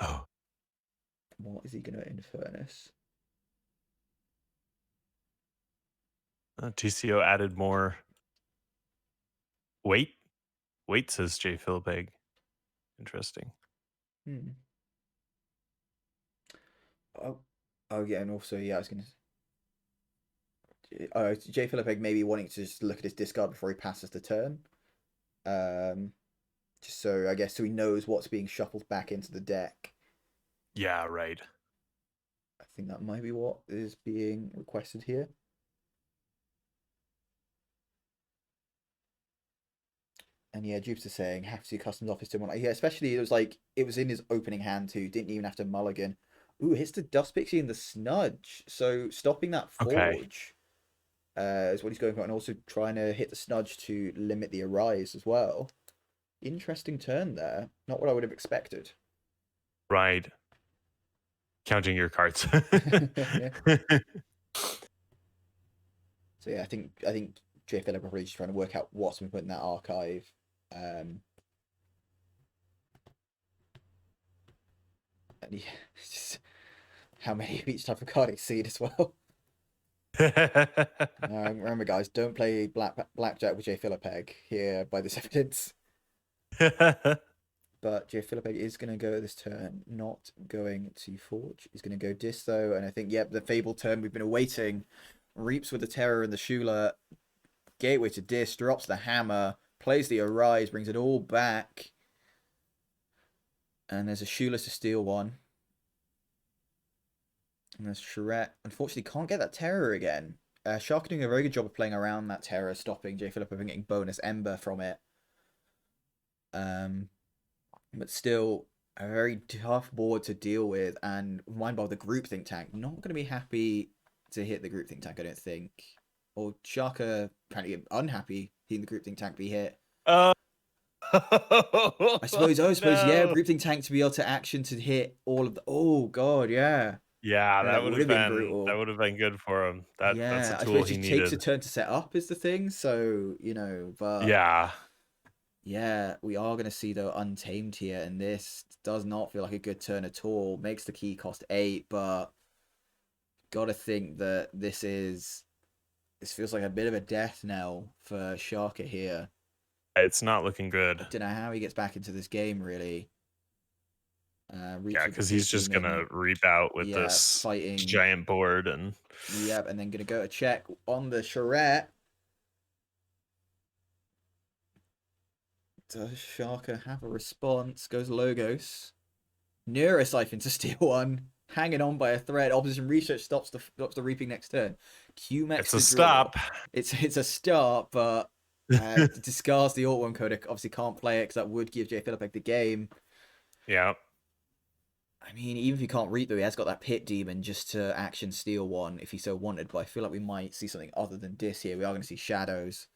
Oh. What is he going to Infernus? TCO added more weight. Weight, says JFilipeg. Interesting. Oh yeah, and also yeah, I was going to. JFilipeg maybe wanting to just look at his discard before he passes the turn. Just so I guess so he knows what's being shuffled back into the deck. Yeah, right. I think that might be what is being requested here. And yeah, Jupiter saying have to see customs office to one. Yeah, especially it was like it was in his opening hand too. Didn't even have to mulligan. Ooh, hits the Dust Pixie and the Snudge. So stopping that Okay. Forge is what he's going for, and also trying to hit the Snudge to limit the Arise as well. Interesting turn there. Not what I would have expected. Right. Counting your cards. Yeah. So yeah, I think JFilipeg probably just trying to work out what's been put in that archive. Um, and yeah, it's just how many of each type of card he's seen as well. Remember, guys, don't play blackjack with JFilipeg here by this evidence. But JFilipeg is going to go this turn, not going to Forge. He's going to go Disto, and I think, yep, the Fable turn we've been awaiting. Reaps with the Terror and the Shula. Gateway to Dis, drops the Hammer, plays the Arise, brings it all back. And there's a Shula to steal one. And there's Charette. Unfortunately, can't get that Terror again. Shark doing a very good job of playing around that Terror, stopping JFilipeg from getting bonus Ember from it. But still, a very tough board to deal with. And mind by the Groupthink tank. Not going to be happy to hit the Groupthink tank, I don't think. Or Shaka apparently unhappy seeing the Groupthink tank be hit. Oh, I suppose, yeah, no. Groupthink tank to be able to action to hit all of the. Oh god, yeah. Yeah, Yeah, that would have been brutal. good for him. That's a Yeah, I tool suppose it he just takes a needed. turn to set up is the thing. So you know, but Yeah. yeah, we are going to see though Untamed here, and this does not feel like a good turn at all. Makes the key cost 8, but gotta think that this feels like a bit of a death knell for Sharka here. It's not looking I good. don't know how he gets back into this game really. Reaps Yeah, with the because he's Fierce just Demon. gonna reap out with Yeah, this fighting. giant board and Yep, and then gonna go to check on the Charette. Does Sharka have a response? Goes Logos. Neurosiphon to steal one. Hanging on by a thread. Opposition research stops the reaping next turn. QMax it's to a draw. stop. It's a start, but discards the Alt 1 codec. Obviously can't play it because that would give JFilipeg the game. Yeah. I mean, even if he can't read though, he has got that pit demon just to action steal one if he so wanted. But I feel like we might see something other than this here. We are going to see shadows.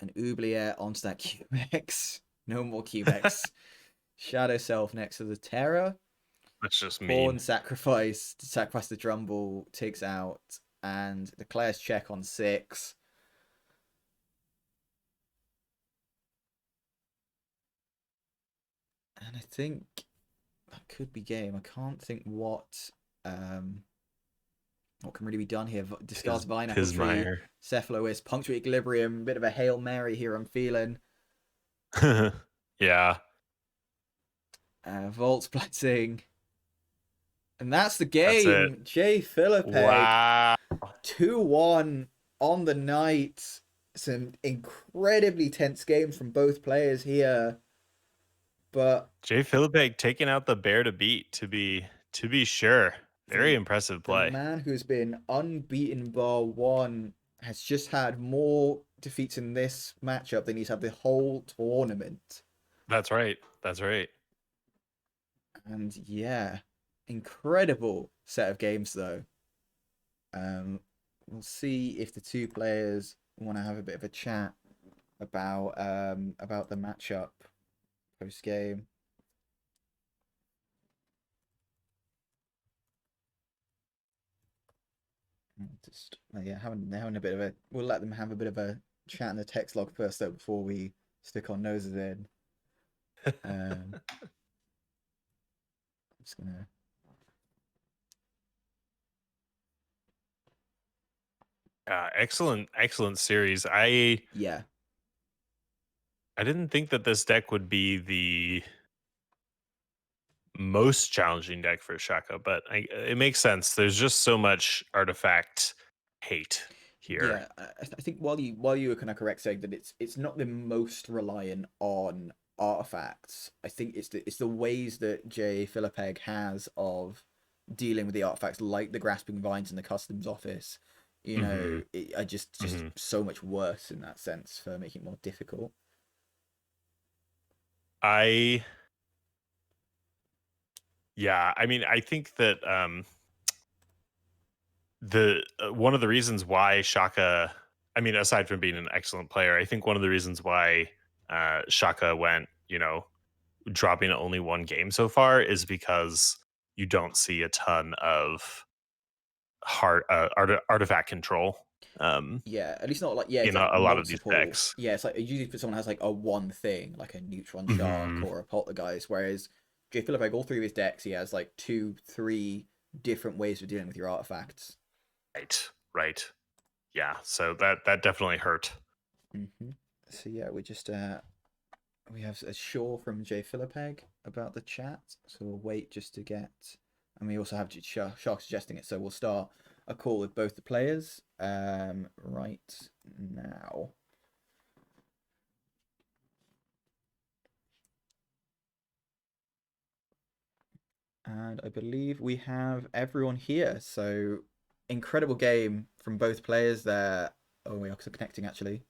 An Oubliette onto that Cubex. No more Cubex. Shadow Self next to the Terror. That's just Pawn mean. sacrifice to sacrifice the Drumble. Takes out. And declares check on 6. And I think that could be game. I can't think what can really be done here. Discards Vine-Apple Tree, Pismire. Cephaloist, Punctuate Equilibrium, bit of a Hail Mary here I'm feeling. Yeah. Volt's Blitzing. And that's the That's it. game. JFilipeg. Wow. 2-1 on the night. Some incredibly tense games from both players here. But JFilipeg taking out the bear to beat, to be sure. Very impressive the play. man who's been unbeaten bar one has just had more defeats in this matchup than he's had the whole tournament. That's right. That's right. And yeah, incredible set of games though. We'll see if the two players want to have a bit of a chat about the matchup post game. Just yeah, having a bit of a. We'll let them have a bit of a chat in the text log first though before we stick our noses in. I'm just gonna. Excellent series. Yeah. I didn't think that this deck would be the most challenging deck for Shaka, but it makes sense. There's just so much artifact hate here. Yeah, I think while you were kind of correct saying that it's not the most reliant on artifacts, I think it's the ways that JFilipeg has of dealing with the artifacts, like the grasping vines in the customs office. You know, I just so much worse in that sense for making it more difficult. Yeah, I mean, I think that the one of the reasons why Shaka, I mean, aside from being an excellent player, I think one of the reasons why Shaka went, dropping only one game so far is because you don't see a ton of artifact control. Yeah, at least not like, yeah, In exactly, a lot of these multiple. decks. Yeah, it's like usually if someone has like a one thing, like a neutron shark Mm-hmm. or a poltergeist, whereas JFilipeg, all three of his decks, he has like 2, 3 different ways of dealing with your artifacts. Right. Yeah, so that definitely hurt. So yeah, we have a Shaw from JFilipeg about the chat, so we'll wait just to get, and we also have Shark suggesting it, so we'll start a call with both the players right now. And I believe we have everyone here. So incredible game from both players there. Oh, we are connecting actually.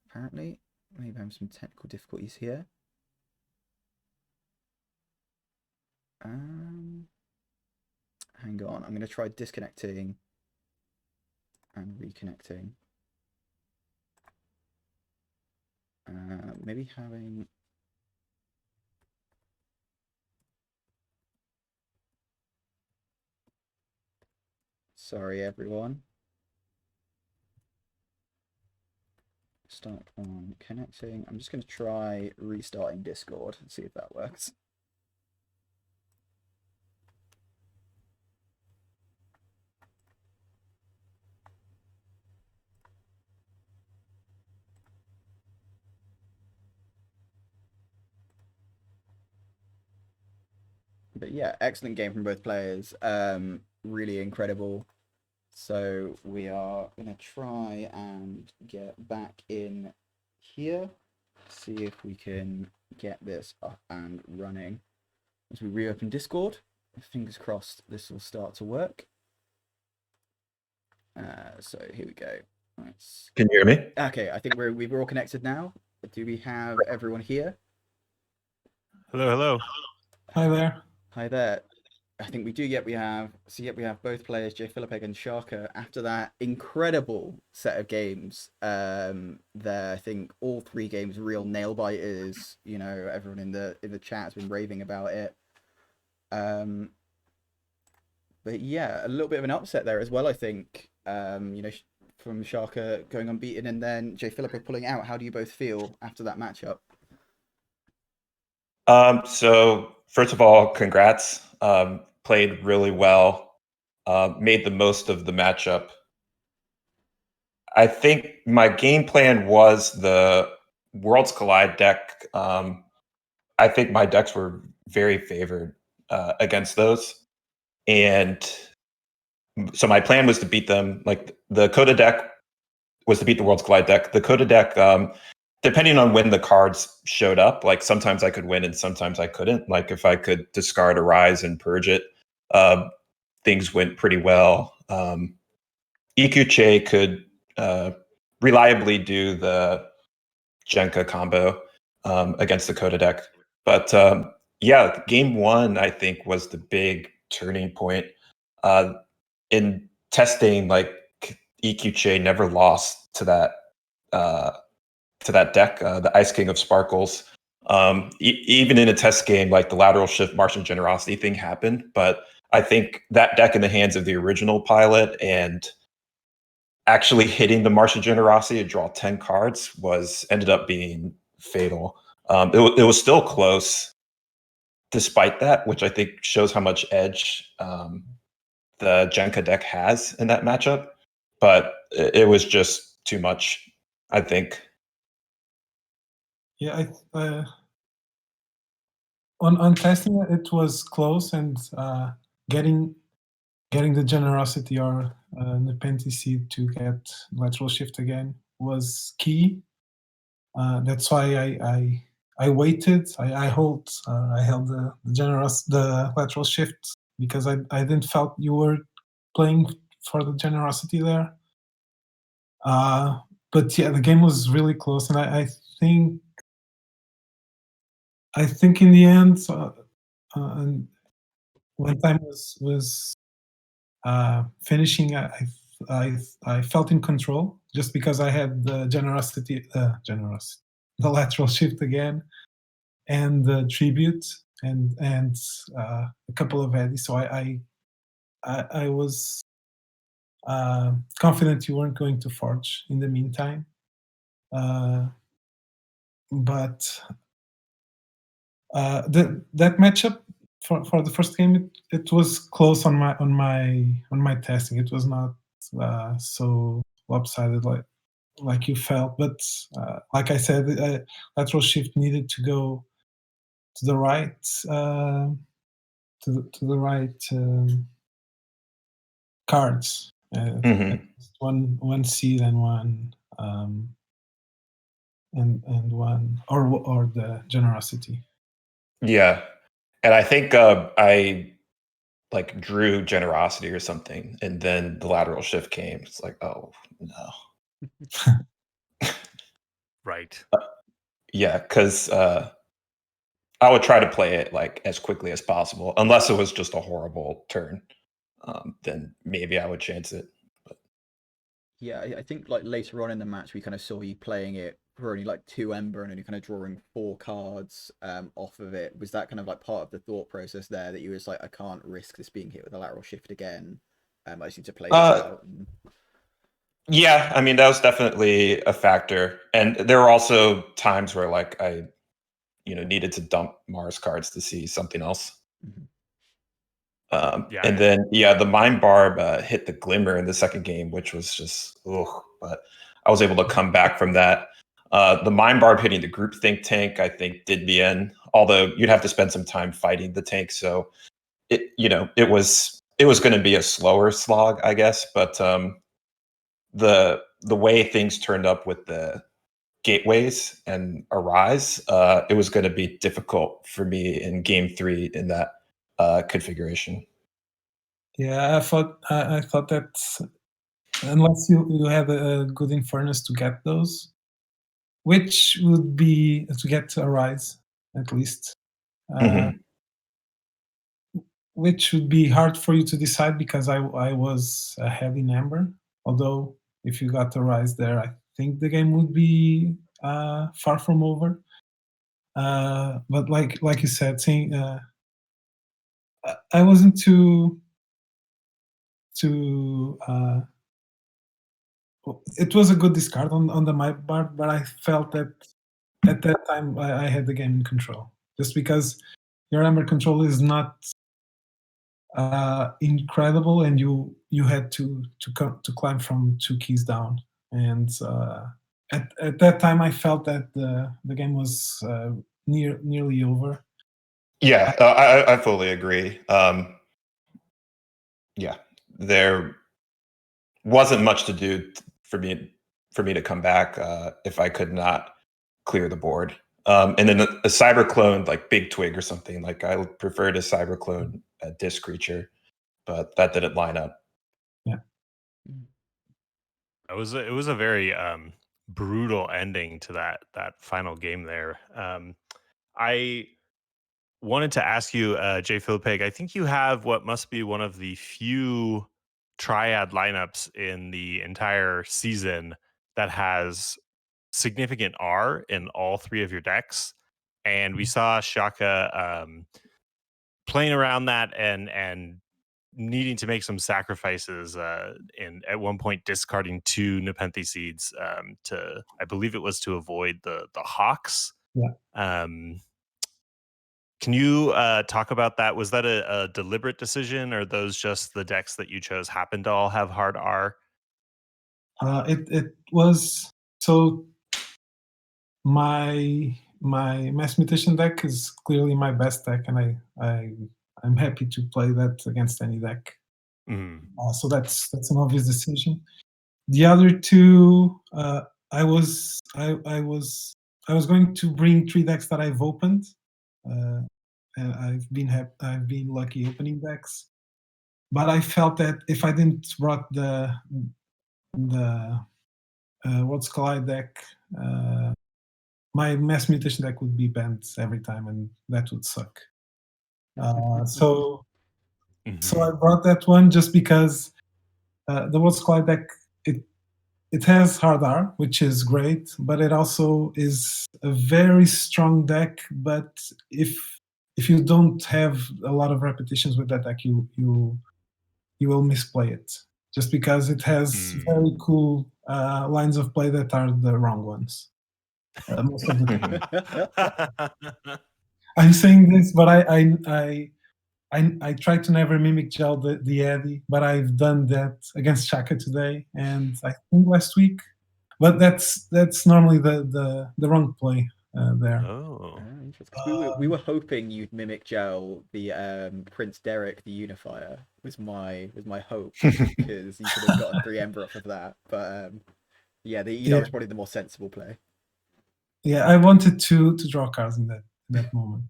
Apparently, maybe having some technical difficulties here. Hang on. I'm going to try disconnecting and reconnecting. Maybe having. Sorry, everyone. Start on connecting. I'm just going to try restarting Discord and see if that works. But yeah, excellent game from both players. Really incredible. So we are going to try and get back in here, see if we can get this up and running. As we reopen Discord, fingers crossed this will start to work. So here we go. Can you hear me? Okay, I think we're all connected now. Do we have everyone here? Hello, hello. Hi there. Hi there. I think we have both players, JFilipeg and Siaka, after that incredible set of games. There, I think all three games real nail biters. You know, everyone in the chat has been raving about it. But yeah, a little bit of an upset there as well, I think. You know, from Siaka going unbeaten and then JFilipeg pulling out. How do you both feel after that matchup? So first of all, congrats. Played really well. Made the most of the matchup. I think my game plan was the Worlds Collide deck. I think my decks were very favored against those. And so my plan was to beat them. Like the Coda deck was to beat the Worlds Collide deck. The Coda deck, depending on when the cards showed up, like sometimes I could win and sometimes I couldn't. Like if I could discard a Rise and purge it, things went pretty well. EQChe could reliably do the Jenka combo against the Coda deck. But yeah, game one, I think, was the big turning point. In testing, like EQChe never lost to that deck, the Ice King of Sparkles. Even in a test game, like the lateral shift Martian Generosity thing happened, but I think that deck in the hands of the original pilot and actually hitting the Martian Generosity to draw 10 cards ended up being fatal. It was still close despite that, which I think shows how much edge the Jenka deck has in that matchup. But it was just too much, I think. Yeah, on testing it was close, and getting the generosity or Nepenthe Seed to get lateral shift again was key. That's why I waited. I held the lateral shift because I didn't felt you were playing for the generosity there. But yeah, the game was really close, and I think in the end, and when time was finishing, I felt in control just because I had the the lateral shift again, and the tribute, and a couple of eddies. So I was confident you weren't going to forge in the meantime. But that matchup for the first game, it was close on my testing. It was not so lopsided like you felt, but like I said, lateral shift needed to go to the right cards. One seed and one and one or the generosity. Yeah, and I think I like drew generosity or something, and then the lateral shift came. It's like, oh no. Right. Yeah, because I would try to play it like as quickly as possible, unless it was just a horrible turn. Then maybe I would chance it. But Yeah, I think like later on in the match we kind of saw you playing it for only like 2 Ember and only kind of drawing 4 cards off of it. Was that kind of like part of the thought process there that you was like, I can't risk this being hit with a lateral shift again? I just need to play this out. yeah, I mean that was definitely a factor, and there were also times where like I, needed to dump Mars cards to see something else. And then the Mind Barb hit the Glimmer in the second game, which was just but I was able to come back from that. The Mind Barb hitting the Groupthink tank, I think, did me in. Although you'd have to spend some time fighting the tank, so it was going to be a slower slog, I guess. But the way things turned up with the gateways and Arise, it was going to be difficult for me in game 3 in that configuration. Yeah, I thought that unless you have a good Infernus to get those, which would be to get Arise at least, Mhm. which would be hard for you to decide because I was ahead in Amber. Although if you got the rise there, I think the game would be far from over. But like you said, seeing I wasn't too. It was a good discard on the my part, but I felt that at that time I had the game in control. Just because your Amber control is not incredible, and you had to climb from 2 keys down, and at that time I felt that the game was nearly over. Yeah, I fully agree. Yeah, there wasn't much to do for me to come back if I could not clear the board. And then a cyber clone like Big Twig or something, like I preferred a cyber clone a disc creature, but that didn't line up. Yeah. It was a very brutal ending to that final game there. I wanted to ask you, JFilipeg, I think you have what must be one of the few triad lineups in the entire season that has significant R in all three of your decks. And we saw Siaka playing around that and needing to make some sacrifices and at one point discarding 2 Nepenthe seeds to, I believe it was to avoid the hawks. Yeah. Can you talk about that? Was that a deliberate decision, or those just the decks that you chose happen to all have hard R? It was so. My Mathematician deck is clearly my best deck, and I'm happy to play that against any deck. So that's an obvious decision. The other two, I was going to bring 3 decks that I've opened, and I've been lucky opening decks. But I felt that if I didn't brought the Worlds Collide deck, my Mass Mutation deck would be banned every time, and that would suck. So I brought that one just because the Worlds Collide deck, it has hard R, which is great, but it also is a very strong deck. But if you don't have a lot of repetitions with that deck, you will misplay it, just because it has very cool lines of play that are the wrong ones. Most of the time. I'm saying this, but I try to never mimic gel the Eddie, but I've done that against Siaka today, and I think last week. But that's normally the wrong play there. Oh, interesting. We were hoping you'd mimic gel the Prince Derek the Unifier was my hope, because you could have gotten 3 Ember off of that. But yeah, the Edar was probably the more sensible play. Yeah, I wanted to draw cards in that moment.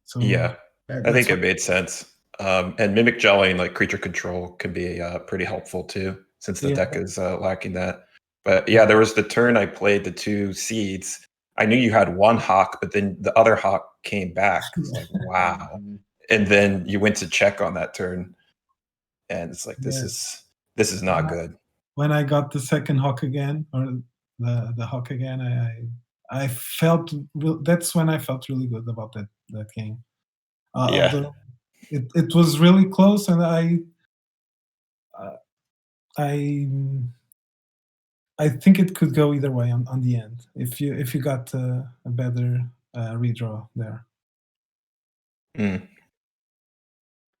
So yeah, I think it made sense. And mimic gelling, like creature control, can be pretty helpful too, since the deck is lacking that. But yeah, there was the turn I played the 2 seeds. I knew you had 1 hawk, but then the other hawk came back. It's like, wow. And then you went to check on that turn, and it's like, this is not good. When I got the second hawk again, or the hawk again, I felt that's when I felt really good about that game. Although it was really close, and I think it could go either way on the end if you got a better redraw there.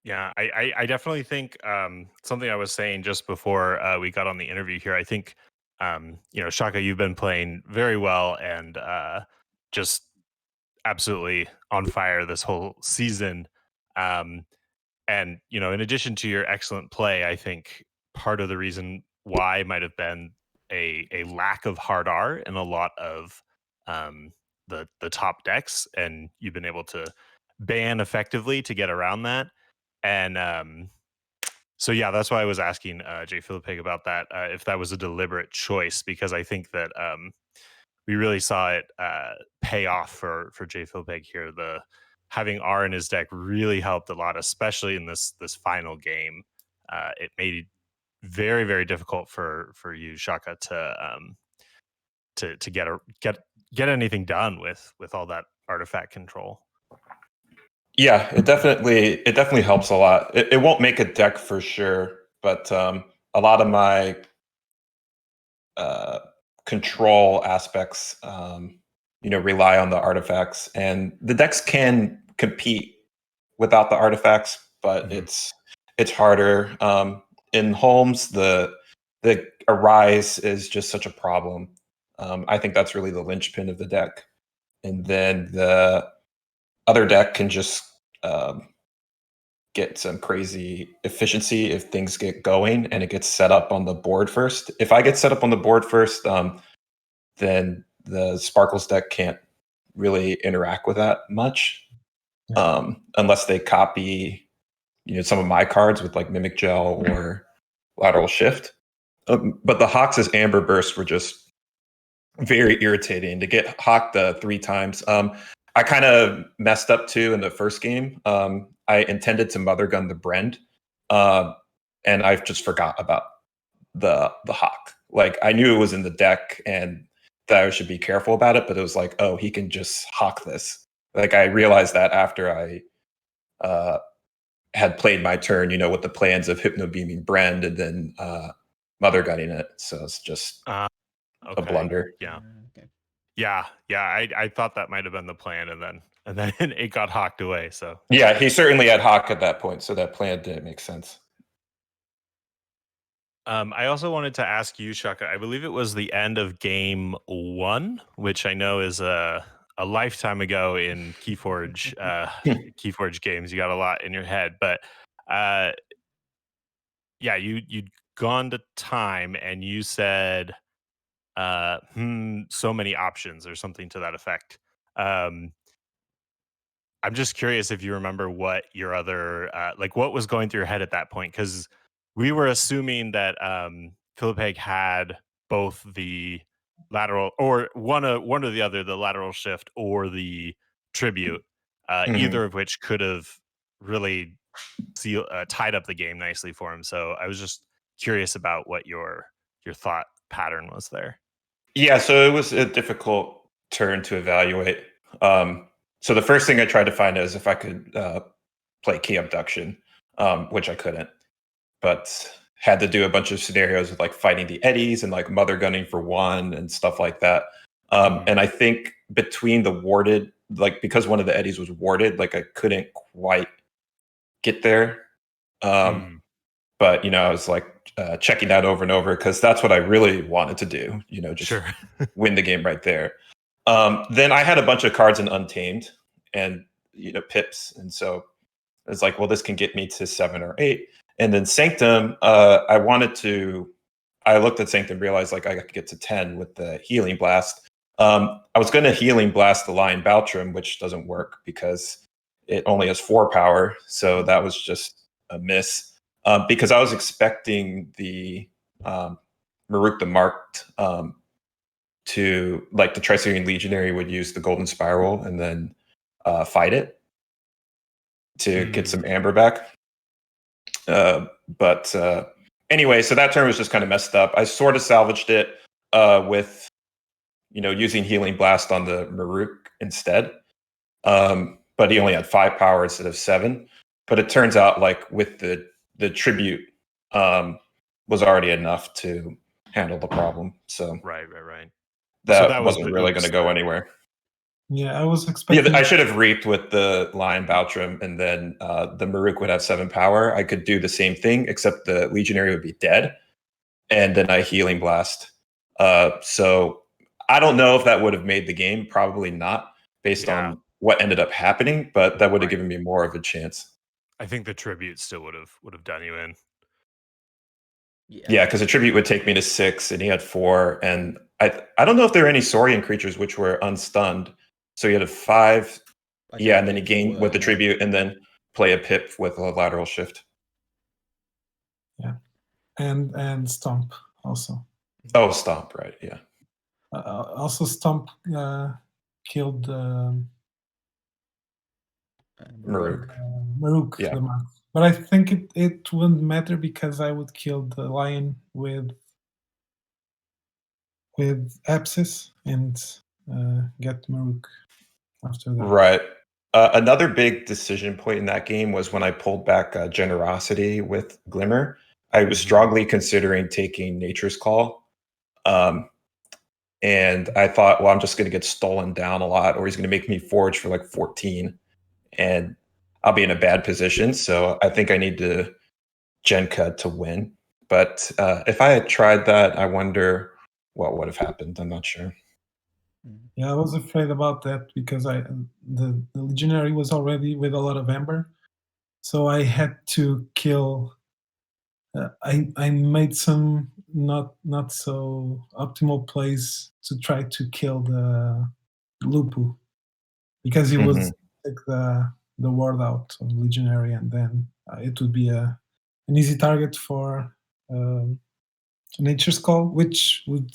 Yeah, I definitely think something I was saying just before we got on the interview here. I think Siaka, you've been playing very well and just absolutely on fire this whole season. And in addition to your excellent play, I think part of the reason why might have been a lack of hard R in a lot of the top decks, and you've been able to ban effectively to get around that. And so yeah, that's why I was asking JFilipeg about that, if that was a deliberate choice, because I think that we really saw it pay off for JFilipeg here. having R in his deck really helped a lot, especially in this final game. It made it very, very difficult for you, Siaka, to get anything done with all that artifact control. Yeah, it definitely helps a lot. It won't make a deck for sure, but a lot of my control aspects, rely on the artifacts, and the decks can compete without the artifacts, but it's harder. In Holmes, the Arise is just such a problem. I think that's really the linchpin of the deck, and then the other deck can just get some crazy efficiency if things get going and it gets set up on the board first. If I get set up on the board first, then the Sparkles deck can't really interact with that much, unless they copy, some of my cards with like Mimic Gel or Lateral Shift. But the Hawks' Amber Burst were just very irritating to get hawked 3 times. I kind of messed up too in the first game. I intended to Mother Gun the Brend, and I just forgot about the hawk. Like, I knew it was in the deck and that I should be careful about it, but it was like, oh, he can just hawk this. Like, I realized that after I had played my turn, with the plans of Hypno Beaming Brend and then Mother Gunning it. So it's just a blunder. Yeah. Okay. Yeah. I thought that might have been the plan, and then it got hawked away. So yeah, he certainly had hawk at that point, so that plan didn't make sense. I also wanted to ask you, Siaka, I believe it was the end of game 1, which I know is a lifetime ago in Keyforge Keyforge games. You got a lot in your head, but you'd gone to time and you said so many options or something to that effect. I'm just curious if you remember what your other what was going through your head at that point, because we were assuming that JFilipeg had both the lateral or one or the other, the lateral shift or the tribute, either of which could have really tied up the game nicely for him. So I was just curious about what your thought pattern was there. Yeah, so it was a difficult turn to evaluate. So the first thing I tried to find is if I could play Key Abduction, which I couldn't, but had to do a bunch of scenarios with like fighting the eddies and like Mother Gunning for 1 and stuff like that. And I think between the warded, like because one of the eddies was warded, like I couldn't quite get there. But I was like checking that over and over because that's what I really wanted to do. Just win the game right there. Then I had a bunch of cards in Untamed and pips, and so it's like, well, this can get me to 7 or 8. And then Sanctum, I looked at Sanctum, realized like I could get to 10 with the Healing Blast. I was going to Healing Blast the Lion Baltrum, which doesn't work because it only has 4 power. So that was just a miss. Because I was expecting the Maruk the Marked to, like, the Triserian Legionary would use the Golden Spiral and then fight it to get some amber back. But anyway, so that turn was just kind of messed up. I sort of salvaged it with, using Healing Blast on the Maruk instead. But he only had 5 power instead of 7. But it turns out, like, with the tribute was already enough to handle the problem. So right. That wasn't really going to go anywhere. Yeah, I was expecting. Yeah, I should have reaped with the Lion Baltrum, and then the Maruk would have 7 power. I could do the same thing, except the Legionary would be dead, and then I Healing Blast. So I don't know if that would have made the game. Probably not, based on what ended up happening. But that would have given me more of a chance. I think the tribute still would have done you in. Yeah, because the tribute would take me to 6, and he had 4, and I don't know if there are any Saurian creatures which were unstunned. So he had a 5, and then he gained with the tribute, and then play a pip with a lateral shift. Yeah, and Stomp also. Oh, Stomp, right? Yeah. Also, Stomp killed Maruk. Maruk, Yeah. the max. But I think it wouldn't matter because I would kill the lion with Apsis and get Maruk after that. Right. Another big decision point in that game was when I pulled back Generosity with Glimmer. I was strongly considering taking Nature's Call. And I thought, well, I'm just going to get stolen down a lot, or he's going to make me forge for like 14. And I'll be in a bad position. So I think I need to Gen Cut to win. But if I had tried that, I wonder what would have happened. I'm not sure. Yeah, I was afraid about that because the Legionary was already with a lot of Ember, so I had to kill. I made some not so optimal plays to try to kill the Lupu because he was take the ward out of Legionary, and then it would be an easy target for Nature's Call, which would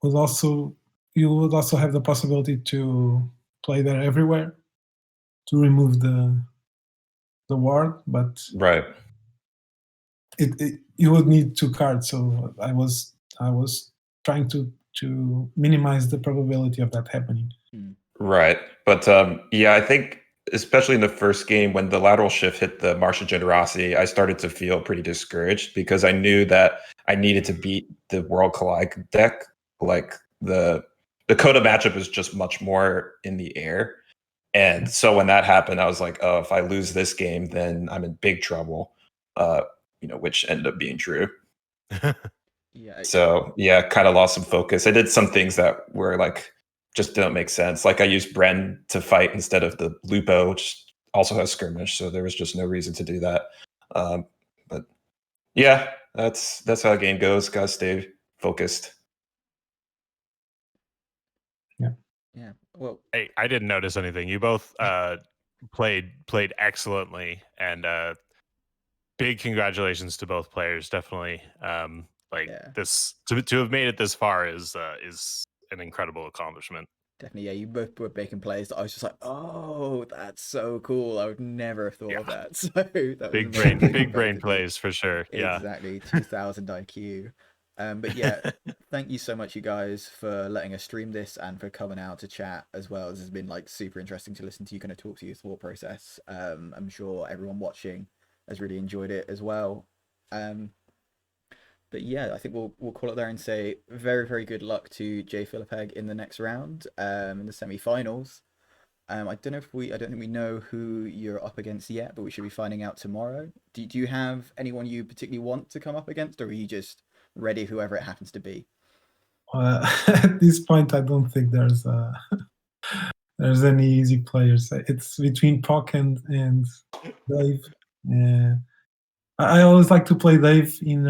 also you would also have the possibility to play there everywhere to remove the ward, but Right. you would need 2 cards. So I was trying to minimize the probability of that happening. Right. But yeah, I think especially in the first game when the lateral shift hit the Martian Generosity, I started to feel pretty discouraged because I knew that I needed to beat the World Collide deck. Like the Coda matchup is just much more in the air. And so when that happened, I was like, oh, if I lose this game, then I'm in big trouble. Which ended up being true. Yeah. So yeah, kind of lost some focus. I did some things that were like just don't make sense. Like I used Bren to fight instead of the Lupo, which also has skirmish, so there was just no reason to do that. But yeah, that's how the game goes. Gotta stay focused. Yeah. Well, Hey, I didn't notice anything. You both played excellently, and big congratulations to both players. Definitely, this to have made it this far is an incredible accomplishment. Definitely, yeah. You both were making plays that I was just like, oh, that's so cool. I would never have thought of that. So that was amazing. Big brain plays for sure. Yeah, exactly. 2000 IQ. But yeah, thank you so much, you guys, for letting us stream this and for coming out to chat as well. This has been like super interesting to listen to you kind of talk to your thought process. I'm sure everyone watching has really enjoyed it as well. But yeah, I think we'll call it there and say very, very good luck to JFilipeg in the next round, in the semi-finals. I don't think we know who you're up against yet, but we should be finding out tomorrow. Do you have anyone you particularly want to come up against, or are you just ready whoever it happens to be? At this point, I don't think there's any easy players. It's between Pock and Dave. I always like to play Dave in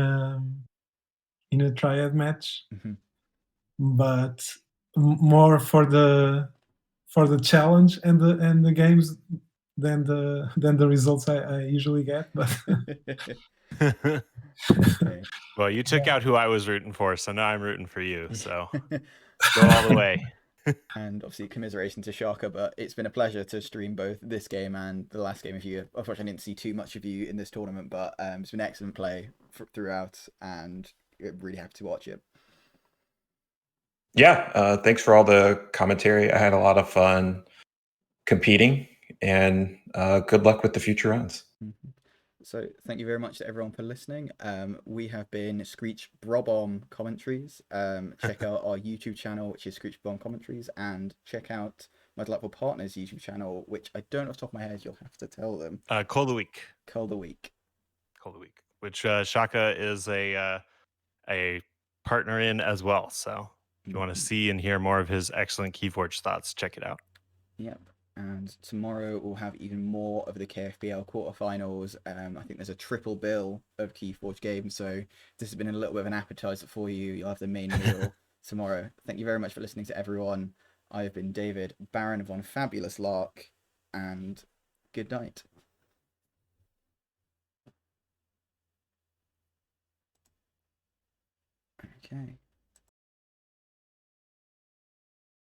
a triad match, but more for the challenge and the games than the results I usually get. But Okay. Well, you took out who I was rooting for, so now I'm rooting for you. So go all the way. And obviously commiseration to Siaka, but it's been a pleasure to stream both this game and the last game of you. Unfortunately, I didn't see too much of you in this tournament, but it's been excellent play throughout, and really happy to watch it. Yeah, thanks for all the commentary. I had a lot of fun competing, and good luck with the future rounds. So thank you very much to everyone for listening. We have been Screech Bob-Omb commentaries. Check out our YouTube channel, which is Screech Bob-Omb commentaries, and check out my delightful partner's YouTube channel, which I don't know off the top of my head. You'll have to tell them. Call the week. Call the week. Call the week. Which Shaka is a partner in as well. So if you want to see and hear more of his excellent Keyforge thoughts, check it out. Yep. And tomorrow we'll have even more of the KFPL quarterfinals. I think there's a triple bill of Keyforge games, so this has been a little bit of an appetizer for you. You'll have the main meal tomorrow. Thank you very much for listening to everyone. I have been David, Baron von Fabulous Lark, and good night. Okay.